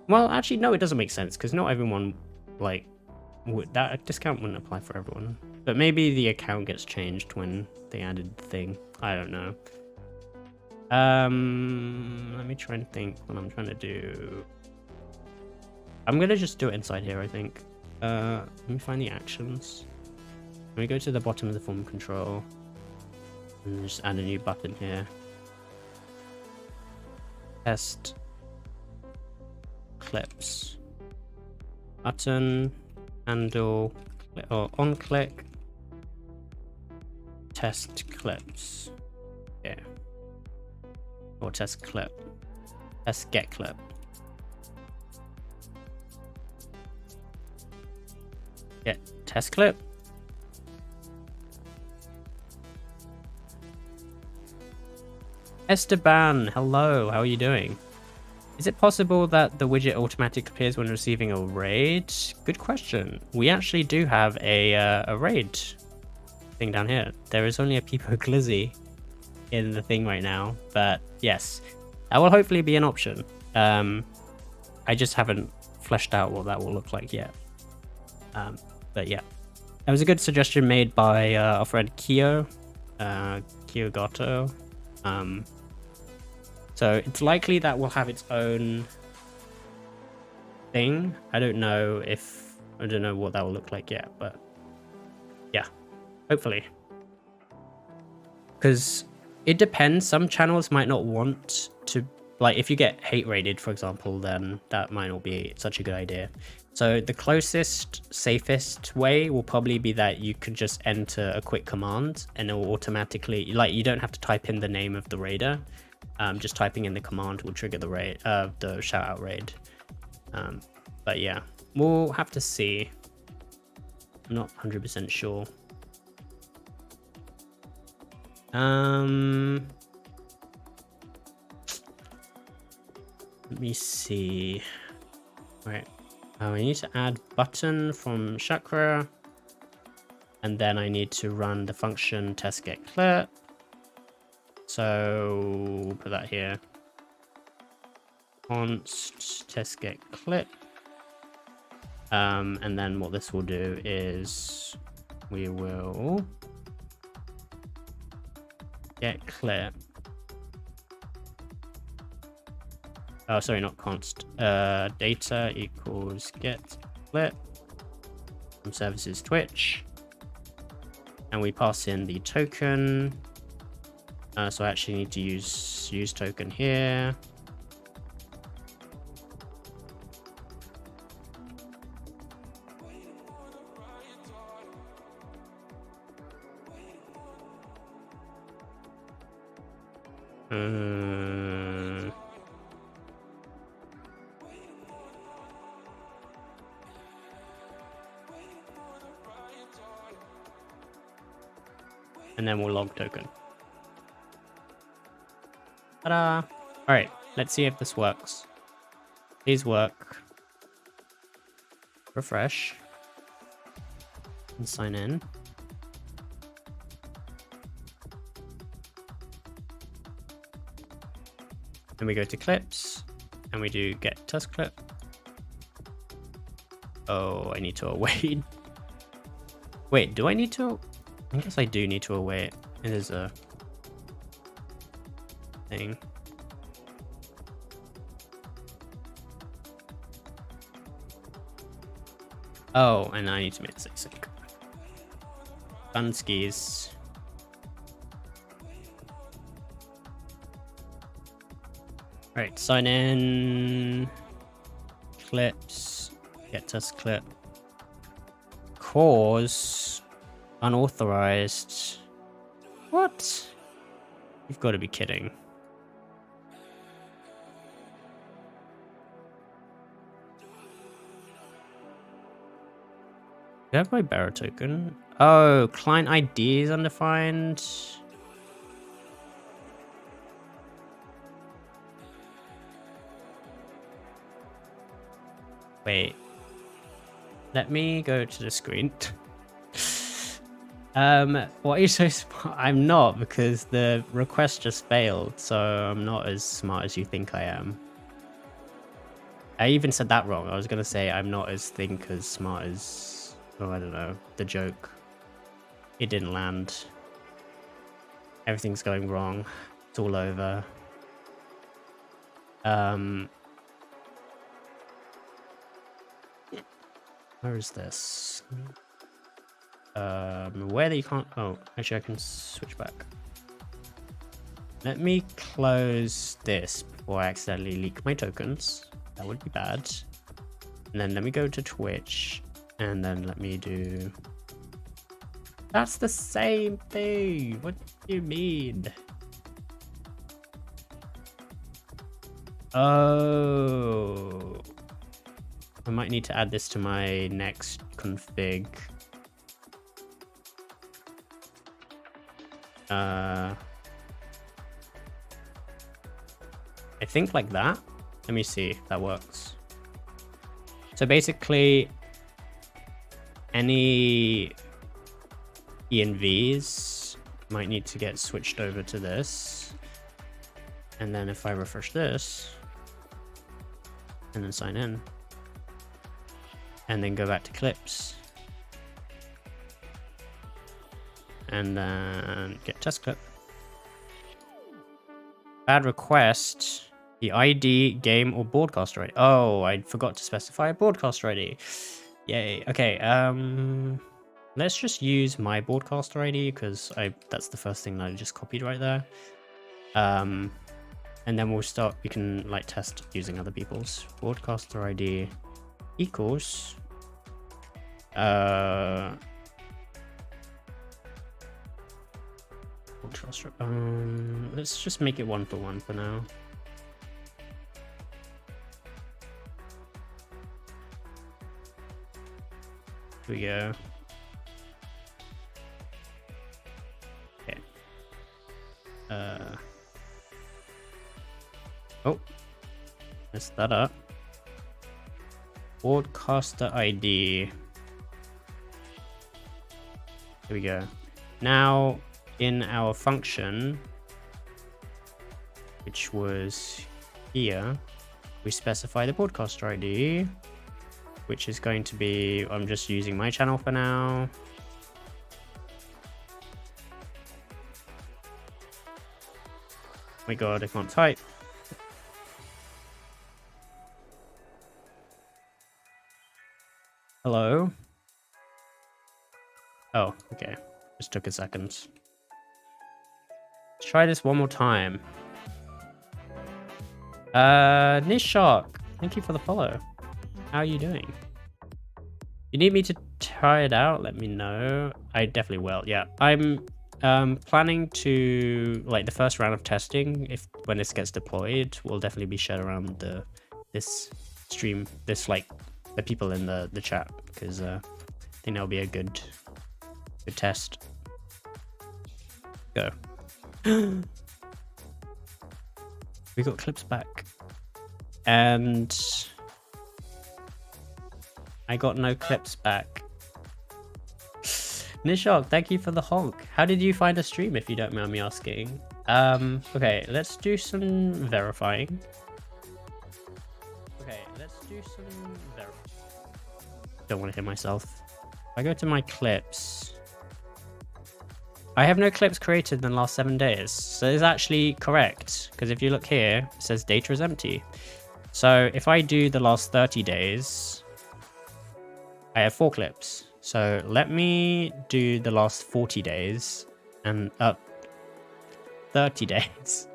Well, actually, no, it doesn't make sense, because not everyone, like, that discount wouldn't apply for everyone. But maybe the account gets changed when they added the thing. I don't know. Let me try and think what I'm trying to do. I'm gonna just do it inside here, I think. Let me find the actions. Let me go to the bottom of the form control and just add a new button here. Test clips. Button, handle, or on click. Test clips. Yeah. Or test clip. Test get clip. Get test clip. Esteban, hello, how are you doing? Is it possible that the widget automatically appears when receiving a raid? Good question. We actually do have a raid thing down here. There is only a Peepo Glizzy in the thing right now, but yes, that will hopefully be an option. I just haven't fleshed out what that will look like yet. But yeah, that was a good suggestion made by our friend Kyo, Kyogato. So it's likely that will have its own thing. I don't know what that will look like yet, but yeah, hopefully. Because it depends. Some channels might not want to, like, if you get hate raided, for example, then that might not be such a good idea. So the closest, safest way will probably be that you can just enter a quick command and it will automatically, like, you don't have to type in the name of the raider. Just typing in the command will trigger the raid, the shout out raid. But yeah, we'll have to see. I'm not 100% sure. Let me see. Right. I need to add button from Chakra, and then I need to run the function test get clip. So we'll put that here. Const test get clip. And then what this will do is we will get clip. Oh, sorry, not const. Data equals get clip from services Twitch, and we pass in the token. So I actually need to use token here. And then we'll log token. Ta-da! Alright, let's see if this works. Please work. Refresh. And sign in. Then we go to clips. And we do get test clip. Oh, I need to await. Wait, do I need to? I guess I do need to await. It is a thing. Oh, and I need to make this async. Fun skis. Right, sign in. Clips. Get test clip. Cause Unauthorized. What? You've got to be kidding. Do I have my bearer token? Oh, client ID is undefined. Wait. Let me go to the screen. What are you so smart? I'm not, because the request just failed, so I'm not as smart as you think I am. I even said that wrong. I was gonna say I'm not as smart as, oh, I don't know, the joke. It didn't land. Everything's going wrong. It's all over. Where is this? Where you can't, oh, actually I can switch back. Let me close this before I accidentally leak my tokens. That would be bad. And then let me go to Twitch, and then let me do... That's the same thing! What do you mean? Oh... I might need to add this to my next config. I think like that. Let me see if that works. So basically, any ENVs might need to get switched over to this. And then if I refresh this, and then sign in, and then go back to clips, and then get test clip. Add request, the ID, game, or broadcaster ID. Oh, I forgot to specify a broadcaster ID. Yay. Okay, let's just use my broadcaster ID, because that's the first thing that I just copied right there. And then we can like test using other people's. Broadcaster ID equals let's just make it 1-for-1 for now. Here we go. Okay. Oh, messed that up. Broadcaster ID. Here we go. Now, in our function, which was here, we specify the broadcaster ID, which is going to be, I'm just using my channel for now. Oh my god, I can't type. Hello? Oh, okay. Just took a second. Let's try this one more time. Nishok, thank you for the follow. How are you doing? You need me to try it out? Let me know. I definitely will. Yeah, I'm planning to, like, the first round of testing, when this gets deployed, will definitely be shared around this stream, like the people in the chat, because I think that'll be a good test. Go. We got clips back, and I got no clips back. Nishok, thank you for the honk. How did you find the stream, if you don't mind me asking? Okay, let's do some verifying. Don't want to hit myself. If I go to my clips, I have no clips created in the last 7 days. So it's actually correct, because if you look here, it says data is empty. So if I do the last 30 days, I have 4 clips. So let me do the last 40 days and 30 days.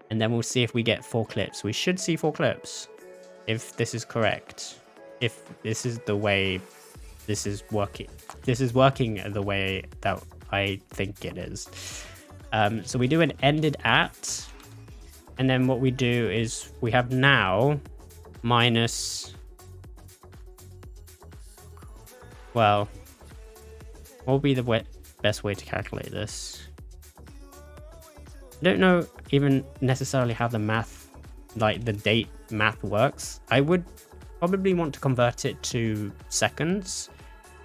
And then we'll see if we get 4 clips. We should see 4 clips if this is correct. If this is the way this is working. This is working the way that I think it is. So we do an ended at, and then what we do is we have now minus, well, what would be the best way to calculate this? I don't know even necessarily how the math, like the date math works. I would probably want to convert it to seconds,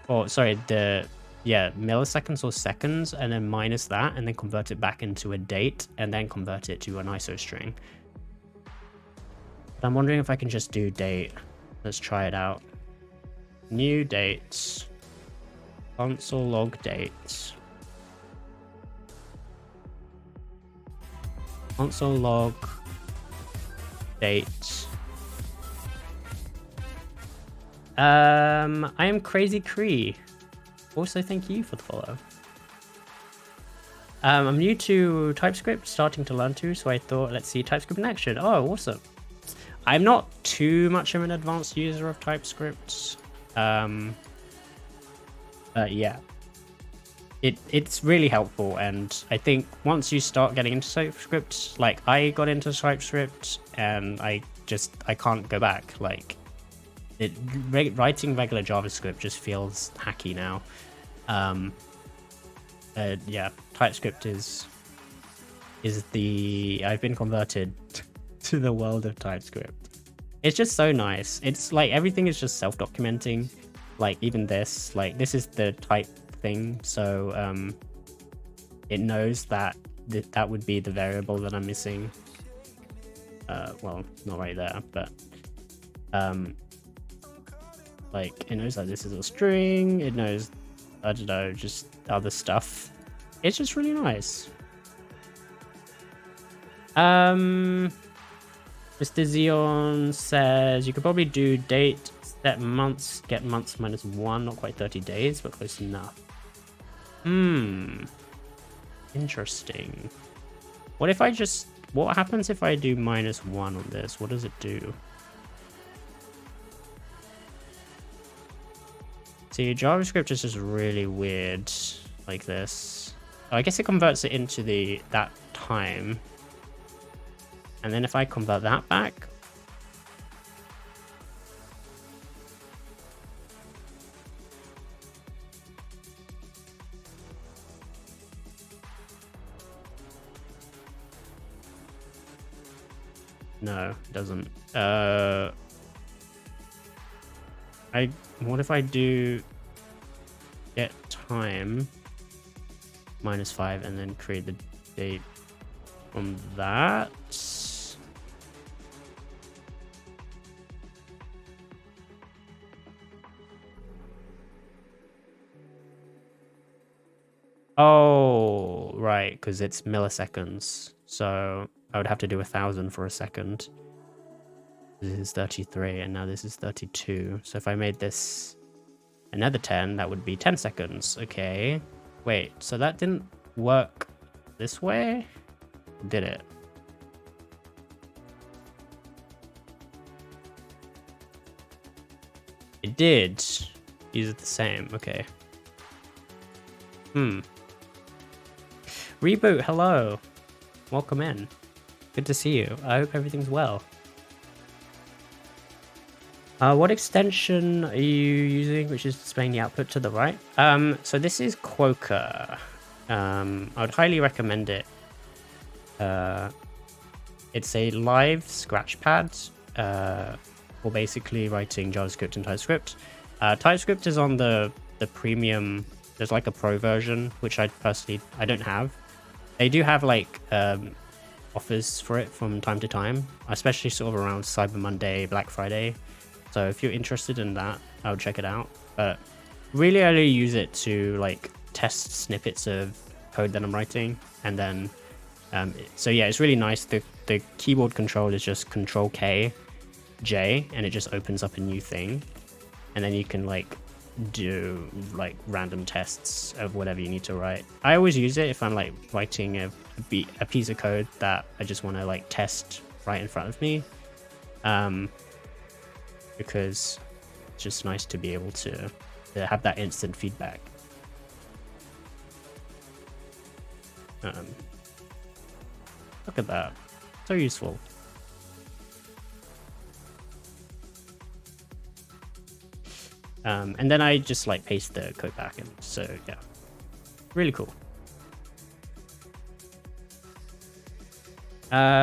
or sorry, milliseconds or seconds, and then minus that, and then convert it back into a date, and then convert it to an ISO string. But I'm wondering if I can just do date. Let's try it out. New dates. Console log dates. Console log date. I am Crazy Cree. Also, thank you for the follow. I'm new to TypeScript, starting to learn to, so I thought, let's see TypeScript in action. Oh, awesome. I'm not too much of an advanced user of TypeScript. But yeah, it's really helpful, and I think once you start getting into TypeScript, like I got into TypeScript, and I can't go back. Like, writing regular JavaScript just feels hacky now. Yeah, TypeScript is I've been converted to the world of TypeScript. It's just so nice. It's like everything is just self-documenting. Like even this, like this is the type thing, so it knows that that would be the variable that I'm missing. Well, not right there, but like it knows that this is a string. It knows, I don't know, just other stuff. It's just really nice. Mr. Xeon says you could probably do date, set months, get months -1, not quite 30 days, but close enough. Interesting. What happens if I do -1 on this? What does it do? See, JavaScript is just really weird like this. Oh, I guess it converts it into that time. And then if I convert that back, no, it doesn't. What if I do get time -5 and then create the date from that? Oh, right, because it's milliseconds. So I would have to do 1,000 for a second. This is 33, and now this is 32. So if I made this another 10, that would be 10 seconds. Okay. Wait, so that didn't work this way? Did it? It did. These are the same. Okay. Reboot, hello. Welcome in. Good to see you. I hope everything's well. What extension are you using, which is displaying the output to the right? So this is Quokka. I would highly recommend it. It's a live scratchpad for basically writing JavaScript and TypeScript. TypeScript is on the premium. There's like a pro version, which I don't have. They do have like offers for it from time to time, especially sort of around Cyber Monday, Black Friday. So if you're interested in that, I would check it out. But really, I only use it to like test snippets of code that I'm writing, and then so yeah, it's really nice. The keyboard control is just Control K, J, and it just opens up a new thing, and then you can like do like random tests of whatever you need to write. I always use it if I'm like writing a piece of code that I just want to like test right in front of me. Because it's just nice to be able to to have that instant feedback. Look at that. So useful. And then I just like paste the code back in. So yeah, really cool.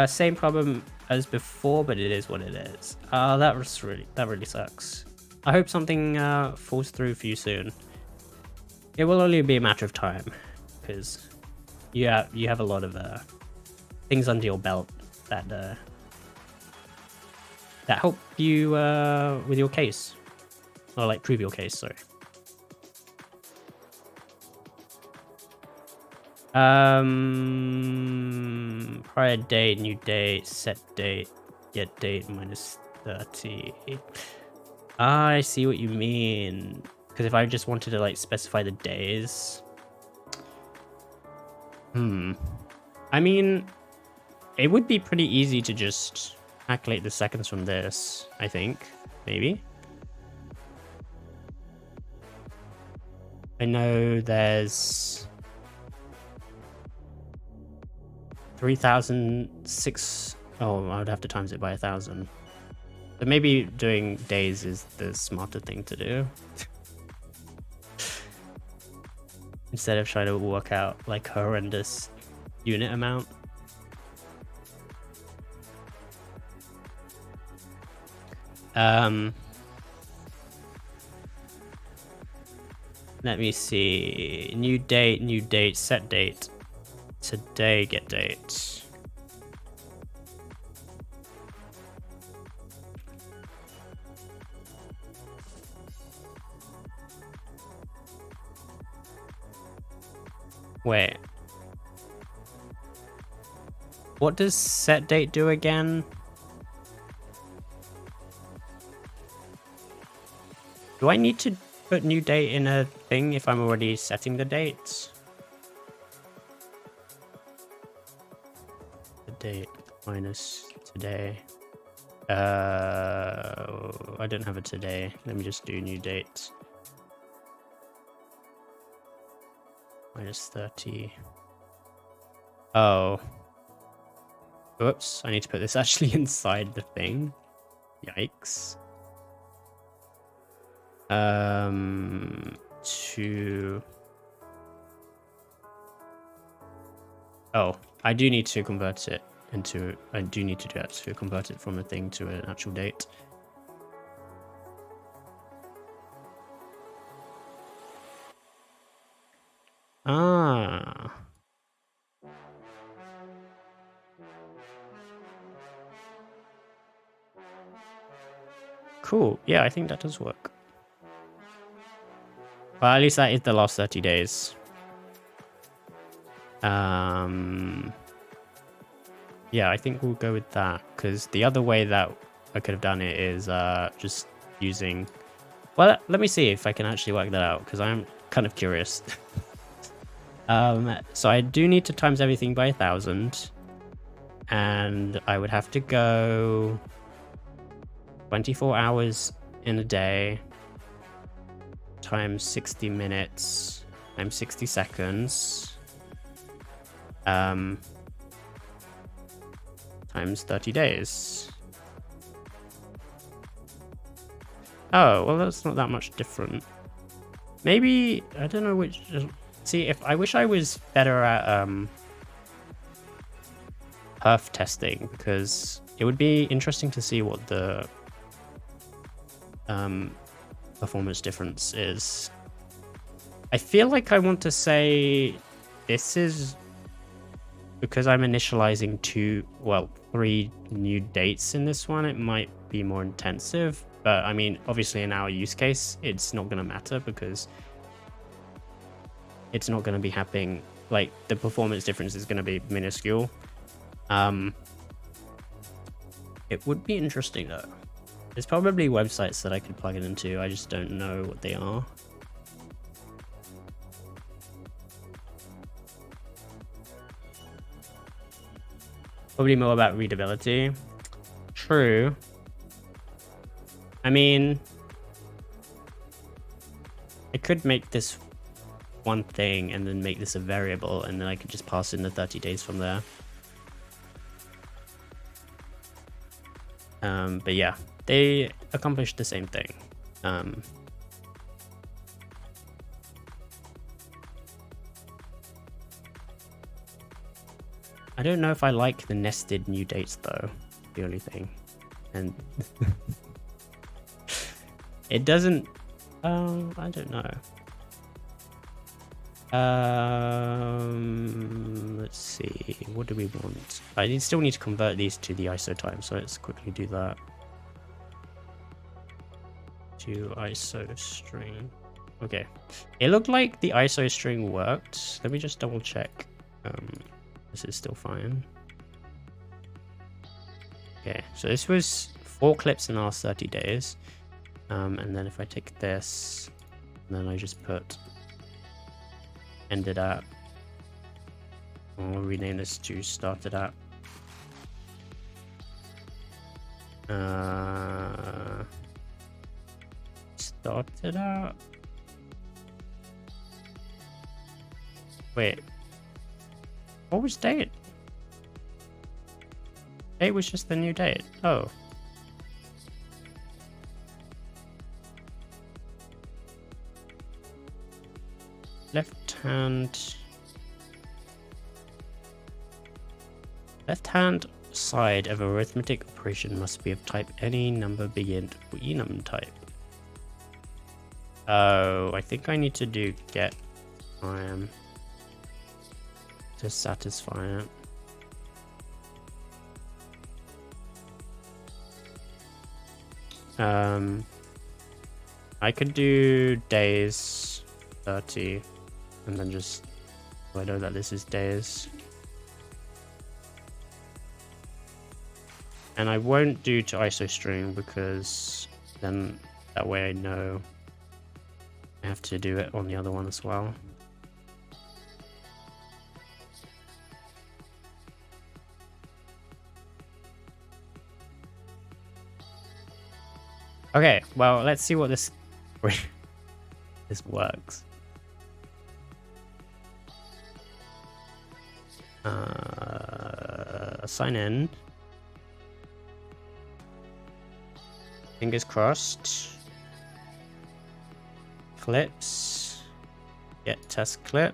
Same problem as before, but it is what it is. That really sucks. I hope something falls through for you soon. It will only be a matter of time, because you have a lot of things under your belt that help you with your case, or like prove your case. Sorry. Prior date, new date, set date, get date minus 30. I see what you mean. Because if I just wanted to like specify the days. I mean, it would be pretty easy to just calculate the seconds from this, I think. Maybe. I know there's 3,006. Oh, I would have to times it by 1,000. So maybe doing days is the smarter thing to do. Instead of trying to work out like horrendous unit amount. Let me see. New date, set date. Today, get date. Wait. What does set date do again? Do I need to put new date in a thing if I'm already setting the dates? The date minus today. I don't have a today. Let me just do new date. Minus 30. Oh. Whoops, I need to put this actually inside the thing. Yikes. Oh, I do need to convert it into... I do need to do that to convert it from a thing to an actual date. Ah. Cool. Yeah, I think that does work. Well, at least that is the last 30 days. Yeah, I think we'll go with that, because the other way that I could have done it is just using... Well, let me see if I can actually work that out, because I'm kind of curious. So I do need to times everything by 1,000, and I would have to go 24 hours in a day times 60 minutes times 60 seconds times 30 days. Oh, well, that's not that much different. Maybe, I don't know which... See, if I wish I was better at perf testing, because it would be interesting to see what the performance difference is. I feel like I want to say this is because I'm initializing 3 new dates in this one. It might be more intensive, but I mean, obviously in our use case, it's not going to matter because it's not going to be happening. Like, the performance difference is going to be minuscule. It would be interesting though. There's probably websites that I could plug it into. I just don't know what they are. Probably more about readability. True. I mean, I could make this one thing and then make this a variable, and then I could just pass in the 30 days from there. But yeah, they accomplished the same thing. I don't know if I like the nested new dates though, the only thing. And it doesn't, I don't know. Let's see, what do we want? I still need to convert these to the ISO time, so let's quickly do that. To ISO string. Okay, it looked like the ISO string worked. Let me just double check. This is still fine. Okay, so this was 4 clips in the last 30 days. And then if I take this, and then I just put ended at, I'll rename this to started at. Started at. Wait. What was date? Date was just the new date. Oh. Left hand side of arithmetic operation must be of type any number begin with enum type. Oh, I think I need to do get time to satisfy it. I could do days 30 and then just I know that this is days. And I won't do to ISO string because then that way I know I have to do it on the other one as well. Okay, well, let's see what this this works. Sign in. Fingers crossed. Clips. Get test clip.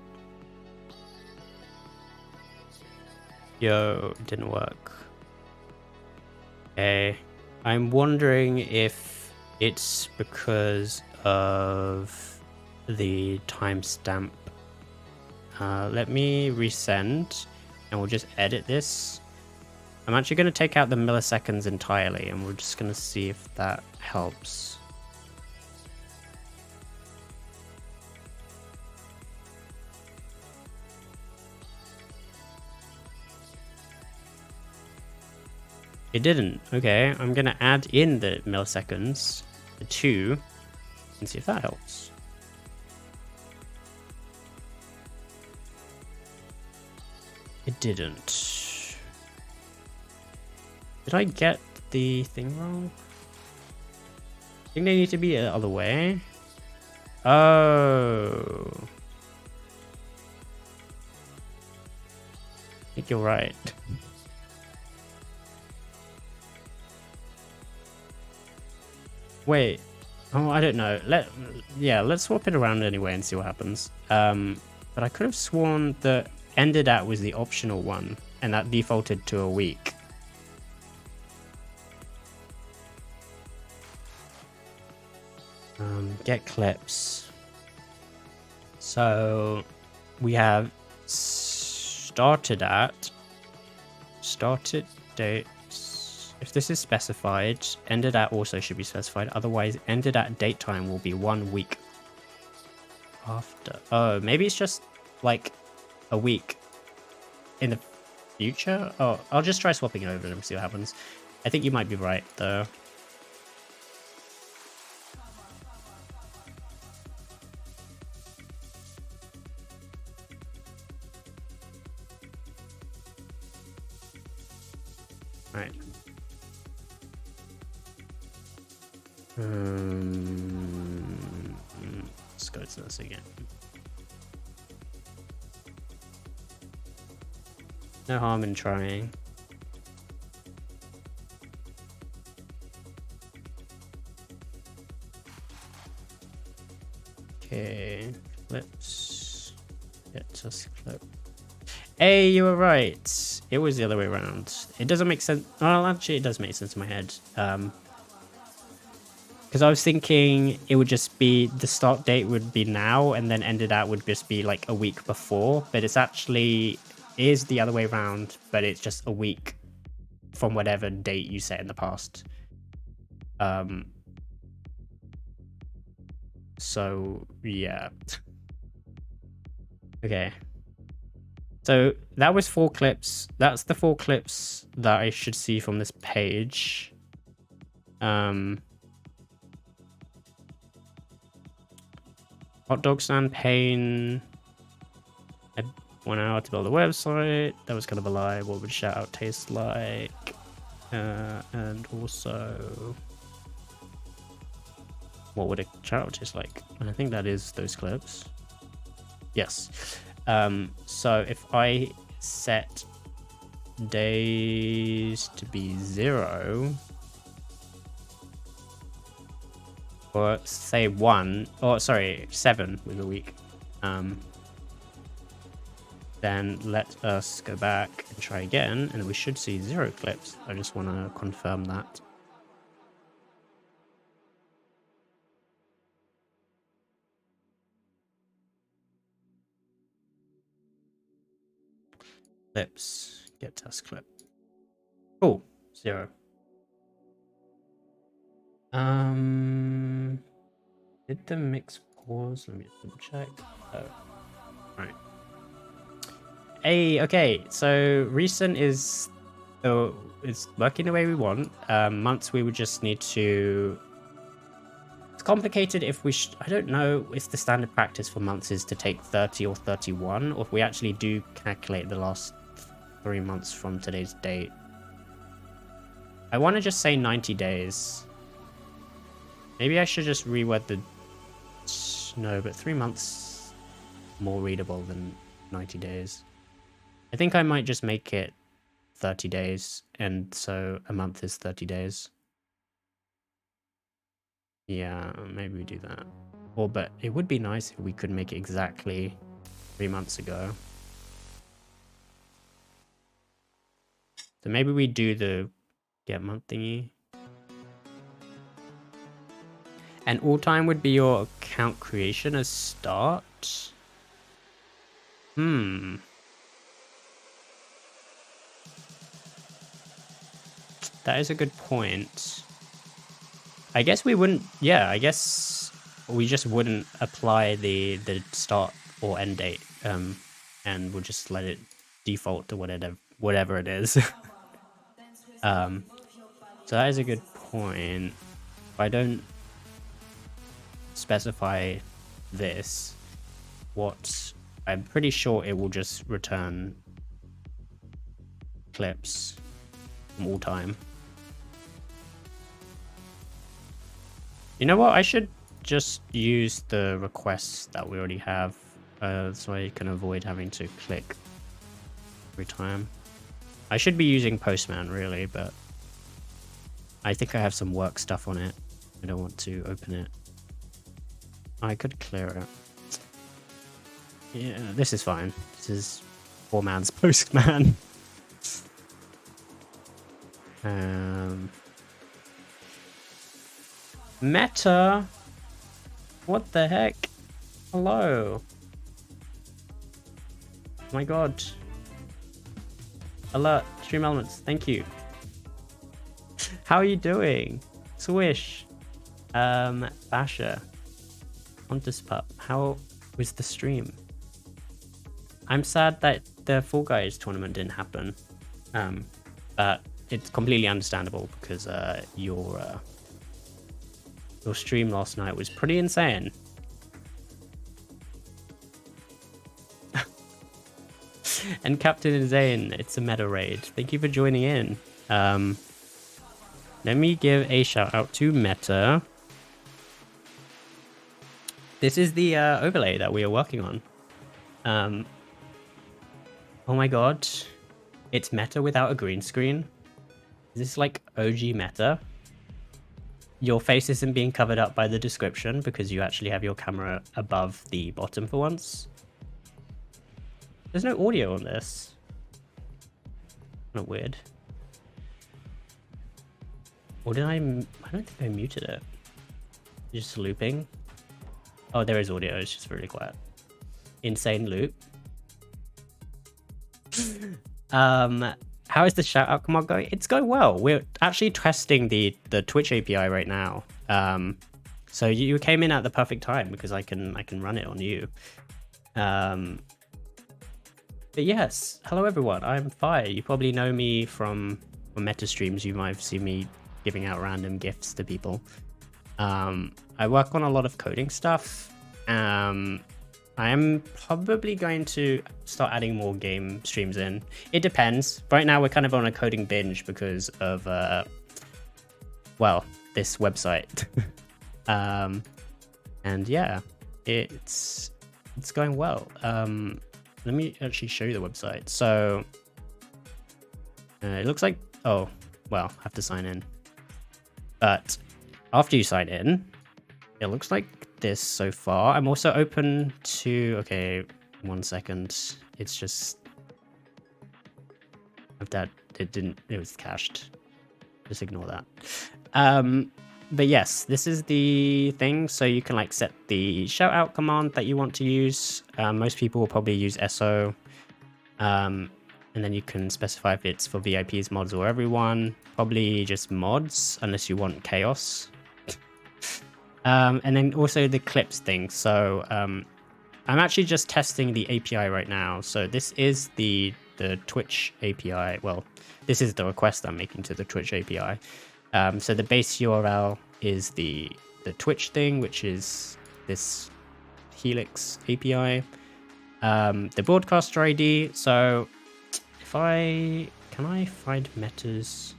Yo, it didn't work. Okay. I'm wondering if it's because of the timestamp. Let me resend and we'll just edit this. I'm actually going to take out the milliseconds entirely and we're just going to see if that helps. It didn't. Okay, I'm going to add in the milliseconds, the 2, and see if that helps. It didn't. Did I get the thing wrong? I think they need to be the other way. Oh. I think you're right. Wait. Oh, I don't know. Let's swap it around anyway and see what happens. But I could have sworn that ended at was the optional one, and that defaulted to a week. Get clips. So we have started dates. If this is specified, ended at also should be specified. Otherwise, ended at date time will be 1 week after. Oh, maybe it's just like a week in the future. Oh, I'll just try swapping it over and see what happens. I think you might be right though. Right. just go to this again. No harm in trying. Okay, let's get just clip. Hey, you were right. It was the other way around. It doesn't make sense. Well, actually, it does make sense in my head. Because I was thinking it would just be the start date would be now, and then ended out would just be like a week before. But it's actually is the other way around, but it's just a week from whatever date you set in the past. So yeah. Okay. So that was 4 clips. That's the 4 clips that I should see from this page. Hot dog stand pain. I went out to build a website. That was kind of a lie. What would shoutout taste like? And also, what would a shoutout taste like? And I think that is those clips. Yes. So if I set days to be 0, or say 1, or sorry, 7 with a week, then let us go back and try again, and we should see 0 clips. I just want to confirm that. Clips, get test clip. Cool, 0. Did the mix pause? Let me just double check. Oh, right. Hey, okay. So recent is working the way we want. Months we would just need to. It's complicated if we. I don't know if the standard practice for months is to take 30 or 31, or if we actually do calculate the last 3 months from today's date. I want to just say 90 days. Maybe I should just reword the... No, but 3 months more readable than 90 days. I think I might just make it 30 days, and so a month is 30 days. Yeah, maybe we do that. Or, but it would be nice if we could make it exactly 3 months ago. So maybe we do the get month thingy. And all time would be your account creation as start. That is a good point. I guess we wouldn't. Yeah, I guess we just wouldn't apply the start or end date. And we'll just let it default to whatever it is. So that is a good point. If I don't specify this, what I'm pretty sure it will just return clips from all time. You know what? I should just use the requests that we already have, so I can avoid having to click every time. I should be using Postman really, but I think I have some work stuff on it. I don't want to open it. I could clear it. Yeah, this is fine. This is poor man's Postman. Meta? What the heck? Hello. Oh my god. Alert, stream elements, thank you. How are you doing? Swish. Basher. Pontus Pup, how was the stream? I'm sad that the Fall Guys tournament didn't happen. But it's completely understandable because your stream last night was pretty insane. And Captain Zane, it's a meta raid. Thank you for joining in. Let me give a shout out to Meta. this is the overlay that we are working on. Oh my god, it's meta without a green screen. Is this like OG meta? Your face isn't being covered up by the description because you actually have your camera above the bottom for once. There's no audio on this. Kind of weird. Or did I don't think I muted it. Just looping. Oh, there is audio. It's just really quiet. Insane loop. How is the shout out command going? It's going well. We're actually testing the Twitch API right now. So you came in at the perfect time because I can run it on you. But yes, hello everyone. I'm Fire. You probably know me from meta streams. You might have seen me giving out random gifts to people. I work on a lot of coding stuff. I am probably going to start adding more game streams in. It depends. Right now we're kind of on a coding binge because of, well, this website. And yeah, it's going well. Let me actually show you the website. So it looks like, oh, well, I have to sign in. But after you sign in, it looks like this so far. I'm also open to, okay, 1 second. It's just that it was cached. Just ignore that. But yes, this is the thing. So you can like set the shout out command that you want to use. Most people will probably use SO. And then you can specify if it's for VIPs, mods, or everyone. Probably just mods, unless you want chaos. And then also the clips thing. So I'm actually just testing the API right now. So this is the Twitch API. Well, this is the request I'm making to the Twitch API. So the base URL is the Twitch thing, which is this Helix API. The broadcaster ID. So if can I find metas?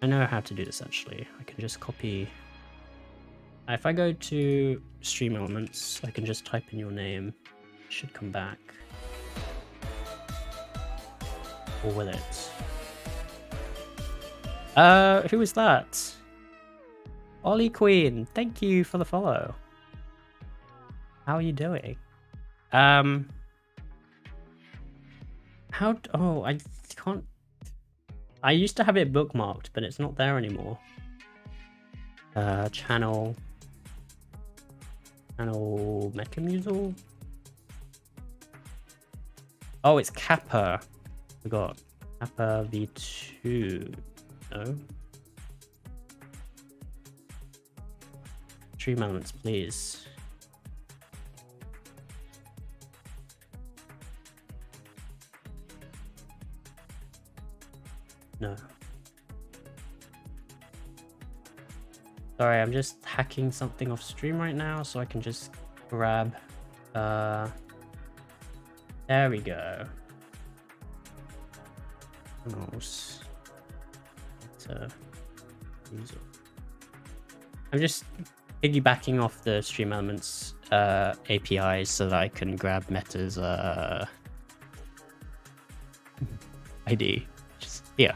I know how to do this actually. I can just copy. If I go to stream elements, I can just type in your name. It should come back. Or will it? Who is that? Ollie Queen, thank you for the follow. How are you doing? Oh, I can't. I used to have it bookmarked, but it's not there anymore. Channel Mechamusel. Oh, it's Kappa. Forgot. Kappa V2. No. Stream elements, please. No. Sorry, I'm just hacking something off stream right now, so I can just grab. There we go. I'm just piggybacking off the stream elements API so that I can grab Meta's ID. Just here.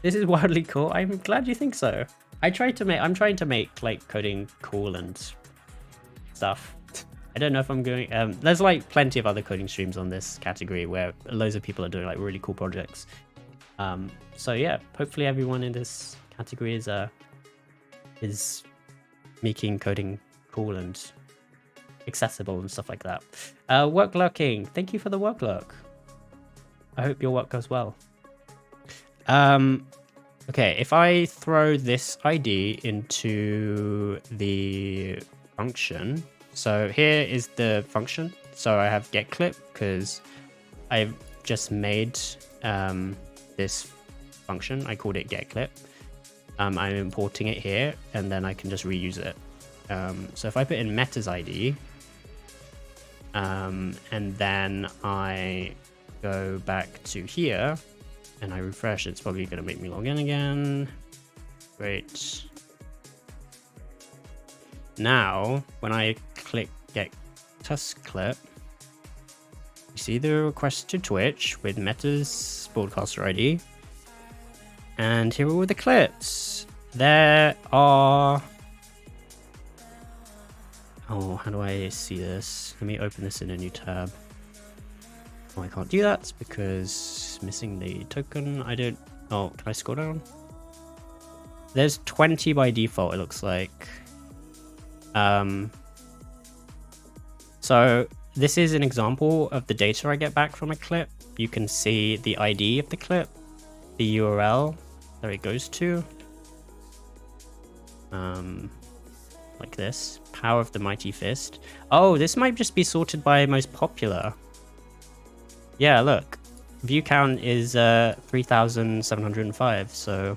This is wildly cool. I'm glad you think so. I'm trying to make like coding cool and stuff. I don't know if I'm going. There's like plenty of other coding streams on this category where loads of people are doing like really cool projects. So yeah, hopefully everyone in this category is making coding cool and accessible and stuff like that. Work lurking. Thank you for the work lurk. I hope your work goes well. Okay, if I throw this ID into the function, so here is the function. So I have getClip because I've just made this function. I called it getClip. I'm importing it here, and then I can just reuse it. So if I put in Meta's ID, and then I go back to here, and I refresh, it's probably going to make me log in again. Great. Now, when I click get test clip, you see the request to Twitch with Meta's broadcaster ID. And here are all the clips. There are... Oh, how do I see this? Let me open this in a new tab. Oh, I can't do that because missing the token. I don't... Oh, can I scroll down? There's 20 by default, it looks like. So this is an example of the data I get back from a clip. You can see the ID of the clip, the URL that it goes to. Like this. Power of the Mighty Fist. Oh, this might just be sorted by most popular. Yeah, look. View count is 3,705, so...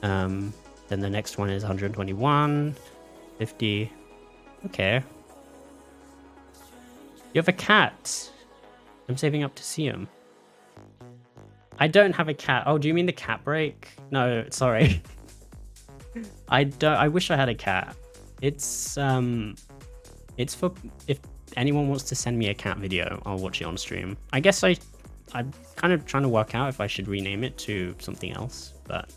then the next one is 121, 50. Okay. You have a cat. I'm saving up to see him. I don't have a cat. Oh, do you mean the cat break? No, sorry. I wish I had a cat. It's for if anyone wants to send me a cat video, I'll watch it on stream. I guess I'm kind of trying to work out if I should rename it to something else, but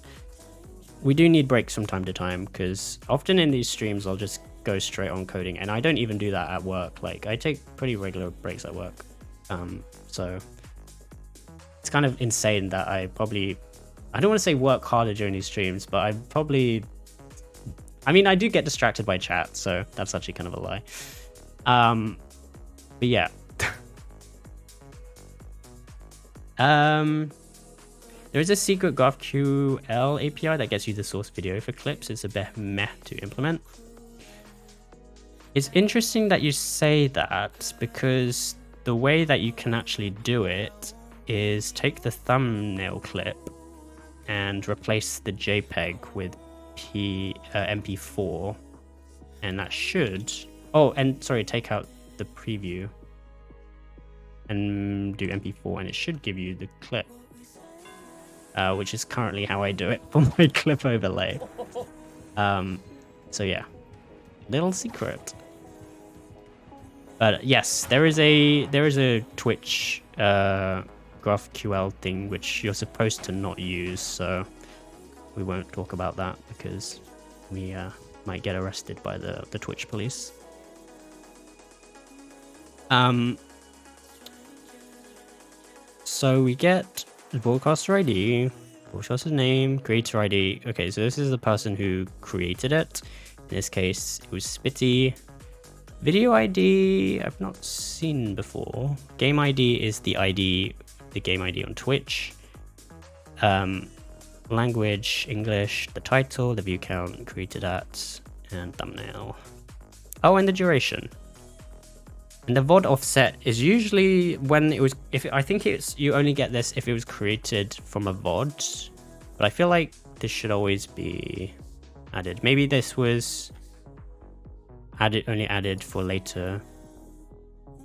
we do need breaks from time to time because often in these streams I'll just go straight on coding, and I don't even do that at work. Like, I take pretty regular breaks at work, so it's kind of insane that I don't want to say work harder during these streams, but I mean, I do get distracted by chat, so that's actually kind of a lie. But yeah. There is a secret GraphQL API that gets you the source video for clips. It's a bit meh to implement. It's interesting that you say that, because the way that you can actually do it is take the thumbnail clip and replace the JPEG with MP4, and that should... Oh, and sorry, take out the preview and do MP4, and it should give you the clip. Which is currently how I do it for my clip overlay. So yeah, little secret. But yes, there is a Twitch GraphQL thing which you're supposed to not use, so we won't talk about that because we might get arrested by the Twitch police. So we get the broadcaster ID, broadcaster's name, creator ID. Okay, so this is the person who created it. In this case, it was Spitty. Video ID, I've not seen before. Game ID is the game ID on Twitch. Language, English, the title, the view count, created at, and thumbnail. Oh, and the duration. And the VOD offset is usually when it was, I think you only get this if it was created from a VOD, but I feel like this should always be added. Maybe this was only added for later.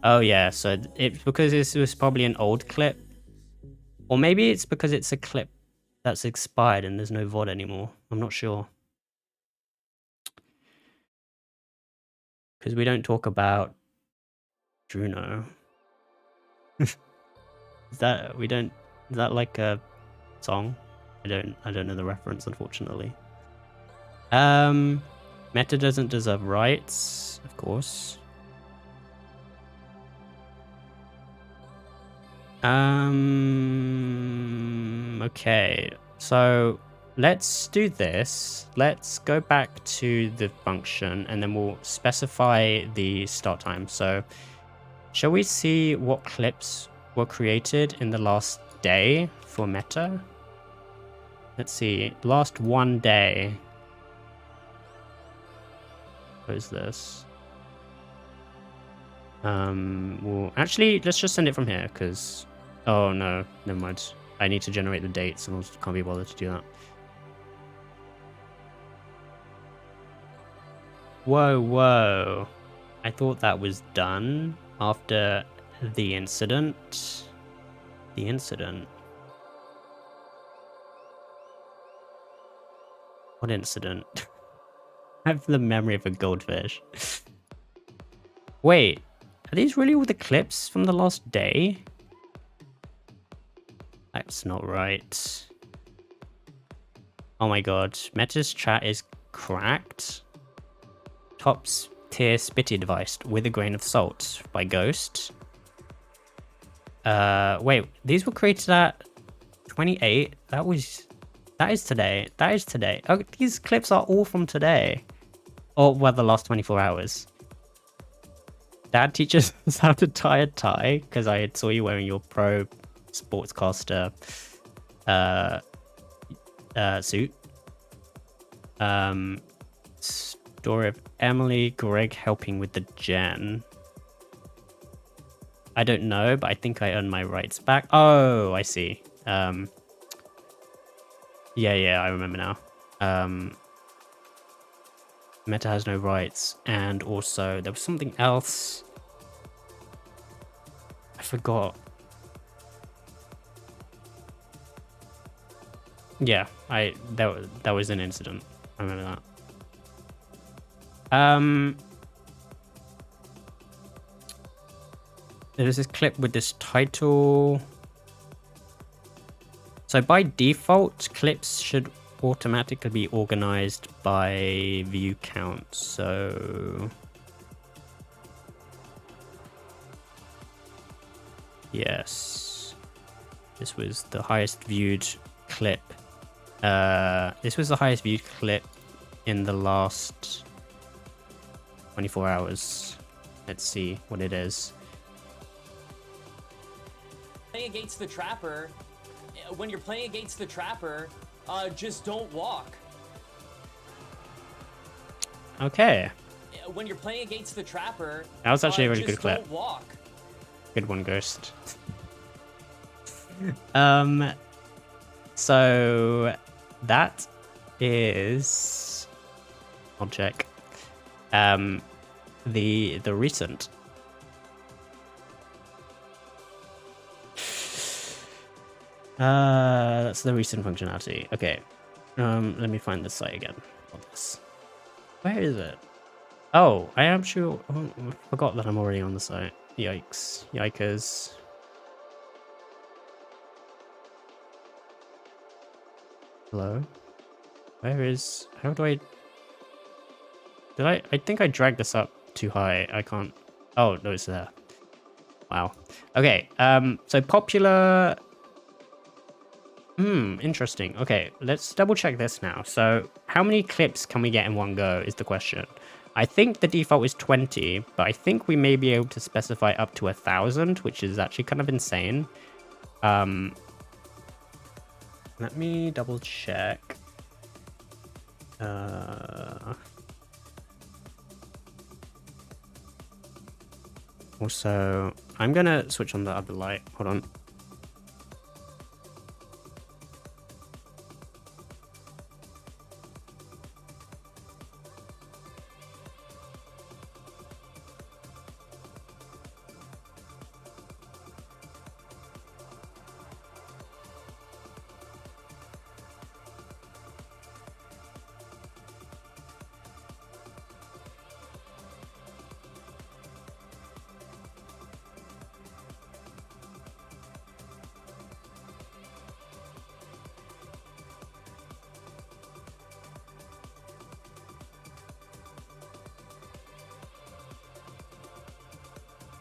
Oh yeah, so it's because this was probably an old clip, or maybe it's because it's a clip that's expired and there's no VOD anymore. I'm not sure, because we don't talk about Druno. Is that like a song? I don't know the reference, unfortunately. Meta doesn't deserve rights, of course. Okay, so let's do this. Let's go back to the function and then we'll specify the start time. So shall we see what clips were created in the last day for Meta? Let's see, last 1 day. What is this? Well, actually, let's just send it from here, because... Oh, no, never mind. I need to generate the dates, and I can't be bothered to do that. Whoa, whoa. I thought that was done after the incident. The incident. What incident? I have the memory of a goldfish. Wait, are these really all the clips from the last day? That's not right. Oh my god, Meta's chat is cracked. Top tier spitty device with a grain of salt by Ghost. Wait, these were created at 28. That is today. That is today. Oh, these clips are all from today. Or well, the last 24 hours. Dad teaches us how to tie a tie because I saw you wearing your pro sportscaster suit. Story of Emily Greg helping with the gen. I don't know, but I think I earned my rights back. Oh, I see. Yeah, I remember now. Meta has no rights, and also there was something else. I forgot. Yeah, that was an incident. I remember that. There's this clip with this title. So by default, clips should automatically be organized by view count. So yes, this was the highest viewed clip. This was the highest viewed clip in the last 24 hours. Let's see what it is. Playing against the trapper, when you're playing against the trapper, just don't walk. Okay. When you're playing against the trapper, That was actually a really just good clip. don't walk. Good one, Ghost. So that is, I'll check. The recent. That's the recent functionality. Okay. Let me find the site again. Where is it? Oh, I am sure. Oh, I forgot that I'm already on the site. Yikes. Yikers. Hello? Where is... How do I... I think I dragged this up too high. I can't... Oh, no, it's there. Wow. Okay, so popular... interesting. Okay, let's double check this now. So, how many clips can we get in one go is the question. I think the default is 20, but I think we may be able to specify up to 1,000, which is actually kind of insane. Let me double check. Also, I'm gonna switch on the other light. Hold on.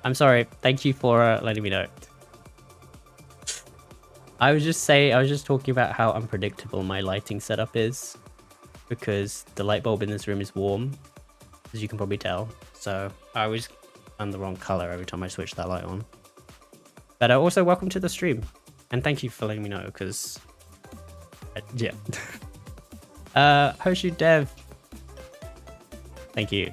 I'm sorry. Thank you for letting me know. I was just talking about how unpredictable my lighting setup is, because the light bulb in this room is warm, as you can probably tell. So I always on the wrong color every time I switch that light on. But also welcome to the stream, and thank you for letting me know, because yeah. Hoshu Dev, thank you.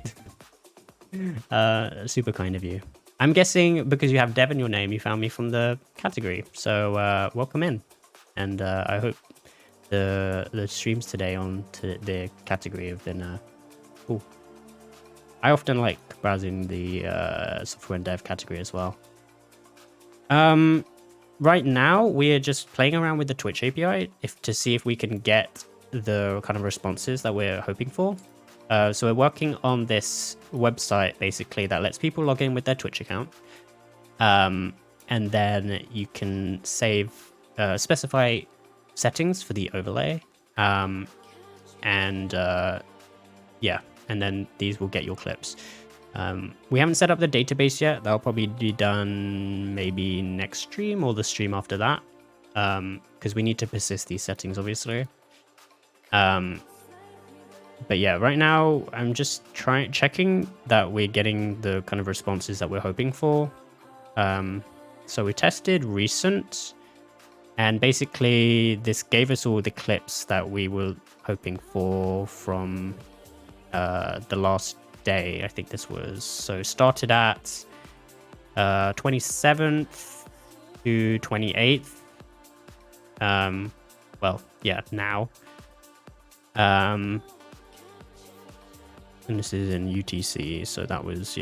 Super kind of you. I'm guessing because you have Dev in your name, you found me from the category. So welcome in, and I hope the streams today on to the category have been cool. I often like browsing the software and dev category as well. Right now we're just playing around with the Twitch API to see if we can get the kind of responses that we're hoping for. So we're working on this website basically that lets people log in with their Twitch account. And then you can specify settings for the overlay. Yeah, and then these will get your clips. We haven't set up the database yet. That'll probably be done maybe next stream or the stream after that, because we need to persist these settings, obviously. But yeah, right now I'm just checking that we're getting the kind of responses that we're hoping for. So we tested recent, and basically this gave us all the clips that we were hoping for from the last day. I think this was, so started at 27th to 28th. Well, yeah, now. And this is in UTC, so that was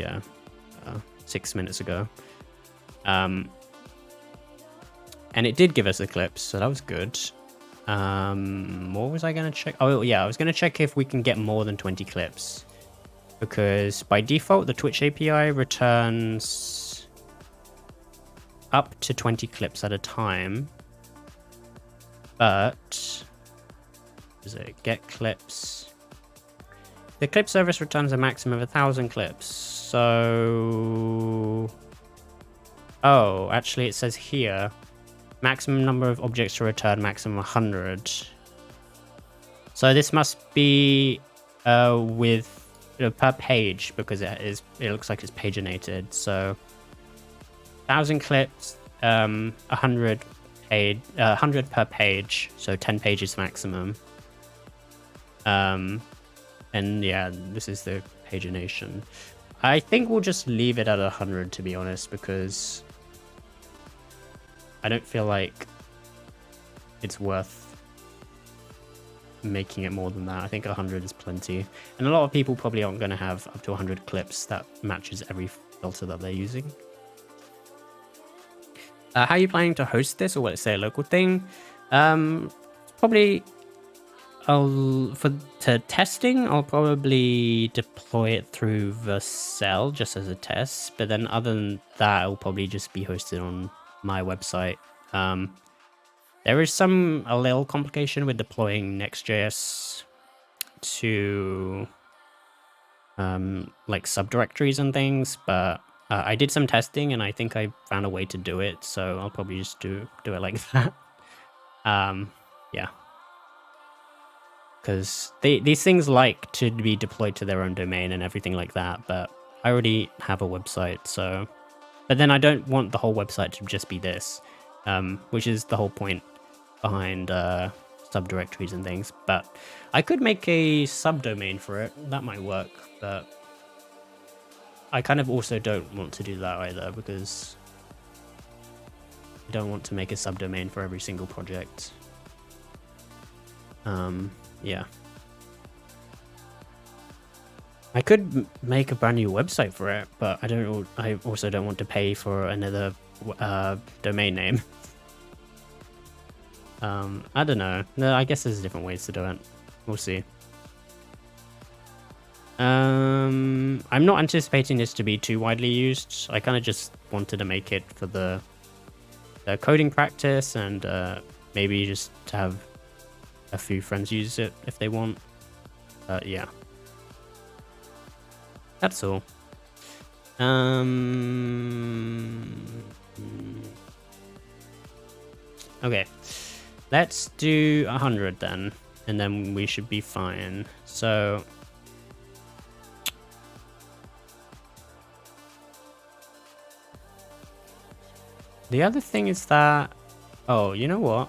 6 minutes ago. And it did give us the clips, so that was good. What was I gonna check? Oh yeah, I was gonna check if we can get more than 20 clips, because by default the Twitch API returns up to 20 clips at a time. But is it get clips? The clip service returns a maximum of 1,000 clips. So, oh, actually it says here maximum number of objects to return, maximum 100. So this must be with per page, because it looks like it's paginated. So 1,000 clips, 100 per page, so 10 pages maximum. And yeah, this is the pagination. I think we'll just leave it at 100, to be honest, because I don't feel like it's worth making it more than that. I think 100 is plenty. And a lot of people probably aren't going to have up to 100 clips that matches every filter that they're using. How are you planning to host this, or will it say a local thing? Probably for testing, I'll probably deploy it through Vercel just as a test. But then other than that, it'll probably just be hosted on my website. There is a little complication with deploying Next.js to like subdirectories and things, but I did some testing and I think I found a way to do it, so I'll probably just do it like that. Yeah, because these things like to be deployed to their own domain and everything like that, but I already have a website, so. But then I don't want the whole website to just be this, which is the whole point behind subdirectories and things. But I could make a subdomain for it. That might work, but I kind of also don't want to do that either, because I don't want to make a subdomain for every single project. Yeah. I could make a brand new website for it, but I also don't want to pay for another domain name. I don't know. No, I guess there's different ways to do it. We'll see. I'm not anticipating this to be too widely used. I kind of just wanted to make it for the coding practice, and maybe just to have a few friends use it if they want. Yeah. That's all. Okay. Let's do 100 then, and then we should be fine. So the other thing is that, oh, you know what?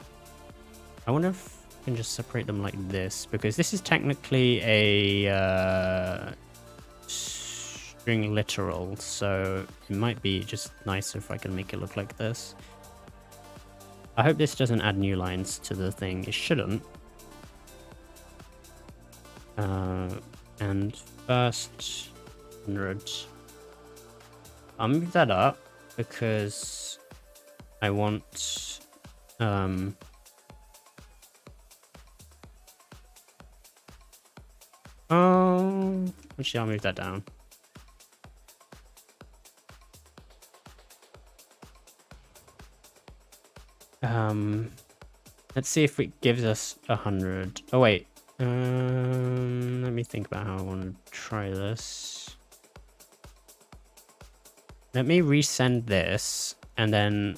I wonder if I can just separate them like this, because this is technically a string literal, so it might be just nicer if I can make it look like this. I hope this doesn't add new lines to the thing. It shouldn't. And first 100. I'll move that up because I want Oh, actually, I'll move that down. Let's see if it gives us 100. Oh wait. Let me think about how I want to try this. Let me resend this, and then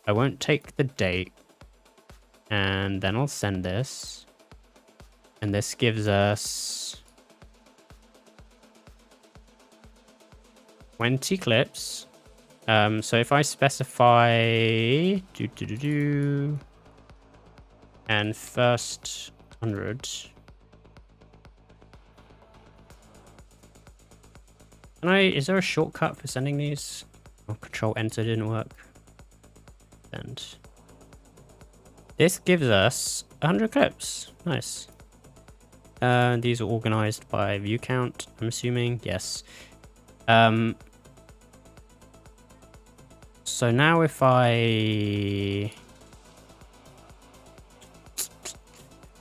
I won't take the date, and then I'll send this, and this gives us 20 clips. So if I specify and first 100. Is there a shortcut for sending these? Oh, Control Enter didn't work. And this gives us 100 clips. Nice. These are organized by view count, I'm assuming. Yes. So now if I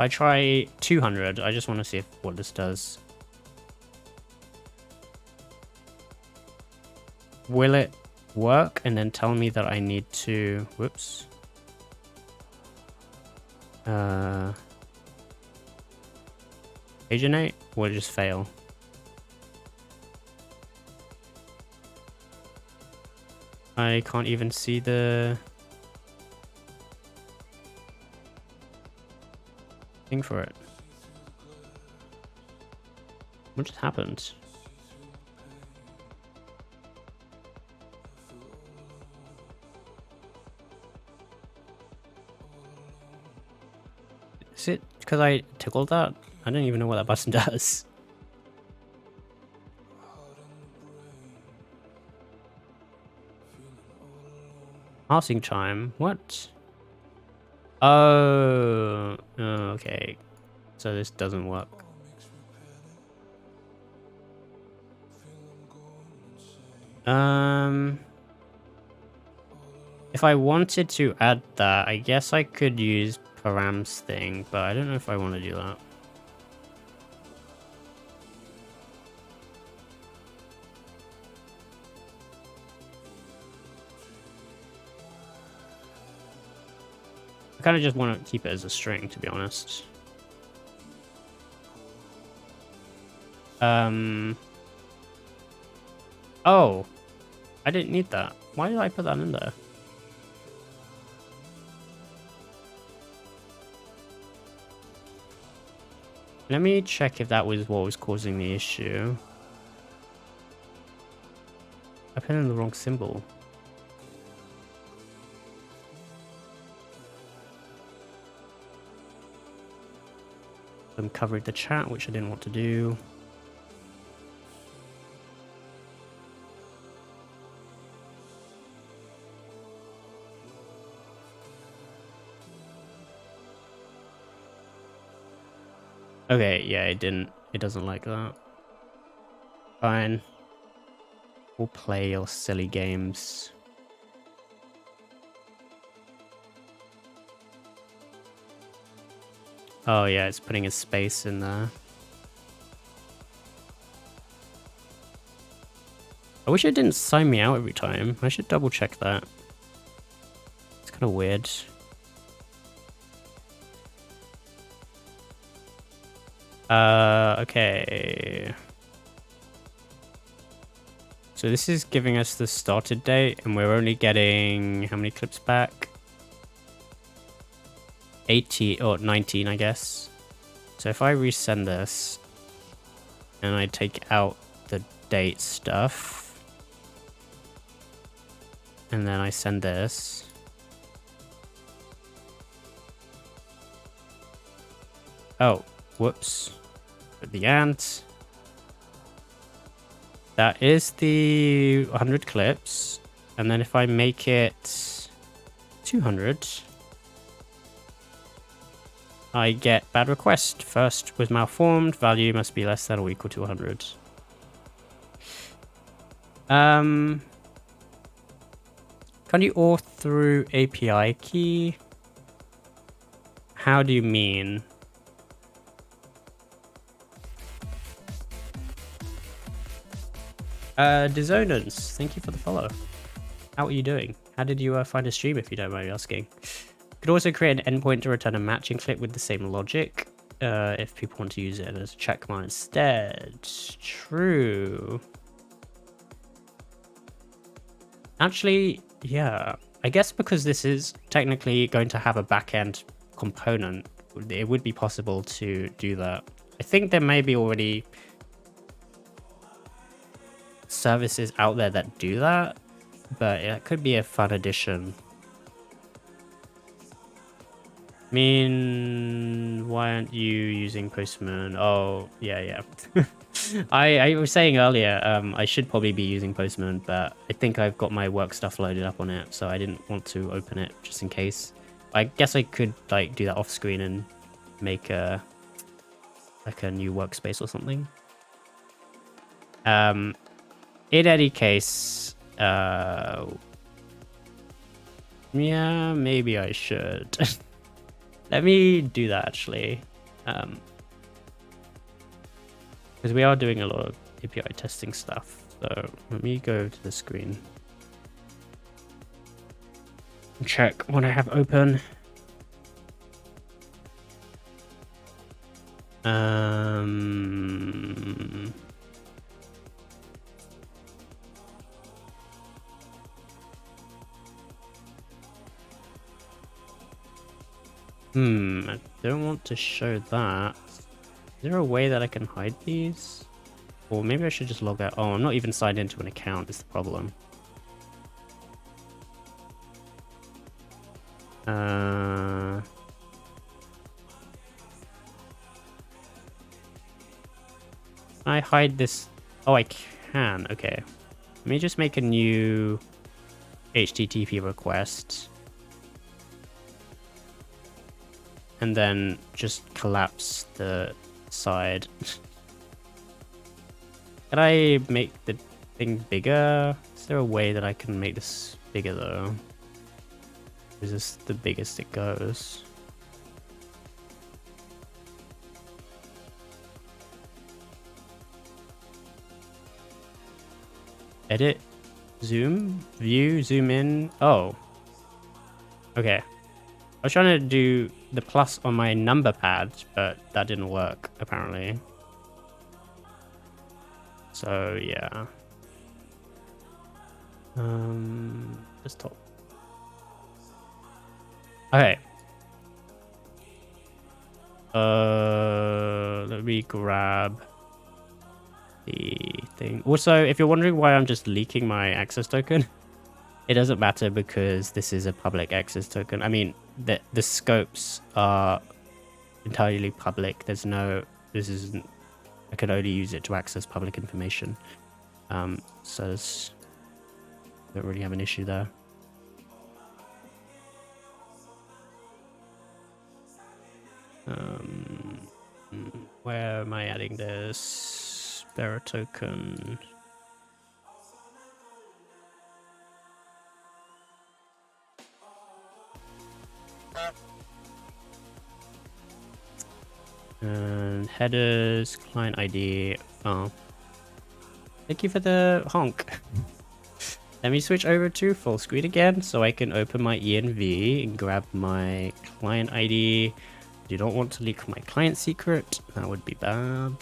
try 200, I just want to see what this does. Will it work and then tell me that I need to, whoops. Paginate, or will it just fail? I can't even see the thing for it. What just happened? Is it because I tickled that? I don't even know what that button does. Passing time? What? Oh, okay. So this doesn't work. If I wanted to add that, I guess I could use params thing, but I don't know if I want to do that. I kind of just want to keep it as a string, to be honest. Oh, I didn't need that. Why did I put that in there? Let me check if that was what was causing the issue. I put in the wrong symbol. I'm covering the chat, which I didn't want to do. Okay, yeah, it doesn't like that. Fine. We'll play your silly games. Oh yeah, it's putting a space in there. I wish it didn't sign me out every time. I should double check that. It's kind of weird. Okay. So this is giving us the started date, and we're only getting how many clips back? 80 or 19, I guess. So if I resend this and I take out the date stuff and then I send this, oh, whoops, the ant. That is the 100 clips, and then if I make it 200, I get bad request. First was malformed, value must be less than or equal to 100. Can you auth through API key? How do you mean? Dissonance, thank you for the follow. How are you doing? How did you find a stream, if you don't mind me asking? Could also create an endpoint to return a matching clip with the same logic if people want to use it as a chat command instead. True. Actually, yeah. I guess because this is technically going to have a backend component, it would be possible to do that. I think there may be already services out there that do that, but it could be a fun addition. I mean, why aren't you using Postman? Oh, yeah. I was saying earlier, I should probably be using Postman, but I think I've got my work stuff loaded up on it, so I didn't want to open it just in case. I guess I could like do that off screen and make a new workspace or something. In any case, yeah, maybe I should. Let me do that actually, because we are doing a lot of API testing stuff. So let me go to the screen and check what I have open. I don't want to show that. Is there a way that I can hide these? Or maybe I should just log out. Oh, I'm not even signed into an account is the problem. I hide this. Oh, I can. Okay. Let me just make a new HTTP request. And then just collapse the side. Can I make the thing bigger? Is there a way that I can make this bigger though? Is this the biggest it goes? Edit, zoom, view, zoom in. Oh. Okay. I was trying to do the plus on my number pad, but that didn't work apparently. So yeah. Desktop. Okay. Let me grab the thing. Also, if you're wondering why I'm just leaking my access token, it doesn't matter because this is a public access token. I mean, the scopes are entirely public. This isn't, I can only use it to access public information. So don't really have an issue there. Where am I adding this? Bearer token. And headers, client ID. Oh, thank you for the honk. Let me switch over to full screen again so I can open my env and grab my client ID. Do not want to leak my client secret. That would be bad.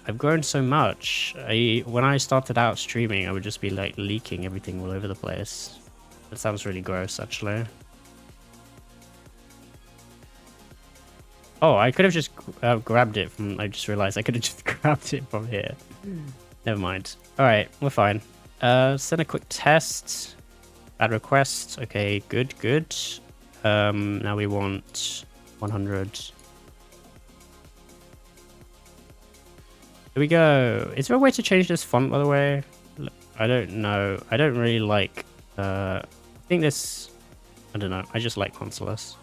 I've grown so much. When I started out streaming, I would just be like leaking everything all over the place. That sounds really gross, actually. Oh, I could have just grabbed it from... I just realized I could have just grabbed it from here. Never mind. Alright, we're fine. Send a quick test. Add request. Okay, good. Now we want 100. Here we go. Is there a way to change this font, by the way? I don't know. I don't really like... I think this... I don't know. I just like Consoles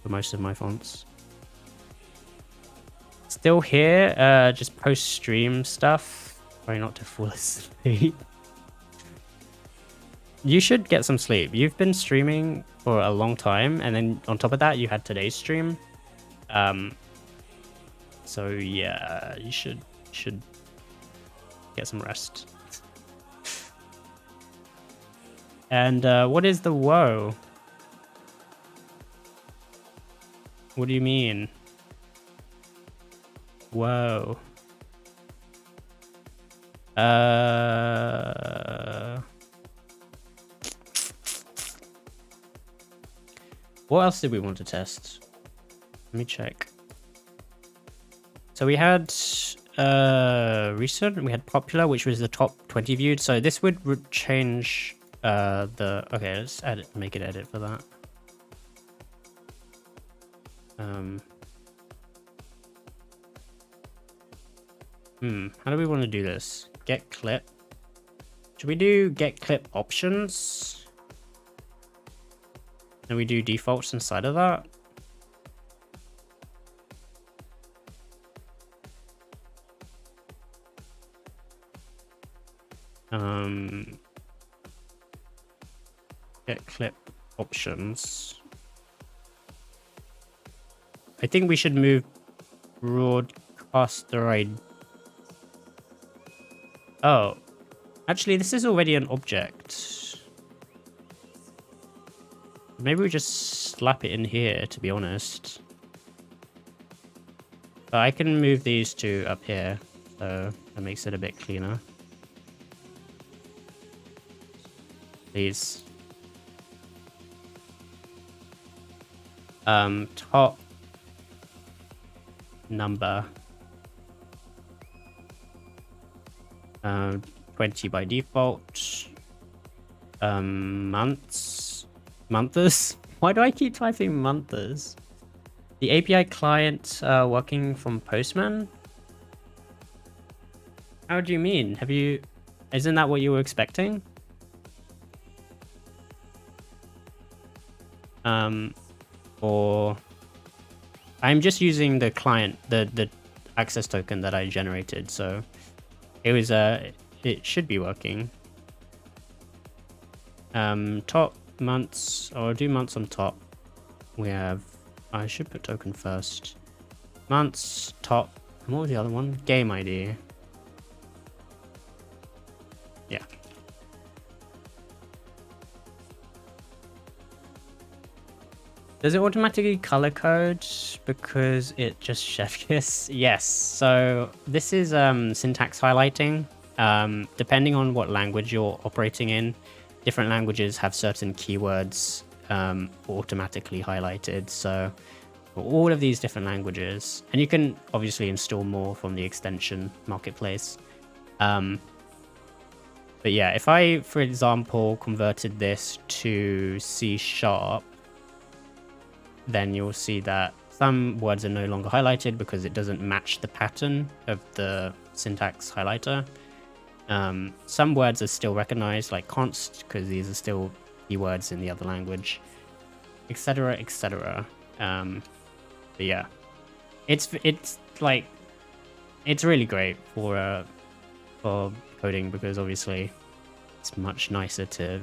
for most of my fonts. Still here, just post-stream stuff. Try not to fall asleep. You should get some sleep. You've been streaming for a long time, and then on top of that, you had today's stream. So yeah, you should get some rest. And what is the whoa? What do you mean? Whoa. What else did we want to test? Let me check. So we had recent, we had popular, which was the top 20 viewed. So this would change the, okay, let's edit, make it edit for that. How do we want to do this? Get clip. Should we do get clip options? And we do defaults inside of that? Get clip options. I think we should move broadcaster ID. Oh, actually, this is already an object. Maybe we just slap it in here, to be honest. But I can move these two up here, so that makes it a bit cleaner. These. Top number. 20 by default. Months. Why do I keep typing months? The API client working from Postman? How do you mean? Isn't that what you were expecting? Or I'm just using the client, the access token that I generated, so it was it should be working. Top months, or do months on top. We have, I should put token first. Months, top, and what was the other one? Game ID. Yeah. Does it automatically color code because it just chef kiss? Yes. So this is syntax highlighting. Depending on what language you're operating in, different languages have certain keywords automatically highlighted. So for all of these different languages, and you can obviously install more from the extension marketplace. But yeah, if I, for example, converted this to C#, then you'll see that some words are no longer highlighted because it doesn't match the pattern of the syntax highlighter. Some words are still recognized, like const, because these are still keywords in the other language, etc., etc. But yeah, it's like, it's really great for coding, because obviously it's much nicer to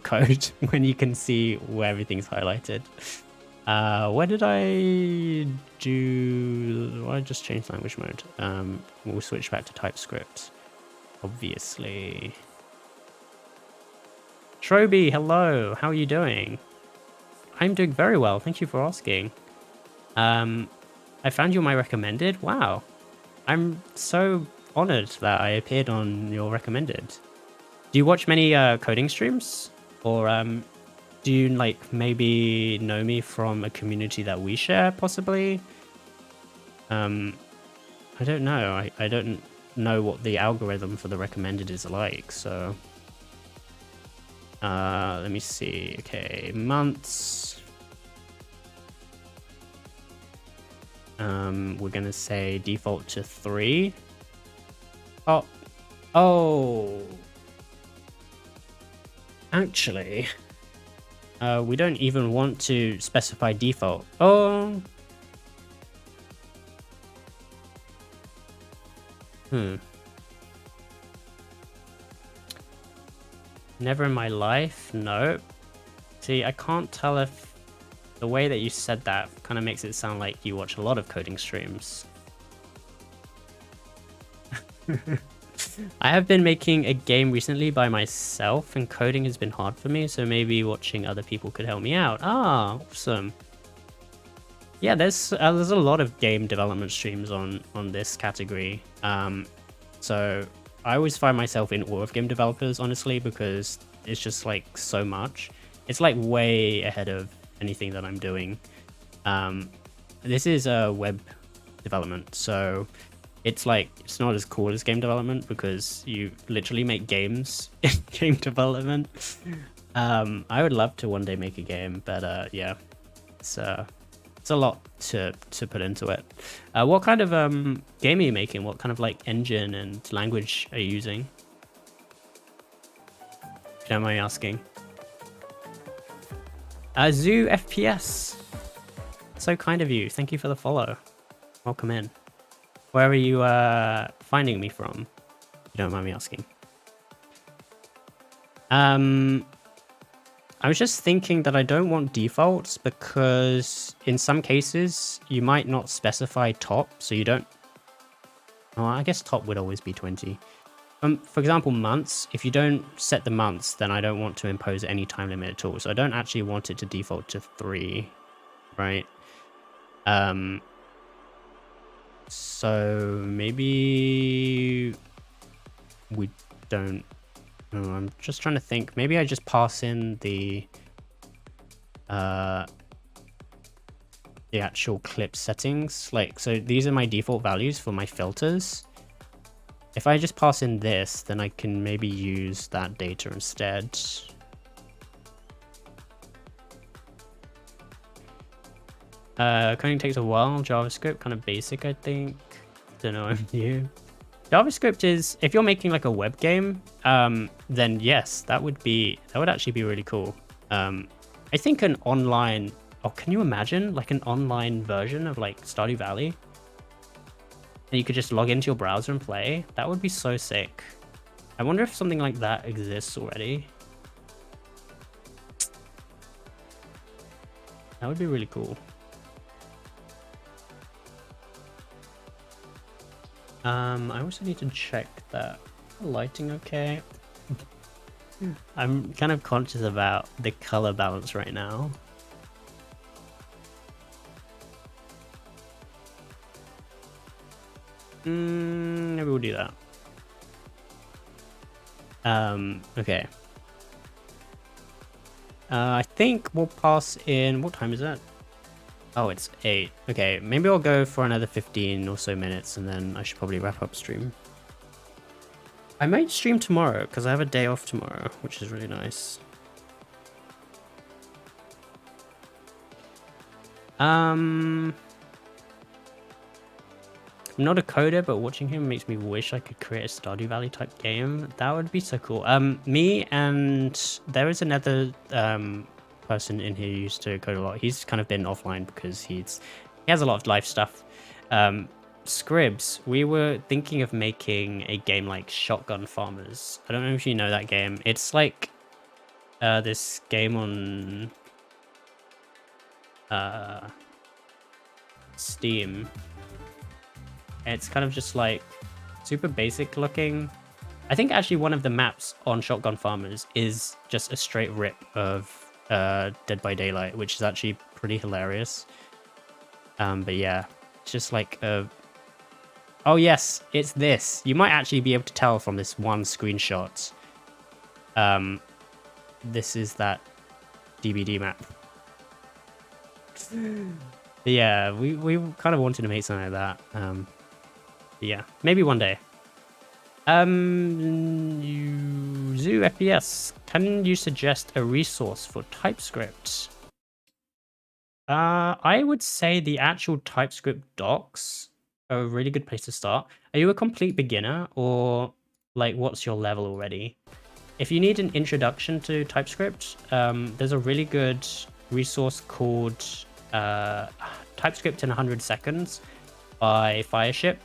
code when you can see where everything's highlighted. Where did I do? I just changed language mode. We'll switch back to TypeScript, obviously. Troby, hello. How are you doing? I'm doing very well. Thank you for asking. I found you on my recommended. Wow. I'm so honored that I appeared on your recommended. Do you watch many coding streams? Or do you like maybe know me from a community that we share, possibly? I don't know. I don't know what the algorithm for the recommended is like, so let me see. Okay, months. We're gonna say default to 3. Oh, actually, we don't even want to specify default. Oh. Never in my life? No. See, I can't tell if the way that you said that kind of makes it sound like you watch a lot of coding streams. I have been making a game recently by myself, and coding has been hard for me, so maybe watching other people could help me out. Ah, awesome. Yeah, there's a lot of game development streams on this category. So I always find myself in awe of game developers, honestly, because it's just like so much. It's like way ahead of anything that I'm doing. This is a web development, so it's like it's not as cool as game development because you literally make games in game development. I would love to one day make a game, but yeah, it's a lot to put into it. What kind of game are you making? What kind of like engine and language are you using? If you don't mind me asking. Zoo FPS. So kind of you. Thank you for the follow. Welcome in. Where are you finding me from? If you don't mind me asking. I was just thinking that I don't want defaults because in some cases you might not specify top, so you don't. Oh, I guess top would always be 20. For example, months. If you don't set the months, then I don't want to impose any time limit at all. So I don't actually want it to default to 3, right? So maybe we don't. No, I'm just trying to think. Maybe I just pass in the actual clip settings. Like, so these are my default values for my filters. If I just pass in this, then I can maybe use that data instead. Coding takes a while. JavaScript, kind of basic, I think. Don't know if you. JavaScript is, if you're making like a web game, then yes, that would actually be really cool. I think an online, oh, can you imagine like an online version of like Stardew Valley? And you could just log into your browser and play. That would be so sick. I wonder if something like that exists already. That would be really cool. I also need to check that lighting okay. I'm kind of conscious about the color balance right now. Maybe we'll do that. Okay. I think we'll pass in, what time is that? Oh, it's 8. Okay, maybe I'll go for another 15 or so minutes and then I should probably wrap up stream. I might stream tomorrow because I have a day off tomorrow, which is really nice. I'm not a coder, but watching him makes me wish I could create a Stardew Valley type game. That would be so cool. Me and there is another person in here who used to code a lot. He's kind of been offline because he has a lot of life stuff. Scribs, we were thinking of making a game like Shotgun Farmers. I don't know if you know that game. It's like this game on Steam. It's kind of just like super basic looking. I think actually one of the maps on Shotgun Farmers is just a straight rip of Dead by Daylight, which is actually pretty hilarious. But yeah, it's just like oh yes, it's this. You might actually be able to tell from this one screenshot. This is that DBD map. But yeah, we kind of wanted to make something like that. Yeah, maybe one day. Zoo FPS, can you suggest a resource for TypeScript? I would say the actual TypeScript docs are a really good place to start. Are you a complete beginner or like what's your level already? If you need an introduction to TypeScript, there's a really good resource called TypeScript in 100 Seconds by Fireship.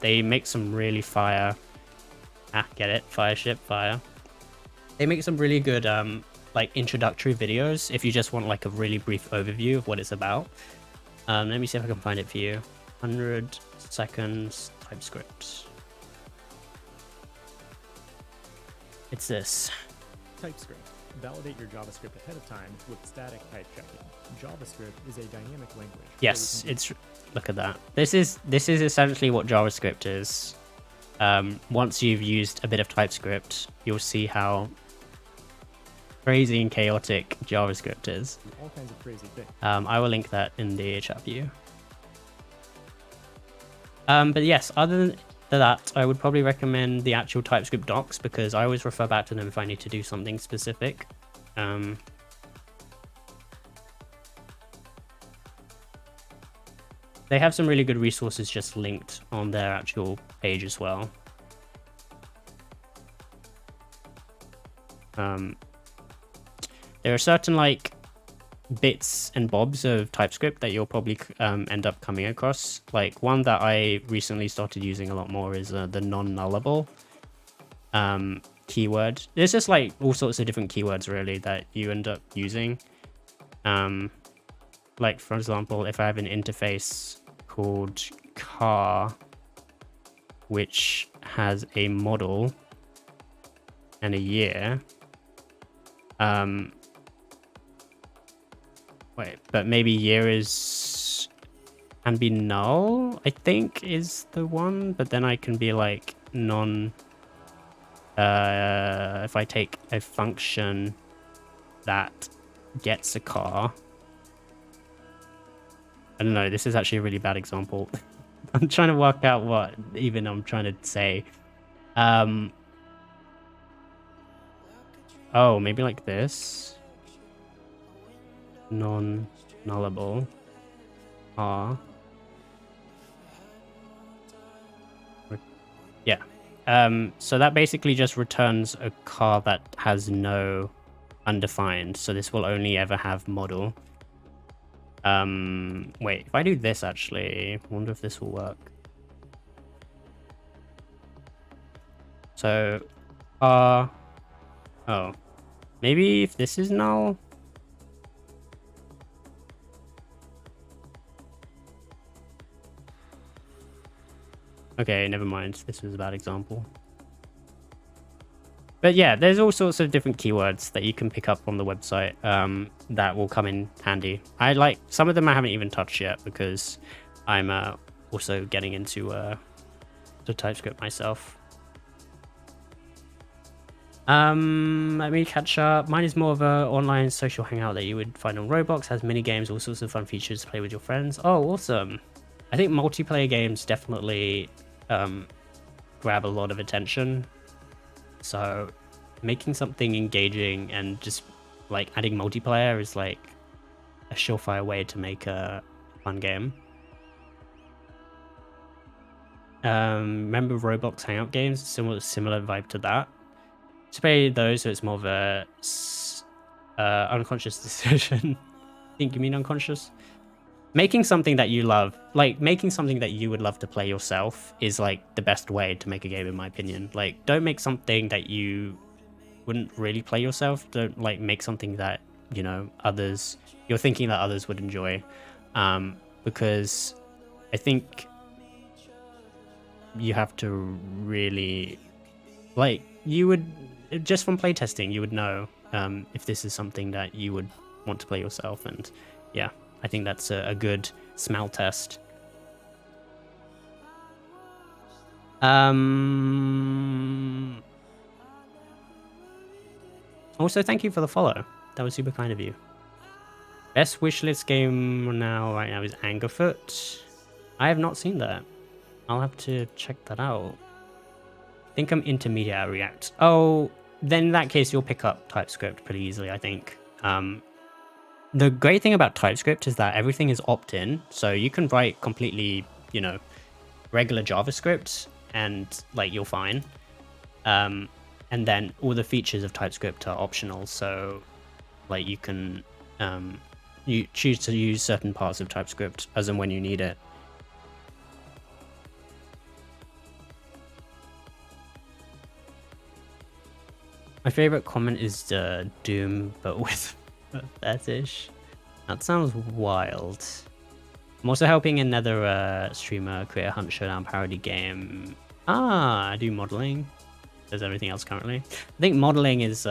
They make some really fire. Get it? Fireship, fire. They make some really good like introductory videos if you just want like a really brief overview of what it's about. Let me see if I can find it for you. 100 Seconds TypeScript. It's this. TypeScript. Validate your JavaScript ahead of time with static type checking. JavaScript is a dynamic language. Yes, it's look at that. This is essentially what JavaScript is. Once you've used a bit of TypeScript, you'll see how crazy and chaotic JavaScript is. All kinds of crazy things. I will link that in the chat view. But yes, other than that, I would probably recommend the actual TypeScript docs because I always refer back to them if I need to do something specific. They have some really good resources just linked on their actual page as well. There are certain like bits and bobs of TypeScript that you'll probably end up coming across. Like one that I recently started using a lot more is the non-nullable keyword. There's just like all sorts of different keywords really that you end up using. Like for example, if I have an interface called car, which has a model and a year, wait, but maybe year can be null, I think is the one, but then I can be like if I take a function that gets a car, I don't know, this is actually a really bad example. I'm trying to work out what even I'm trying to say. Oh, maybe like this. Non-nullable. Yeah. So that basically just returns a car that has no undefined. So this will only ever have model. Wait, if I do this actually, I wonder if this will work. So, oh, maybe if this is null. Okay, never mind. This was a bad example. But yeah, there's all sorts of different keywords that you can pick up on the website that will come in handy. I like some of them I haven't even touched yet because I'm also getting into the TypeScript myself. Let me catch up. Mine is more of a online social hangout that you would find on Roblox. Has mini games, all sorts of fun features to play with your friends. Oh, awesome! I think multiplayer games definitely grab a lot of attention. So making something engaging and just like adding multiplayer is like a surefire way to make a fun game. Remember Roblox Hangout games? Similar vibe to that. To play those, so it's more of a unconscious decision. I think you mean unconscious? Making something that you love, like making something that you would love to play yourself is like the best way to make a game in my opinion. Like don't make something that you wouldn't really play yourself. Don't like make something that, you know, you're thinking that others would enjoy. Because I think you have to really, like, you would, just from playtesting, you would know if this is something that you would want to play yourself. And yeah, I think that's a good smell test. Also, thank you for the follow. That was super kind of you. Best wishlist game right now is Angerfoot. I have not seen that. I'll have to check that out. I think I'm intermediate at React. Oh, then in that case, you'll pick up TypeScript pretty easily, I think. The great thing about TypeScript is that everything is opt-in, so you can write completely, you know, regular JavaScript and like you're fine. And then all the features of TypeScript are optional, so like you can you choose to use certain parts of TypeScript as and when you need it. My favorite comment is Doom, but with a fetish. That sounds wild. I'm also helping another streamer create a Hunt Showdown parody game. I do modeling. as everything else currently. I think modeling is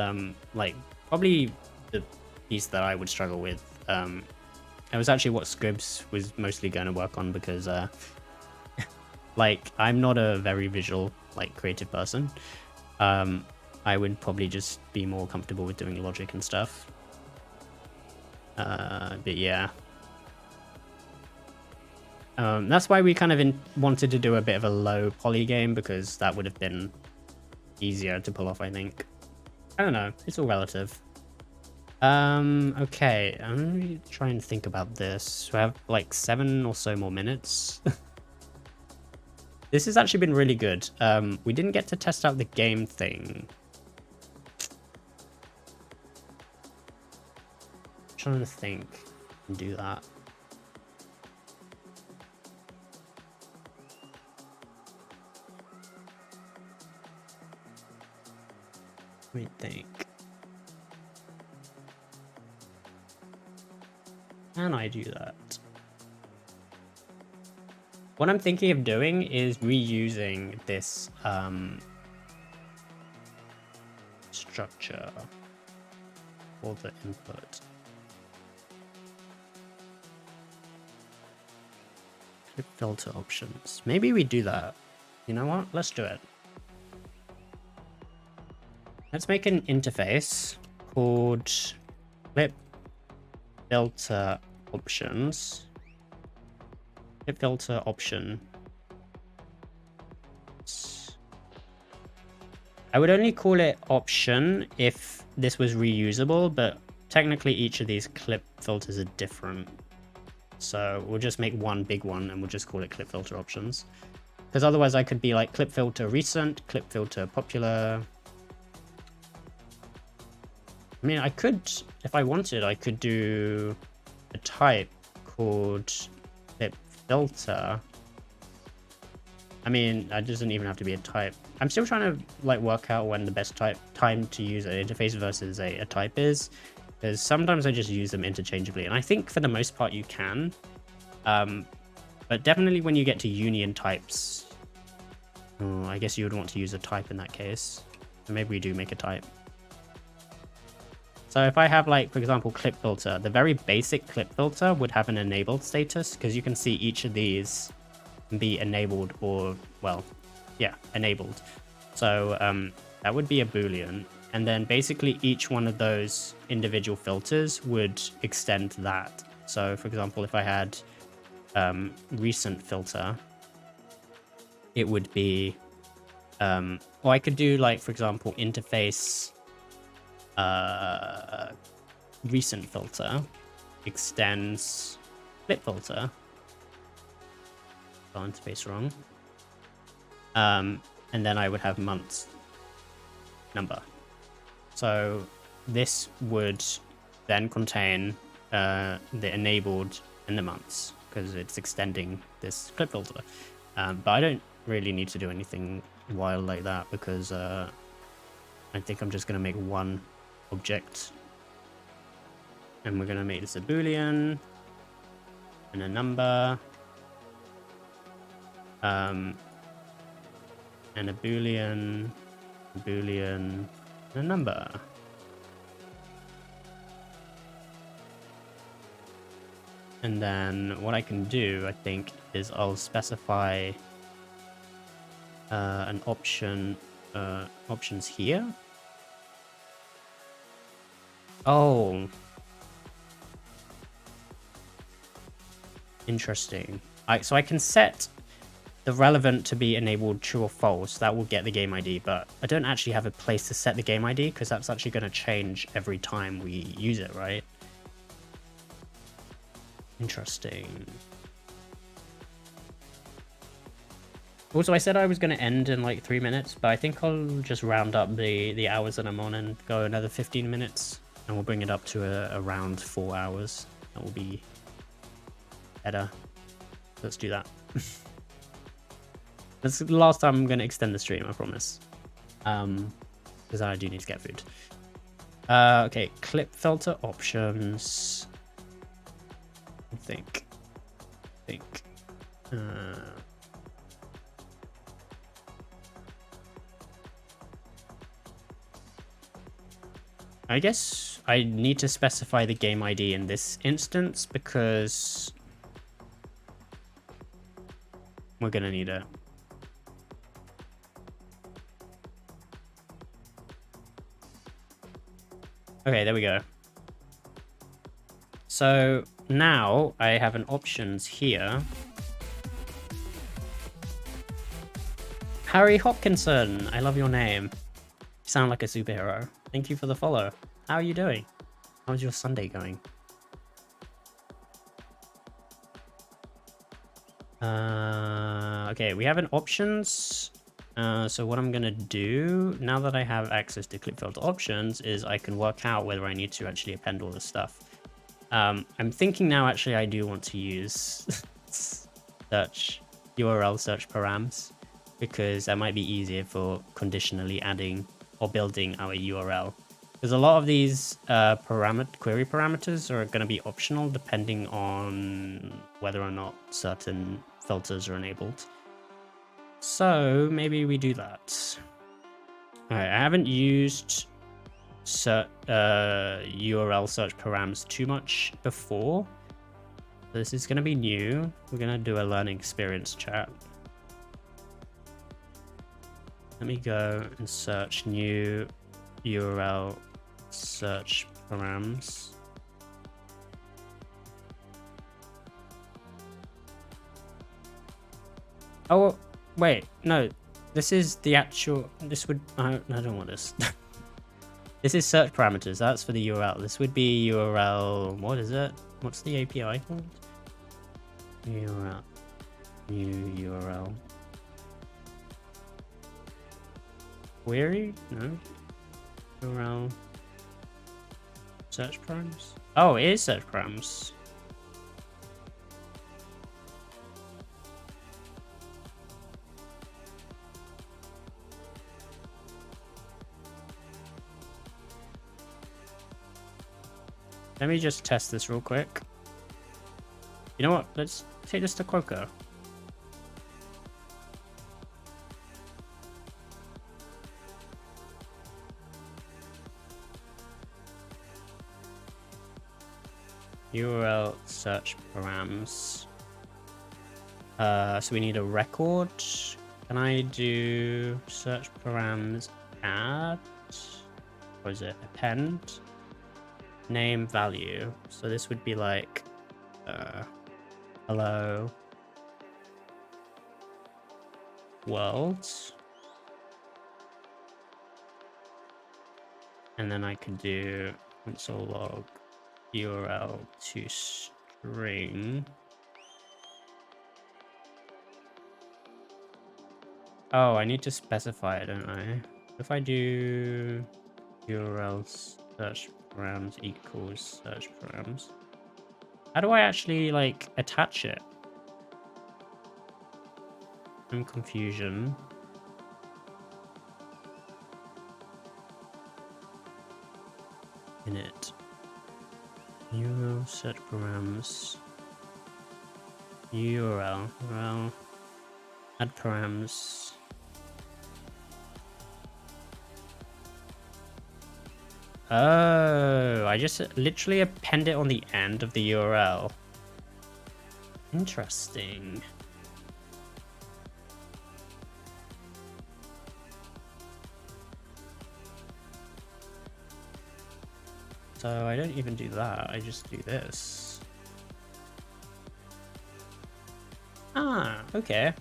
like probably the piece that I would struggle with. It was actually what Scribs was mostly going to work on because like I'm not a very visual like creative person. I would probably just be more comfortable with doing logic and stuff. But yeah. That's why we kind of wanted to do a bit of a low poly game, because that would have been easier to pull off, I think. I don't know. It's all relative. Okay. I'm gonna try and think about this. We have like 7 or so more minutes. This has actually been really good. We didn't get to test out the game thing. I'm trying to think and do that. Let me think. Can I do that? What I'm thinking of doing is reusing this structure for the input. Clip filter options. Maybe we do that. You know what? Let's do it. Let's make an interface called clip filter options. Clip filter option. I would only call it option if this was reusable, but technically each of these clip filters are different. So we'll just make one big one and we'll just call it clip filter options. Because otherwise I could be like clip filter recent, clip filter popular. I mean, I could, if I wanted, I could do a type called clip filter. I mean, it doesn't even have to be a type. I'm still trying to like work out when the best time to use an interface versus a type is, because sometimes I just use them interchangeably, and I think for the most part you can. But definitely when you get to union types, I guess you would want to use a type in that case. So maybe we do make a type. So if I have, like, for example, clip filter, the very basic clip filter would have an enabled status, because you can see each of these can be enabled or, well, yeah, enabled. So that would be a Boolean. And then basically each one of those individual filters would extend that. So for example, if I had recent filter, it would be, or I could do, like, for example, interface recent filter extends clip filter. Spell interface wrong. And then I would have months number. So this would then contain the enabled and the months, because it's extending this clip filter. But I don't really need to do anything wild like that, because I think I'm just going to make one object, and we're going to make this a Boolean and a number, and a Boolean, and a number. And then what I can do, I think, is I'll specify an option, options here. Oh, interesting. So I can set the relevant to be enabled true or false. That will get the game ID, but I don't actually have a place to set the game ID, because that's actually going to change every time we use it, right? Interesting. Also, I said I was going to end in like 3 minutes, but I think I'll just round up the hours that I'm on and go another 15 minutes. And we'll bring it up to around 4 hours. That will be better. Let's do that. That's the last time I'm going to extend the stream, I promise. Because I do need to get food. Okay, clip filter options. I think. I guess I need to specify the game ID in this instance because we're gonna need it. Okay, there we go. So now I have an options here. Harry Hopkinson, I love your name. You sound like a superhero. Thank you for the follow. How are you doing? How's your Sunday going? Okay, we have an options. So what I'm gonna do now that I have access to click filter options is I can work out whether I need to actually append all this stuff. I'm thinking now actually I do want to use search URL search params because that might be easier for conditionally adding or building our URL. Because a lot of these query parameters are going to be optional depending on whether or not certain filters are enabled. So maybe we do that. Alright, I haven't used URL search params too much before. This is going to be new. We're going to do a learning experience chat. Let me go and search new URL search params. Oh, wait, no. This is the actual, this would, I don't want this. This is search parameters, that's for the URL. This would be URL, what is it? What's the API called? URL, new URL. Query? No. URL. Search params? Oh, it is search params. Let me just test this real quick. You know what? Let's take this to Quoco. URL search params. So we need a record. Can I do search params add? Or is it append? Name value. So this would be like hello world. And then I could do console log URL to string. Oh, I need to specify it, don't I? If I do URL search params equals search params, how do I actually like attach it? Some confusion. Init. URL search params. URL. Well, add params. Oh, I just literally append it on the end of the URL. Interesting. So I don't even do that, I just do this. Ah, okay.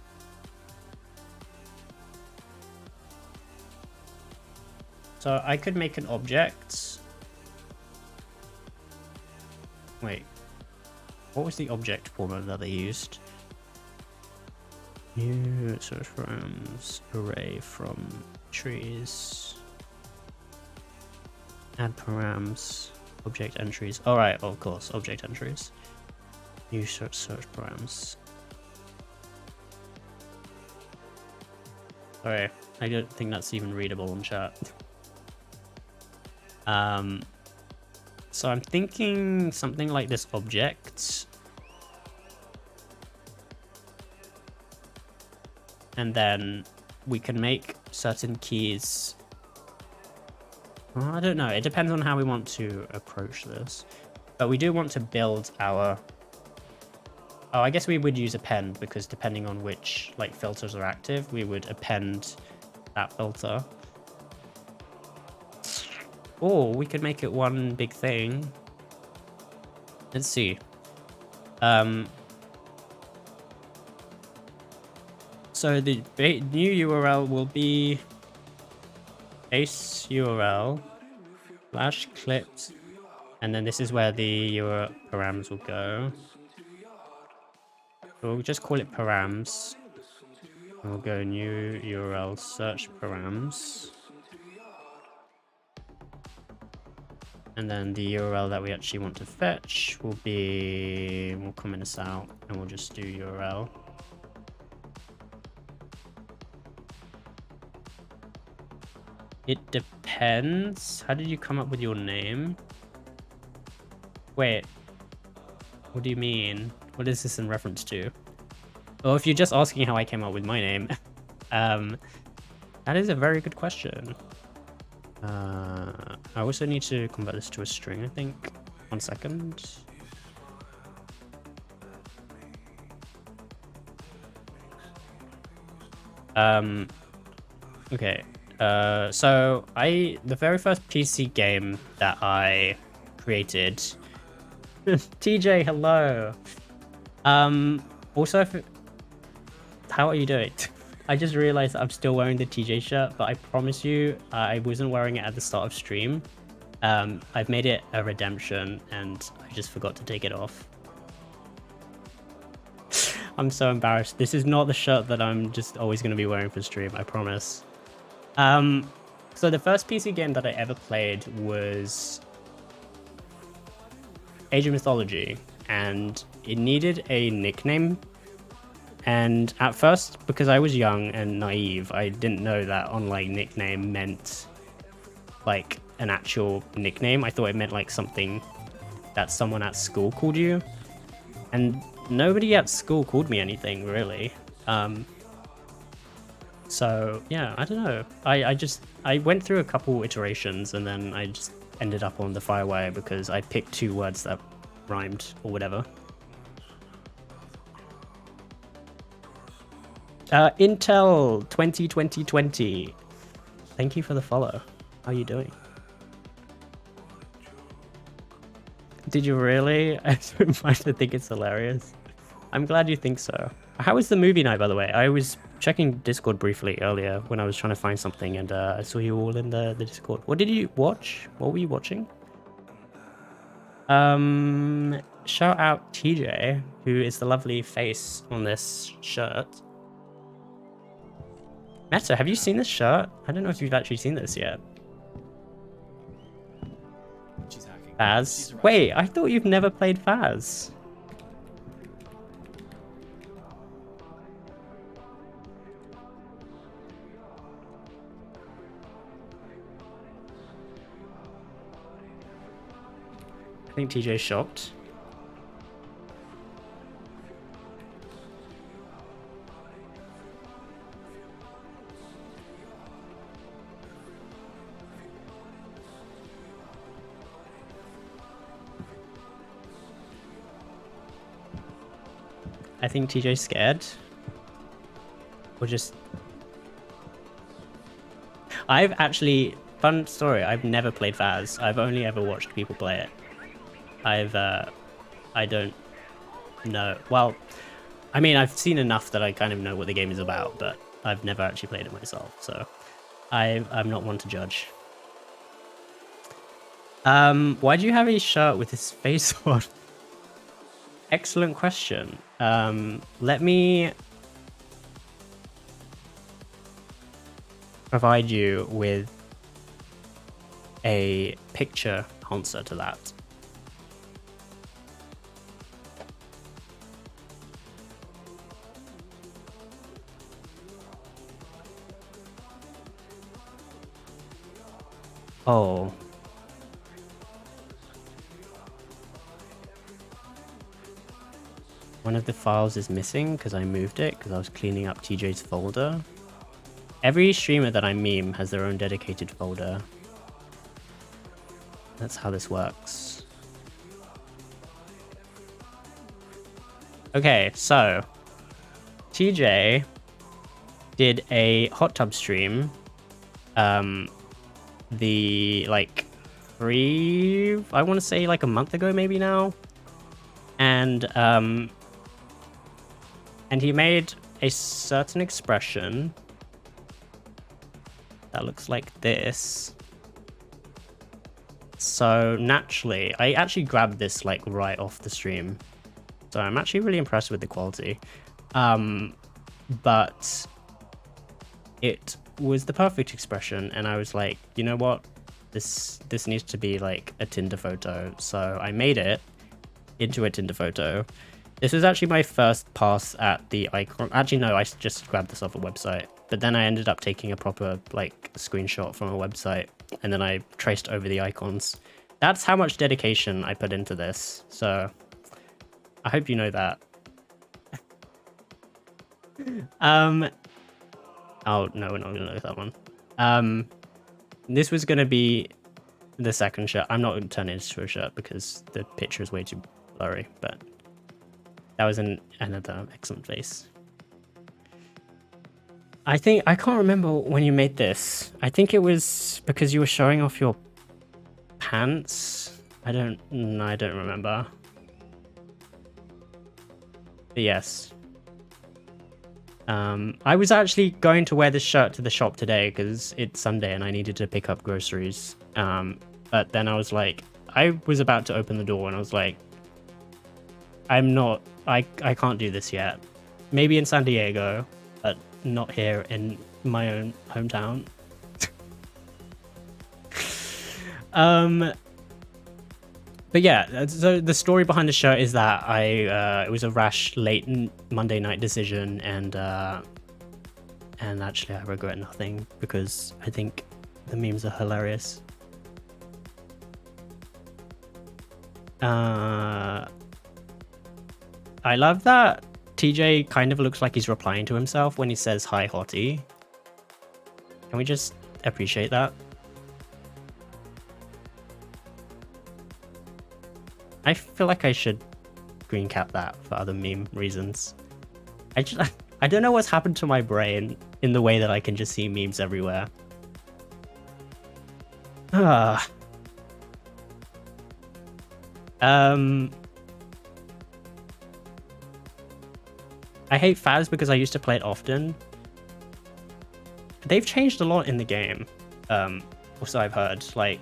So I could make an object. Wait, what was the object format that they used? New search params array from trees. Add params, object entries. All right, of course, object entries. New search params. Sorry, I don't think that's even readable in chat. So I'm thinking something like this object. And then we can make certain keys Well, I don't know. It depends on how we want to approach this. But we do want to build our... Oh, I guess we would use append because depending on which like filters are active, we would append that filter. Or we could make it one big thing. Let's see. So the new URL will be base URL / clipped, and then this is where the URL params will go. So we'll just call it params. And we'll go new URL search params. And then the URL that we actually want to fetch will be, we'll comment this out and we'll just do URL. It depends. How did you come up with your name? Wait, what do you mean? What is this in reference to? Oh, if you're just asking how I came up with my name, that is a very good question. I also need to convert this to a string, I think. 1 second. Okay. So the very first PC game that I created. TJ, hello. Also, how are you doing? I just realized I'm still wearing the TJ shirt, but I promise you, I wasn't wearing it at the start of stream. I've made it a redemption, and I just forgot to take it off. I'm so embarrassed. This is not the shirt that I'm just always going to be wearing for stream, I promise. So the first PC game that I ever played was Age of Mythology, and it needed a nickname. And at first, because I was young and naive, I didn't know that online nickname meant like an actual nickname. I thought it meant like something that someone at school called you. And nobody at school called me anything, really. So yeah, I don't know. I went through a couple iterations and then I just ended up on the Firewire because I picked 2 words that rhymed or whatever. Intel 2020. Thank you for the follow. How are you doing? Did you really? I think it's hilarious. I'm glad you think so. How was the movie night, by the way? I was checking Discord briefly earlier when I was trying to find something, and I saw you all in the Discord. What did you watch? What were you watching? Shout out TJ, who is the lovely face on this shirt. Meta, have you seen this shirt? I don't know if you've actually seen this yet. She's hacking. Faz? Wait, I thought you've never played Faz. I think TJ's shocked. I think TJ's scared. Or just... I've actually... Fun story, I've never played Faz. I've only ever watched people play it. I don't know. Well, I mean, I've seen enough that I kind of know what the game is about, but I've never actually played it myself, so I'm not one to judge. Why do you have a shirt with his face on? Excellent question. Let me provide you with a picture answer to that. Oh. One of the files is missing because I moved it because I was cleaning up TJ's folder. Every streamer that I meme has their own dedicated folder. That's how this works. Okay, so TJ did a hot tub stream. I want to say like a month ago, maybe now. And he made a certain expression that looks like this. So naturally, I actually grabbed this like right off the stream. So I'm actually really impressed with the quality. But it was the perfect expression, and I was like, you know what? This needs to be like a Tinder photo. So I made it into a Tinder photo. This was actually my first pass at the icon. Actually, no, I just grabbed this off a website. But then I ended up taking a proper like screenshot from a website, and then I traced over the icons. That's how much dedication I put into this. So I hope you know that. Oh no, we're not gonna look at that one. This was gonna be the second shirt. I'm not gonna turn it into a shirt because the picture is way too blurry, but that was another excellent face. I can't remember when you made this. I think it was because you were showing off your pants. I don't remember. But yes. I was actually going to wear this shirt to the shop today because it's Sunday and I needed to pick up groceries. But then I was like, I was about to open the door and I was like, I can't do this yet. Maybe in San Diego, but not here in my own hometown. But yeah, so the story behind the shirt is that it was a rash late Monday night decision, and actually I regret nothing because I think the memes are hilarious. I love that TJ kind of looks like he's replying to himself when he says hi hottie. Can we just appreciate that? I feel like I should green cap that for other meme reasons. I don't know what's happened to my brain in the way that I can just see memes everywhere. I hate Faz because I used to play it often. They've changed a lot in the game. Also I've heard, like,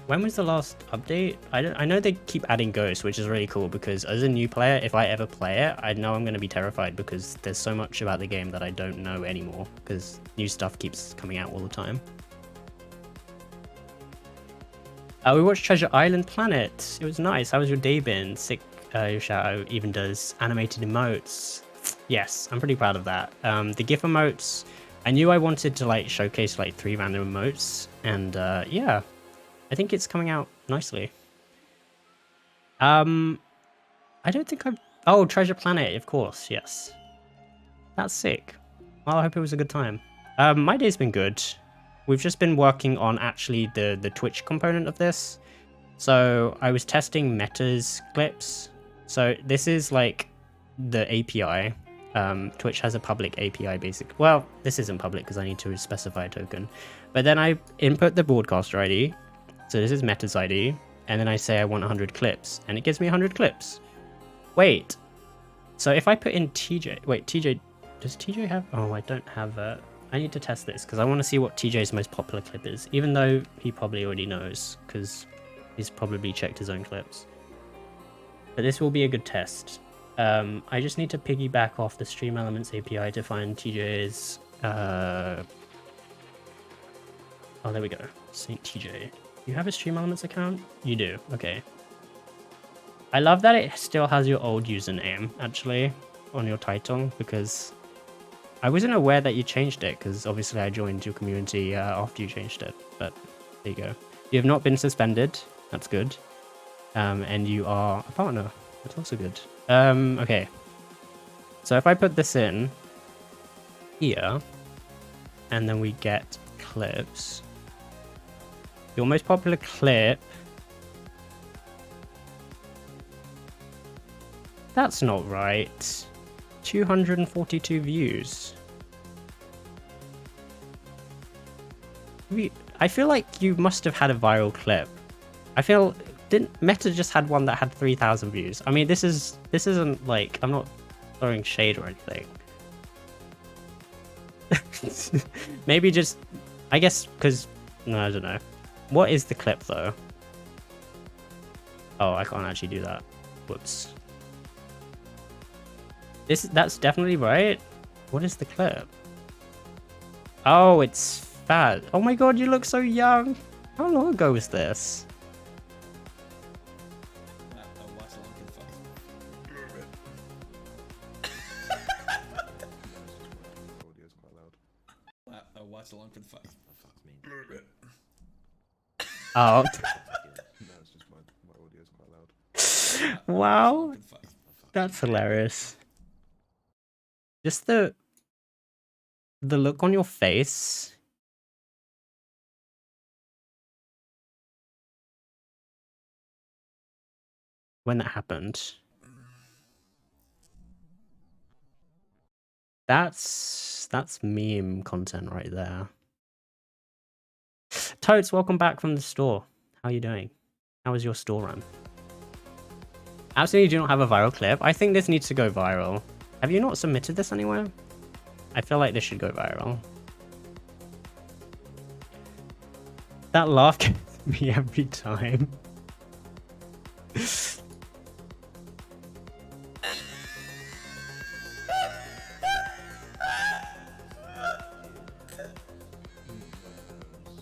when was the last update? I know they keep adding ghosts, which is really cool because as a new player, if I ever play it, I know I'm going to be terrified because there's so much about the game that I don't know anymore because new stuff keeps coming out all the time. We watched Treasure Island Planet. It was nice. How was your day been? Sick. Your shoutout even does animated emotes. Yes, I'm pretty proud of that. The GIF emotes, I knew I wanted to like showcase like 3 random emotes, and yeah. I think it's coming out nicely. I don't think I've... Oh, Treasure Planet, of course, yes. That's sick. Well, I hope it was a good time. My day's been good. We've just been working on actually the Twitch component of this. So I was testing Meta's clips. So this is like the API. Twitch has a public API basic. Well, this isn't public because I need to specify a token. But then I input the broadcaster ID. So this is Meta's ID, and then I say I want 100 clips, and it gives me 100 clips. Wait, so if I put in TJ, wait, TJ, does TJ have, oh, I don't have I need to test this, because I want to see what TJ's most popular clip is, even though he probably already knows, because he's probably checked his own clips. But this will be a good test. I just need to piggyback off the Stream Elements API to find TJ's, oh, there we go, Saint TJ. You have a Stream Elements account? You do, okay. I love that it still has your old username, actually, on your title, because I wasn't aware that you changed it, because obviously I joined your community after you changed it, but there you go. You have not been suspended, that's good. And you are a partner, that's also good. Okay. So if I put this in here, and then we get clips. Your most popular clip That's not right. 242 views. I feel like you must have had a viral clip. I feel didn't Meta just had one that had 3,000 views. I mean, this isn't like, I'm not throwing shade or anything. Maybe just, I guess, because no, I don't know. What is the clip though? Oh, I can't actually do that. Whoops. That's definitely right. What is the clip? Oh, it's fat. Oh my god, you look so young. How long ago was this? Watch along for the fight. Oh. Wow. That's hilarious. Just the look on your face. When that happened. That's meme content right there. Totes, welcome back from the store. How are you doing? How was your store run? Absolutely do not have a viral clip. I think this needs to go viral. Have you not submitted this anywhere? I feel like this should go viral. That laugh gets me every time.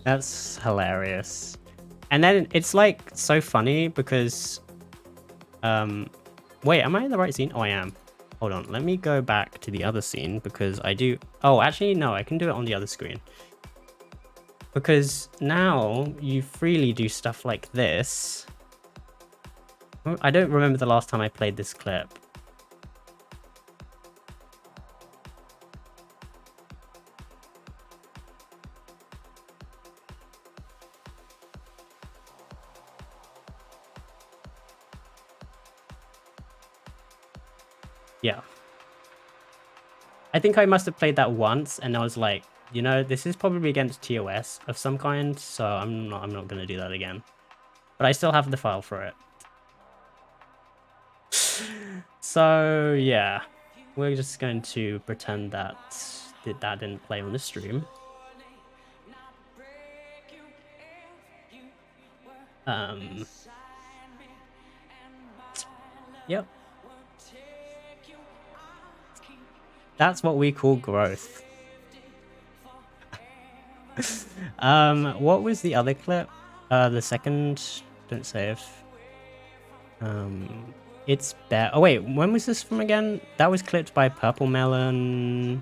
That's hilarious. And then it's like so funny because wait, am I in the right scene? Oh, I am. Hold on, let me go back to the other scene because I do. Oh, actually no, I can do it on the other screen. Because now you freely do stuff like this. I don't remember the last time I played this clip. Yeah. I think I must have played that once and I was like, you know, this is probably against TOS of some kind, so I'm not going to do that again. But I still have the file for it. So, yeah. We're just going to pretend that that didn't play on the stream. Yep. That's what we call growth. What was the other clip? The second, don't save. It's better. Oh wait, when was this from again? That was clipped by Purple Melon.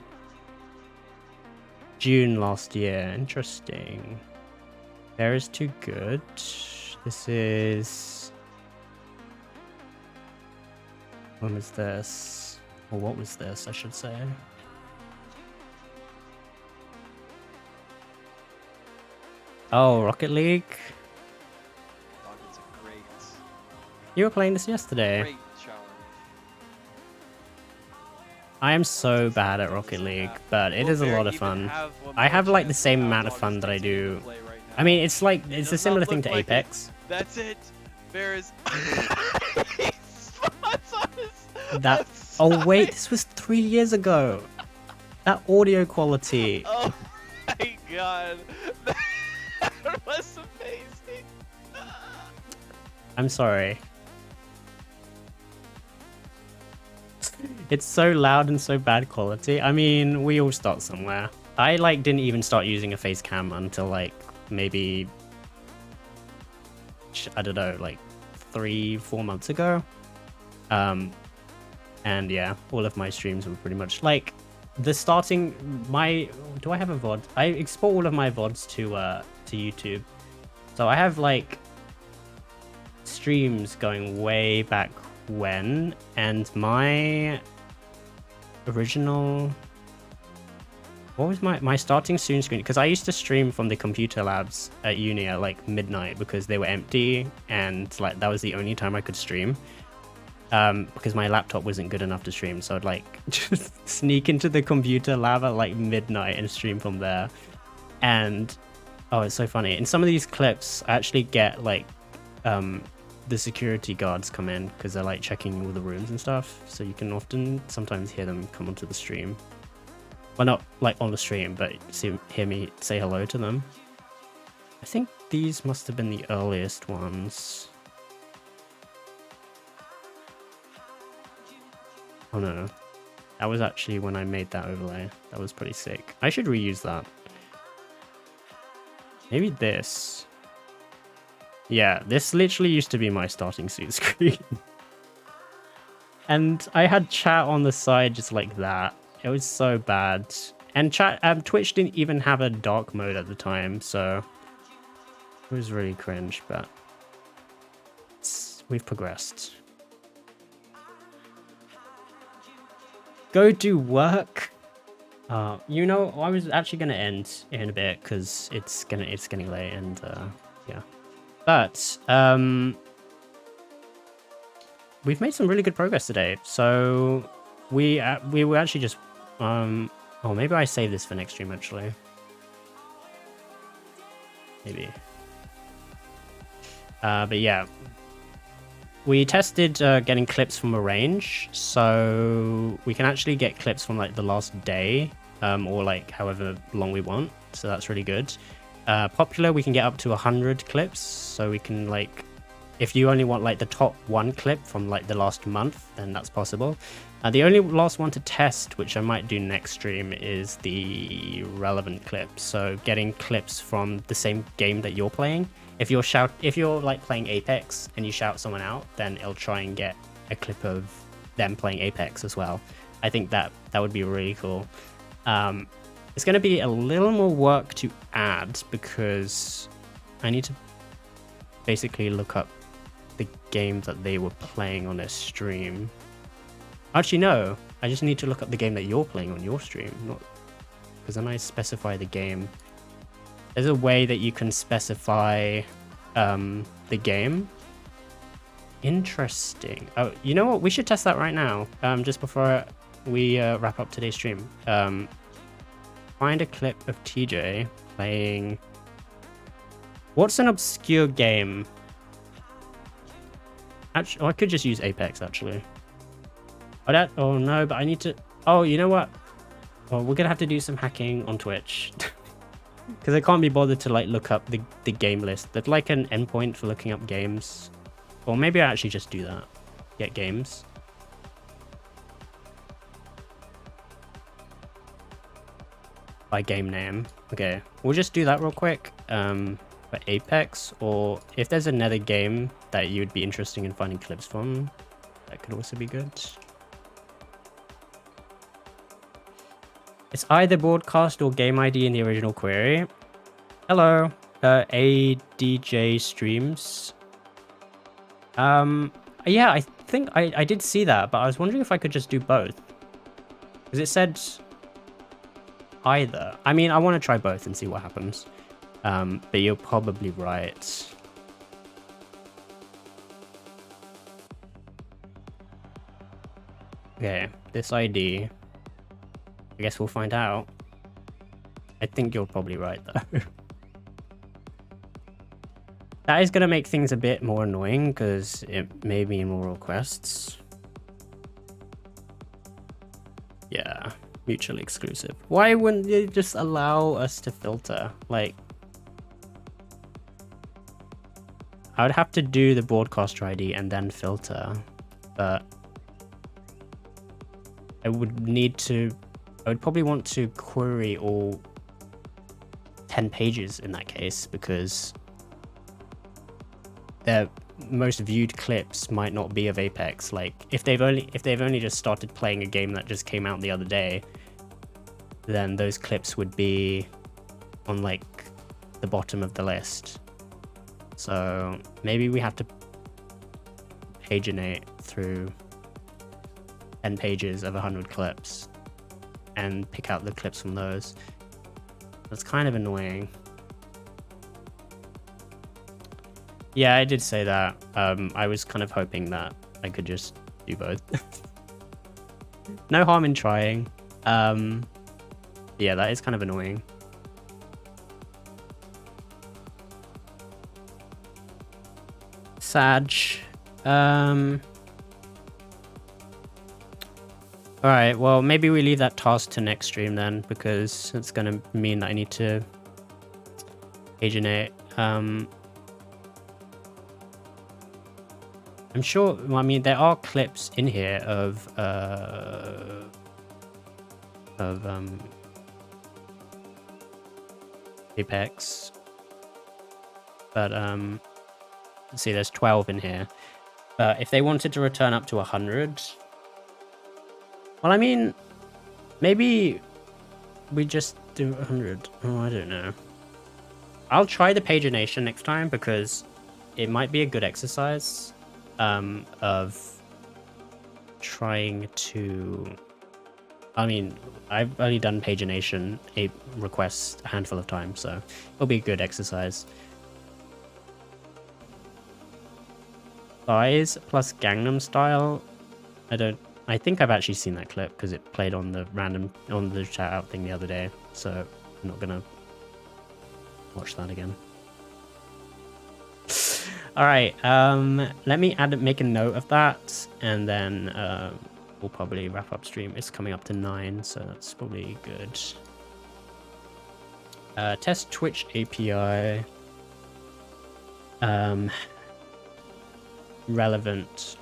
June last year. Interesting. There is too good. This is. When was this? Or what was this, I should say. Oh, Rocket League. It's a great, You were playing this yesterday. great challenge. I am so bad at Rocket League, but it Will is a Bear lot of even fun. have one I more have like the chance same to amount of outlog fun his that I teammates do. to play right I now? mean, it's like, It it's a does similar not thing look to like it. Apex. That's it. Bear is spots on his. That. Oh wait, this was 3 years ago. That audio quality. Oh my god. That was amazing. I'm sorry. It's so loud and so bad quality. I mean, we all start somewhere. I like didn't even start using a face cam until like maybe, I don't know, like 3-4 months ago. And yeah, all of my streams were pretty much like the starting. Do I have a VOD? I export all of my VODs to YouTube, so I have like streams going way back when, and my original, what was my starting soon screen, because I used to stream from the computer labs at uni at like midnight because they were empty and like that was the only time I could stream. because my laptop wasn't good enough to stream. So I'd like just sneak into the computer lab at like midnight and stream from there. And oh, it's so funny. In some of these clips, I actually get like the security guards come in because they're like checking all the rooms and stuff. So you can sometimes hear them come onto the stream. Well, not like on the stream, but hear me say hello to them. I think these must have been the earliest ones. Oh no, that was actually when I made that overlay. That was pretty sick. I should reuse that. Maybe this. Yeah, this literally used to be my starting suit screen. And I had chat on the side just like that. It was so bad. And Twitch didn't even have a dark mode at the time, so it was really cringe, but we've progressed. Go do work. You know, I was actually gonna end in a bit because it's getting late and yeah. But we've made some really good progress today. So we were actually just oh, maybe I save this for next stream actually. Maybe. But yeah. We tested getting clips from a range, so we can actually get clips from like the last day, or like however long we want. So that's really good. Popular, we can get up to 100 clips, so we can like, if you only want like the top one clip from like the last month, then that's possible. The only last one to test, which I might do next stream, is the relevant clips. So getting clips from the same game that you're playing. If you're like playing Apex and you shout someone out, then it'll try and get a clip of them playing Apex as well. I think that would be really cool. It's going to be a little more work to add because I need to basically look up the game that they were playing on their stream. Actually, no, I just need to look up the game that you're playing on your stream, not because then I specify the game. There's a way that you can specify the game. Interesting. Oh, you know what? We should test that right now, just before we wrap up today's stream. Find a clip of TJ playing... What's an obscure game? Actually, oh, I could just use Apex, actually. Oh no, but I need to... Oh, you know what? Oh, we're gonna have to do some hacking on Twitch. Because I can't be bothered to like look up the game list. There's like an endpoint for looking up games. Or maybe I actually just do that. Get games. By game name. Okay, we'll just do that real quick. For Apex, or if there's another game that you would be interested in finding clips from, that could also be good. It's either broadcast or game ID in the original query. Hello, ADJ streams. Yeah, I think I did see that, but I was wondering if I could just do both. Because it said either. I mean, I want to try both and see what happens. But you're probably right. Okay, this ID. I guess we'll find out. I think you're probably right, though. That is going to make things a bit more annoying, because it may be more requests. Yeah, mutually exclusive. Why wouldn't they just allow us to filter? Like, I would have to do the broadcaster ID and then filter, but I would probably want to query all 10 pages in that case, because their most viewed clips might not be of Apex. Like if they've only just started playing a game that just came out the other day, then those clips would be on like the bottom of the list. So maybe we have to paginate through 10 pages of 100 clips and pick out the clips from those. That's kind of annoying. Yeah, I did say that. I was kind of hoping that I could just do both. No harm in trying. Yeah, that is kind of annoying. Sag. Alright, well, maybe we leave that task to next stream then, because it's gonna mean that I need to paginate. I'm sure, well, I mean, there are clips in here of Apex, but let's see, there's 12 in here. But if they wanted to return up to 100, well, I mean, maybe we just do 100. Oh, I don't know. I'll try the pagination next time because it might be a good exercise of trying to... I mean, I've only done pagination requests a handful of times, so it'll be a good exercise. Size plus Gangnam Style. I think I've actually seen that clip because it played on the shout out thing the other day, so I'm not gonna watch that again. All right, let me make a note of that, and then we'll probably wrap up stream. It's coming up to 9, so that's probably good. Test Twitch API. Relevant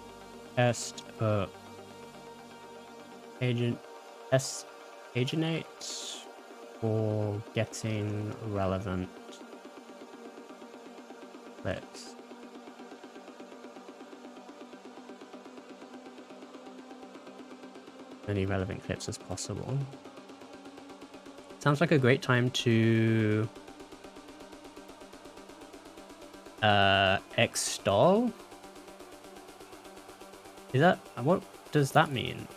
test paginate for getting relevant clips. Many relevant clips as possible. Sounds like a great time to extol. Is that, what does that mean?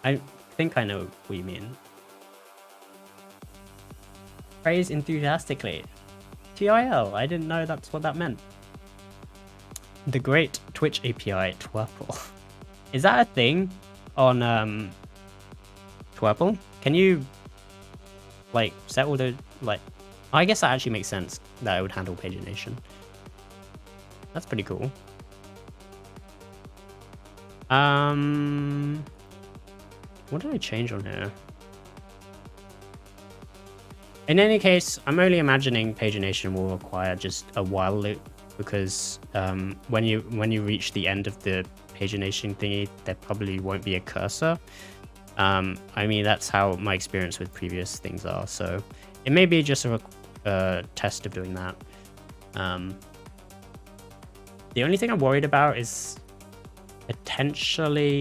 I think I know what you mean. Praise enthusiastically. TIL, I didn't know that's what that meant. The great Twitch API Twerple. Is that a thing on Twerple? Can you like set all the I guess that actually makes sense that it would handle pagination. That's pretty cool. What did I change on here? In any case, I'm only imagining pagination will require just a while loop because when you reach the end of the pagination thingy, there probably won't be a cursor. I mean, that's how my experience with previous things are, so it may be just a test of doing that. The only thing I'm worried about is potentially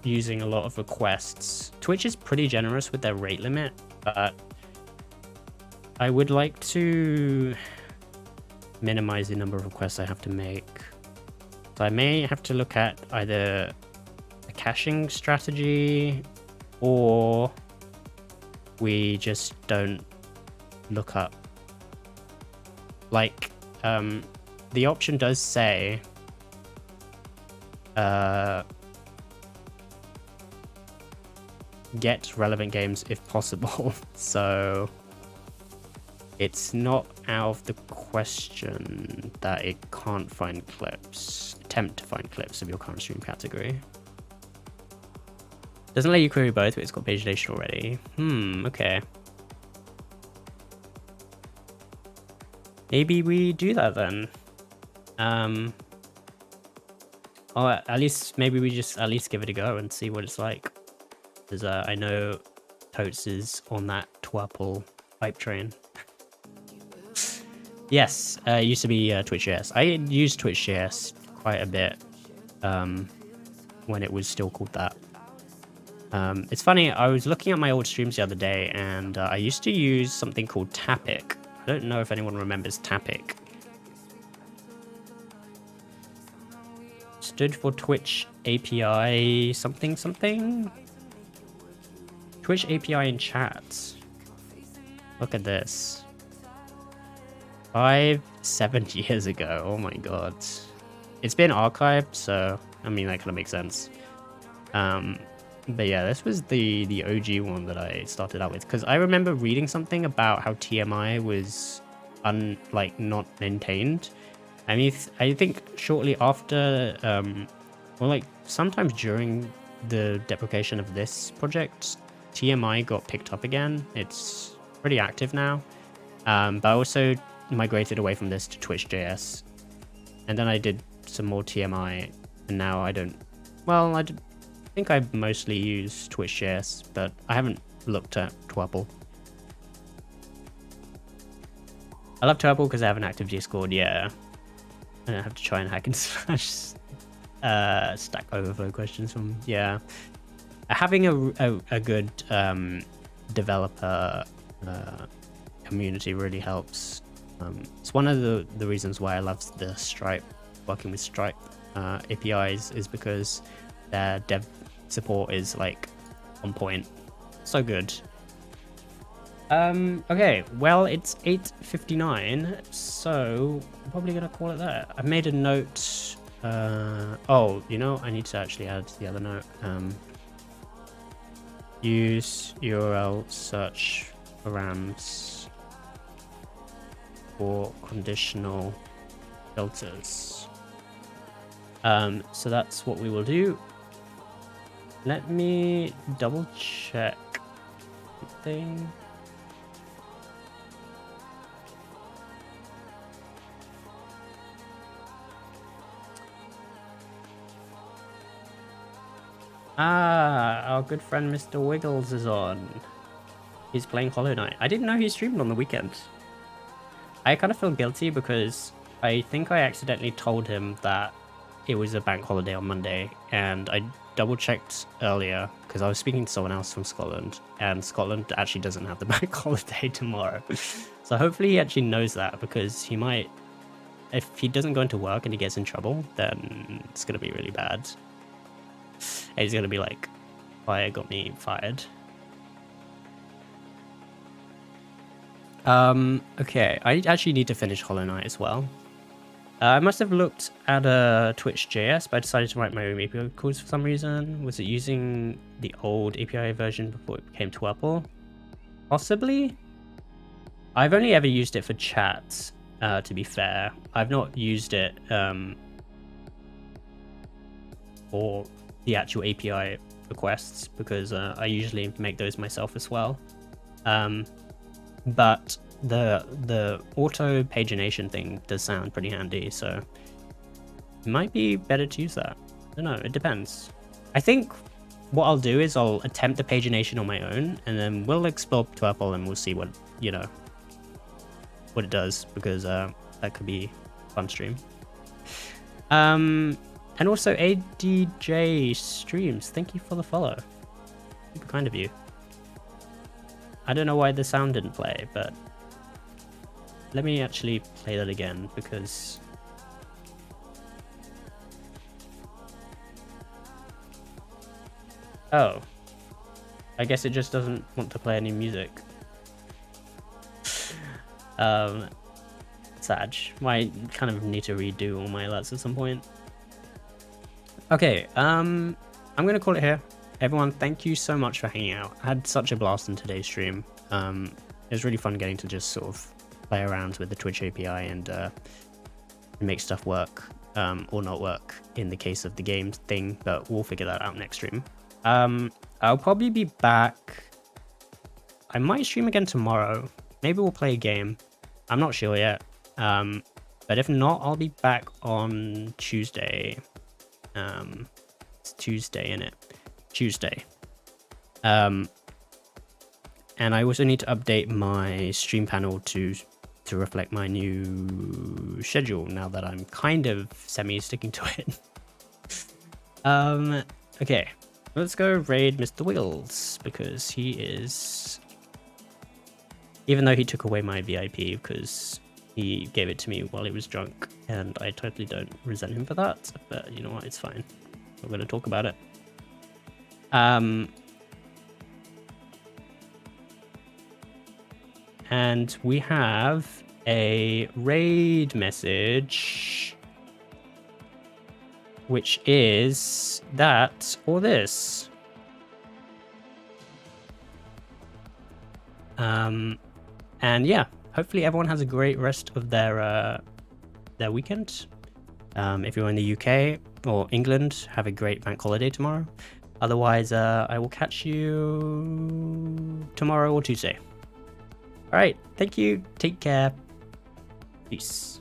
using a lot of requests. Twitch is pretty generous with their rate limit, but I would like to minimize the number of requests I have to make. So I may have to look at either a caching strategy or we just don't look up. Like, the option does say get relevant games if possible, so it's not out of the question that it can't find clips. Attempt to find clips of your current stream category. Doesn't let you query both, but it's got pagination already. Okay. Maybe we do that then. Or at least maybe we just at least give it a go and see what it's like. Because I know Totes is on that Twerple hype train. Yes, it used to be Twitch.js. I used Twitch.js quite a bit when it was still called that. It's funny, I was looking at my old streams the other day and I used to use something called Tapic. I don't know if anyone remembers Tapic. Stood for Twitch API something something. Twitch API in chat. Look at this. 7 years ago. Oh my god. it's been archived, so I mean that kind of makes sense. But yeah, this was the OG one that I started out with, because I remember reading something about how TMI was not maintained. I mean, I think shortly after, or like sometimes during the deprecation of this project, TMI got picked up again. It's pretty active now. But I also migrated away from this to Twitch.js, and then I did some more TMI, and now I don't. Well, I think I mostly use Twitch.js, but I haven't looked at Twerple. I love Twerple because I have an active Discord. Yeah, I don't have to try and hack and slash Stack Overflow questions from. Yeah, having a good developer community really helps. It's one of the reasons why I love the Stripe, working with Stripe APIs, is because their dev support is like on point. So good. Okay, well, it's 8:59, so I'm probably gonna call it there. I've made a note. Oh, you know, I need to actually add the other note. Use URL search params for conditional filters. So that's what we will do. Let me double check something. Ah, our good friend Mr. Wiggles is on. He's playing Hollow Knight. I didn't know he streamed on the weekend. I kind of feel guilty because I think I accidentally told him that it was a bank holiday on Monday, and I double checked earlier because I was speaking to someone else from Scotland, and Scotland actually doesn't have the bank holiday tomorrow. So hopefully he actually knows that, because he might, if he doesn't go into work and he gets in trouble, then it's going to be really bad. And he's going to be like, fire got me fired. Okay, I actually need to finish Hollow Knight as well. I must have looked at Twitch.js, but I decided to write my own API calls for some reason. Was it using the old API version before it became Twerple? Possibly. I've only ever used it for chat, to be fair. I've not used it for the actual API requests, because I usually make those myself as well. But the auto pagination thing does sound pretty handy, so it might be better to use that. I don't know, it depends. I think what I'll do is I'll attempt the pagination on my own, and then we'll explore Twerple and we'll see what, you know, what it does, because that could be a fun stream. And also ADJ Streams, thank you for the follow. Super kind of you. I don't know why the sound didn't play, but let me actually play that again, because oh, I guess it just doesn't want to play any music. Sad. Might kind of need to redo all my alerts at some point. Okay, I'm gonna call it here. Everyone, thank you so much for hanging out. I had such a blast in today's stream. It was really fun getting to just sort of play around with the Twitch API and make stuff work, or not work in the case of the game thing, but we'll figure that out next stream. I'll probably be back. I might stream again tomorrow. Maybe we'll play a game. I'm not sure yet. But if not, I'll be back on Tuesday. It's Tuesday, innit? Tuesday. And I also need to update my stream panel to reflect my new schedule, now that I'm kind of semi-sticking to it. Okay, let's go raid Mr. Wiggles, because he is... Even though he took away my VIP because he gave it to me while he was drunk, and I totally don't resent him for that, but you know what, it's fine. We're going to talk about it. And we have a raid message which is that or this. And yeah, hopefully everyone has a great rest of their weekend. If you're in the UK or England, have a great bank holiday tomorrow. Otherwise, I will catch you tomorrow or Tuesday. All right, thank you. Take care. Peace.